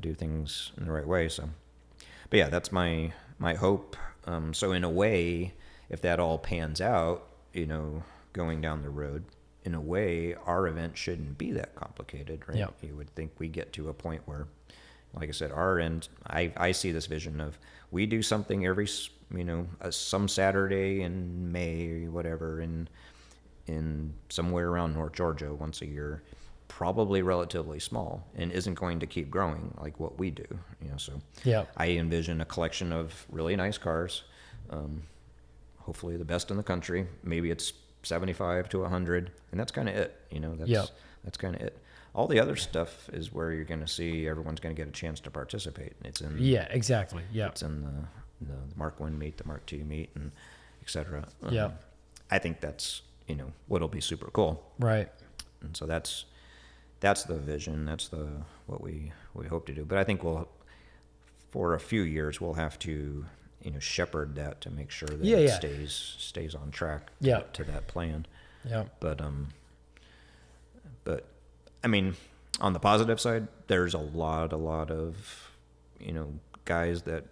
do things in the right way. So, but that's my hope. So in a way, if that all pans out, going down the road, in a way, our event shouldn't be that complicated, right? Yep. You would think we get to a point where, like I said, our end, I see this vision of we do something every, some Saturday in May or whatever in somewhere around North Georgia once a year, probably relatively small and isn't going to keep growing like what we do, so I envision a collection of really nice cars, hopefully the best in the country. Maybe it's 75 to 100, and that's kind of it, that's kind of it. All the other stuff is where you're going to see everyone's going to get a chance to participate. It's in exactly. It's in the Mark I meet, the Mark II meet, and et cetera. I think that's what'll be super cool. Right. And so that's that's the vision. That's what we hope to do. But I think for a few years, we'll have to, shepherd that to make sure that it stays on track to that plan. Yeah. But I mean, on the positive side, there's a lot of, guys that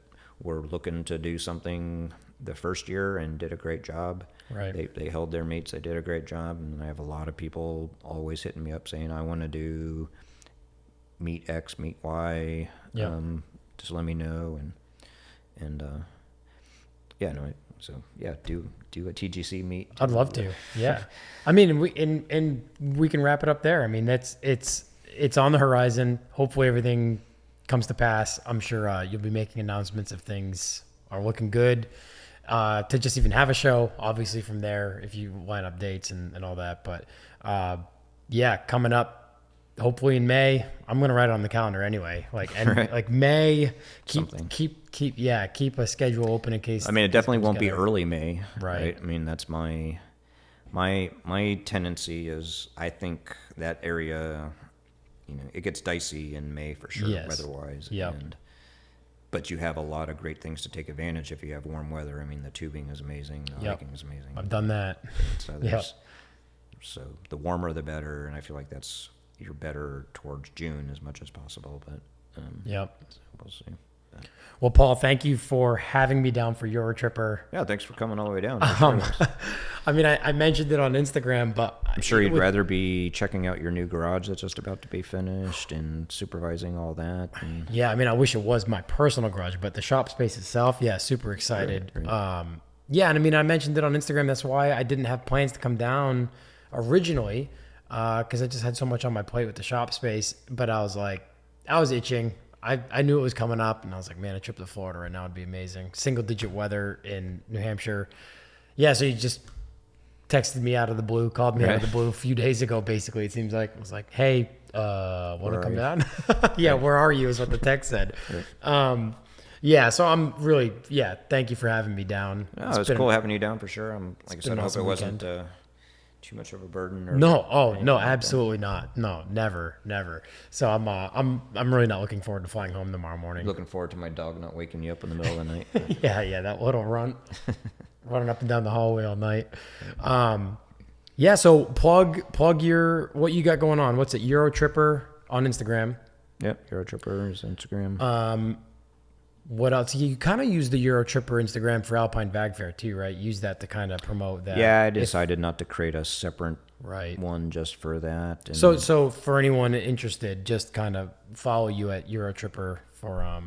were looking to do something the first year and did a great job. Right. They held their mates. They did a great job. And I have a lot of people always hitting me up saying, I want to do meet X, meet Y. Yeah. Just let me know. Do a TGC meet. I'd love to. Yeah. I mean, we can wrap it up there. I mean, it's on the horizon. Hopefully everything comes to pass. I'm sure you'll be making announcements if things are looking good. To just even have a show, obviously from there, if you line up dates and all that. But coming up, hopefully in May. I'm gonna write it on the calendar anyway. Like May. Keep a schedule open in case. I mean, it definitely won't be early May. Right. I mean, that's my tendency is I think that area, it gets dicey in May for sure, weather-wise. Yep. But you have a lot of great things to take advantage if you have warm weather. I mean, the tubing is amazing. The hiking is amazing. I've done that. So the warmer the better, and I feel like you're better towards June as much as possible. But so we'll see. Well, Paul, thank you for having me down for Eurotripper. Yeah, thanks for coming all the way down. I mean, I mentioned it on Instagram, but I'm sure you'd rather be checking out your new garage that's just about to be finished and supervising all that. Yeah, I mean, I wish it was my personal garage, but the shop space itself, super excited. Right. And I mean, I mentioned it on Instagram. That's why I didn't have plans to come down originally, because I just had so much on my plate with the shop space. But I was itching. I knew it was coming up, and I was like, man, a trip to Florida right now would be amazing. Single-digit weather in New Hampshire. Yeah, so you just texted me out of the blue, called me out of the blue a few days ago, basically, it seems like. It was like, hey, want to come down? Where are you is what the text said. Right. So I'm really, thank you for having me down. No, it was cool having you down for sure. Like I said, I hope it wasn't too much of a burden. No, absolutely not. No, never. So I'm really not looking forward to flying home tomorrow morning. Looking forward to my dog not waking you up in the middle of the night. That little running up and down the hallway all night. So plug what you got going on. What's it? Eurotripper on Instagram. Yep, Eurotripper is Instagram. What else? You kind of use the Eurotripper Instagram for Alpine Vag Fair too, right? Use that to kind of promote that. Yeah, I decided not to create a separate one just for that. And so for anyone interested, just kind of follow you at Eurotripper for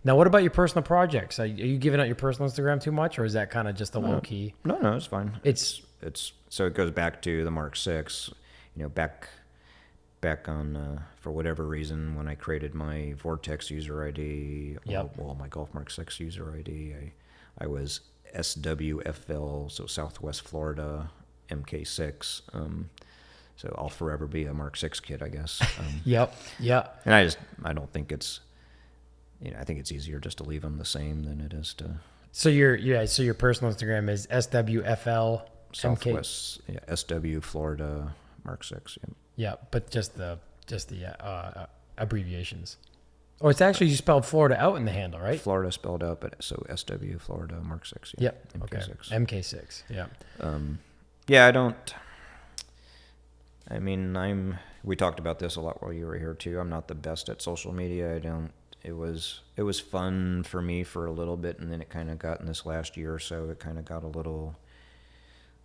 Now, what about your personal projects? Are you giving out your personal Instagram too much, or is that kind of just a low key? No, it's fine. It's so it goes back to the Mark VI. Back on, for whatever reason, when I created my Vortex user ID, my Golf Mark 6 user ID, I was SWFL, so Southwest Florida MK6. So I'll forever be a Mark 6 kid, I guess. Yep. And I don't think it's, I think it's easier just to leave them the same than it is to. So your personal Instagram is SWFL Southwest, SW Florida Mark 6. Yeah, but just the abbreviations. Oh, it's actually you spelled Florida out in the handle, right? Florida spelled out, but so SW Florida Mark 6. Yep. MK6. Okay. MK6. Yeah. I don't. I mean, we talked about this a lot while you were here too. I'm not the best at social media. It was fun for me for a little bit, and then it kind of got in this last year or so. It kind of got a little,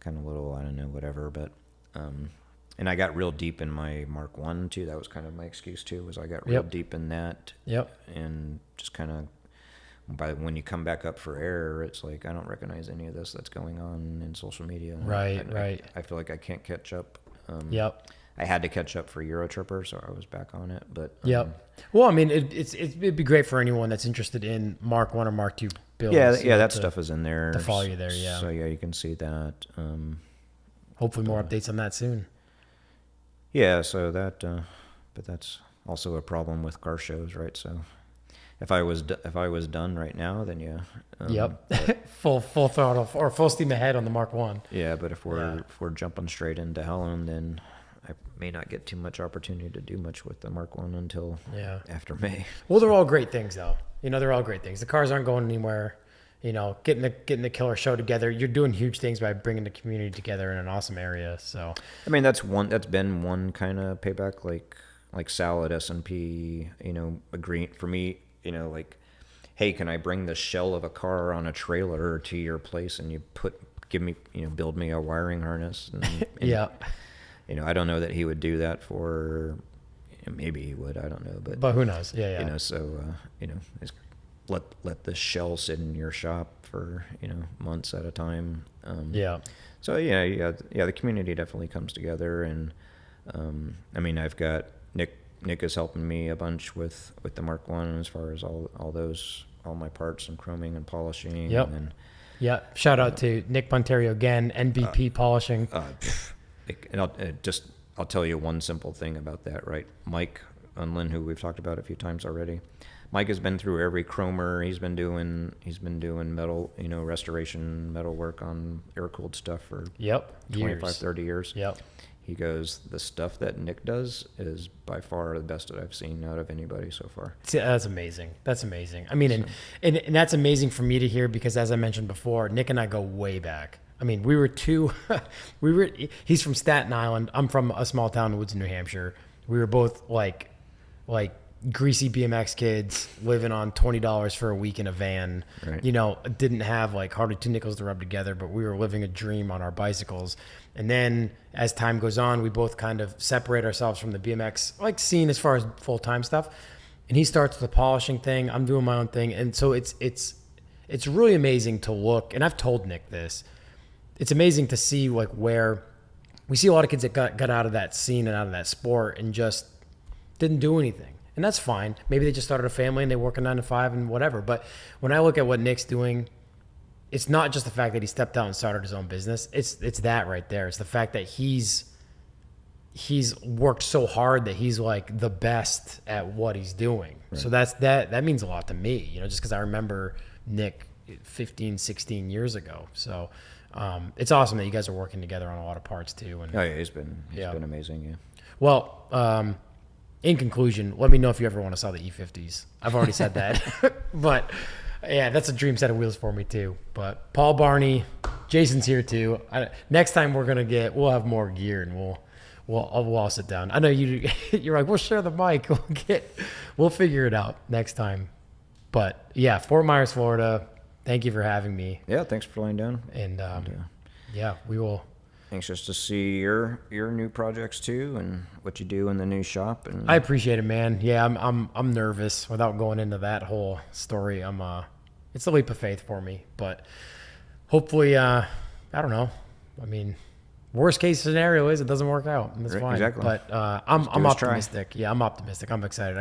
I don't know, whatever. But and I got real deep in my Mark 1 too. That was kind of my excuse too. Was I got real deep in that. Yep. And just kind of when you come back up for air, it's like I don't recognize any of this that's going on in social media. Right. I feel like I can't catch up. Yep. I had to catch up for Eurotripper, so I was back on it. But well, I mean, it'd be great for anyone that's interested in Mark 1 or Mark 2 builds. Yeah, that stuff is in there to follow you there. Yeah. So you can see that. Hopefully, more updates on that soon. Yeah. So that, but that's also a problem with car shows, right? So if I was done right now, then full throttle or full steam ahead on the Mark 1. Yeah, but if we're jumping straight into Helen, then may not get too much opportunity to do much with the Mark I until after May. Well, they're all great things, though. They're all great things. The cars aren't going anywhere. Getting the killer show together. You're doing huge things by bringing the community together in an awesome area. So, I mean, that's been one kind of payback, like Sal at S&P, agreeing for me, like, hey, can I bring the shell of a car on a trailer to your place and you build me a wiring harness? And yeah. I don't know that he would do that for, maybe he would, I don't know, but who knows? Yeah. It's, let the shell sit in your shop for months at a time. So the community definitely comes together, and I mean, I've got Nick is helping me a bunch with the Mark I as far as all my parts and chroming and polishing. Yep. And shout out to Nick Ponterio again, NBP Polishing. And I'll tell you one simple thing about that, right? Mike Unlin, who we've talked about a few times already. Mike has been through every chromer. He's been doing metal, restoration, metal work on air-cooled stuff for 25, 30 years. Yep. He goes, the stuff that Nick does is by far the best that I've seen out of anybody so far. See, that's amazing. That's amazing. I mean, and that's amazing for me to hear because, as I mentioned before, Nick and I go way back. I mean, he's from Staten Island. I'm from a small town in Woodson, New Hampshire. We were both like greasy BMX kids living on $20 for a week in a van. Right. Didn't have hardly 2 nickels to rub together, but we were living a dream on our bicycles. And then as time goes on, we both kind of separate ourselves from the BMX scene as far as full-time stuff. And he starts the polishing thing. I'm doing my own thing. And so it's really amazing to look. And I've told Nick this. It's amazing to see where we see a lot of kids that got out of that scene and out of that sport and just didn't do anything. And that's fine. Maybe they just started a family and they work a 9 to 5 and whatever. But when I look at what Nick's doing, it's not just the fact that he stepped out and started his own business. It's that right there. It's the fact that he's worked so hard that he's the best at what he's doing. Right. So that means a lot to me, just because I remember Nick 15, 16 years ago. So it's awesome that you guys are working together on a lot of parts too. And he's been amazing. Yeah. Well, in conclusion, let me know if you ever want to sell the E50s. I've already said that, but yeah, that's a dream set of wheels for me too. But Paul Barney, Jason's here too. Next time we'll have more gear and we'll all sit down. I know you're like, we'll share the mic. We'll figure it out next time. But yeah, Fort Myers, Florida. Thank you for having me. Yeah, thanks for flying down. And we will. Anxious to see your new projects too, and what you do in the new shop. And I appreciate it, man. Yeah, I'm nervous without going into that whole story. It's a leap of faith for me, but hopefully, I don't know. I mean, worst case scenario is it doesn't work out, and that's fine. Exactly. But I'm optimistic. Yeah, I'm optimistic. I'm excited.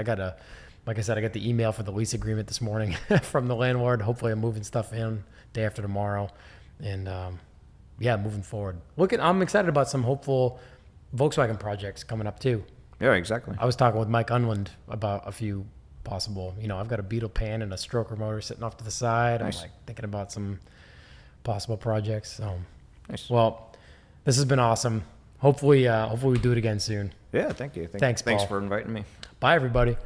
Like I said, I got the email for the lease agreement this morning from the landlord. Hopefully, I'm moving stuff in day after tomorrow, and moving forward. I'm excited about some hopeful Volkswagen projects coming up too. Yeah, exactly. I was talking with Mike Unland about a few possible. I've got a Beetle Pan and a stroker motor sitting off to the side. Nice. I'm thinking about some possible projects. So, nice. Well, this has been awesome. Hopefully we do it again soon. Yeah, thank you. Thanks, Paul. Thanks for inviting me. Bye, everybody.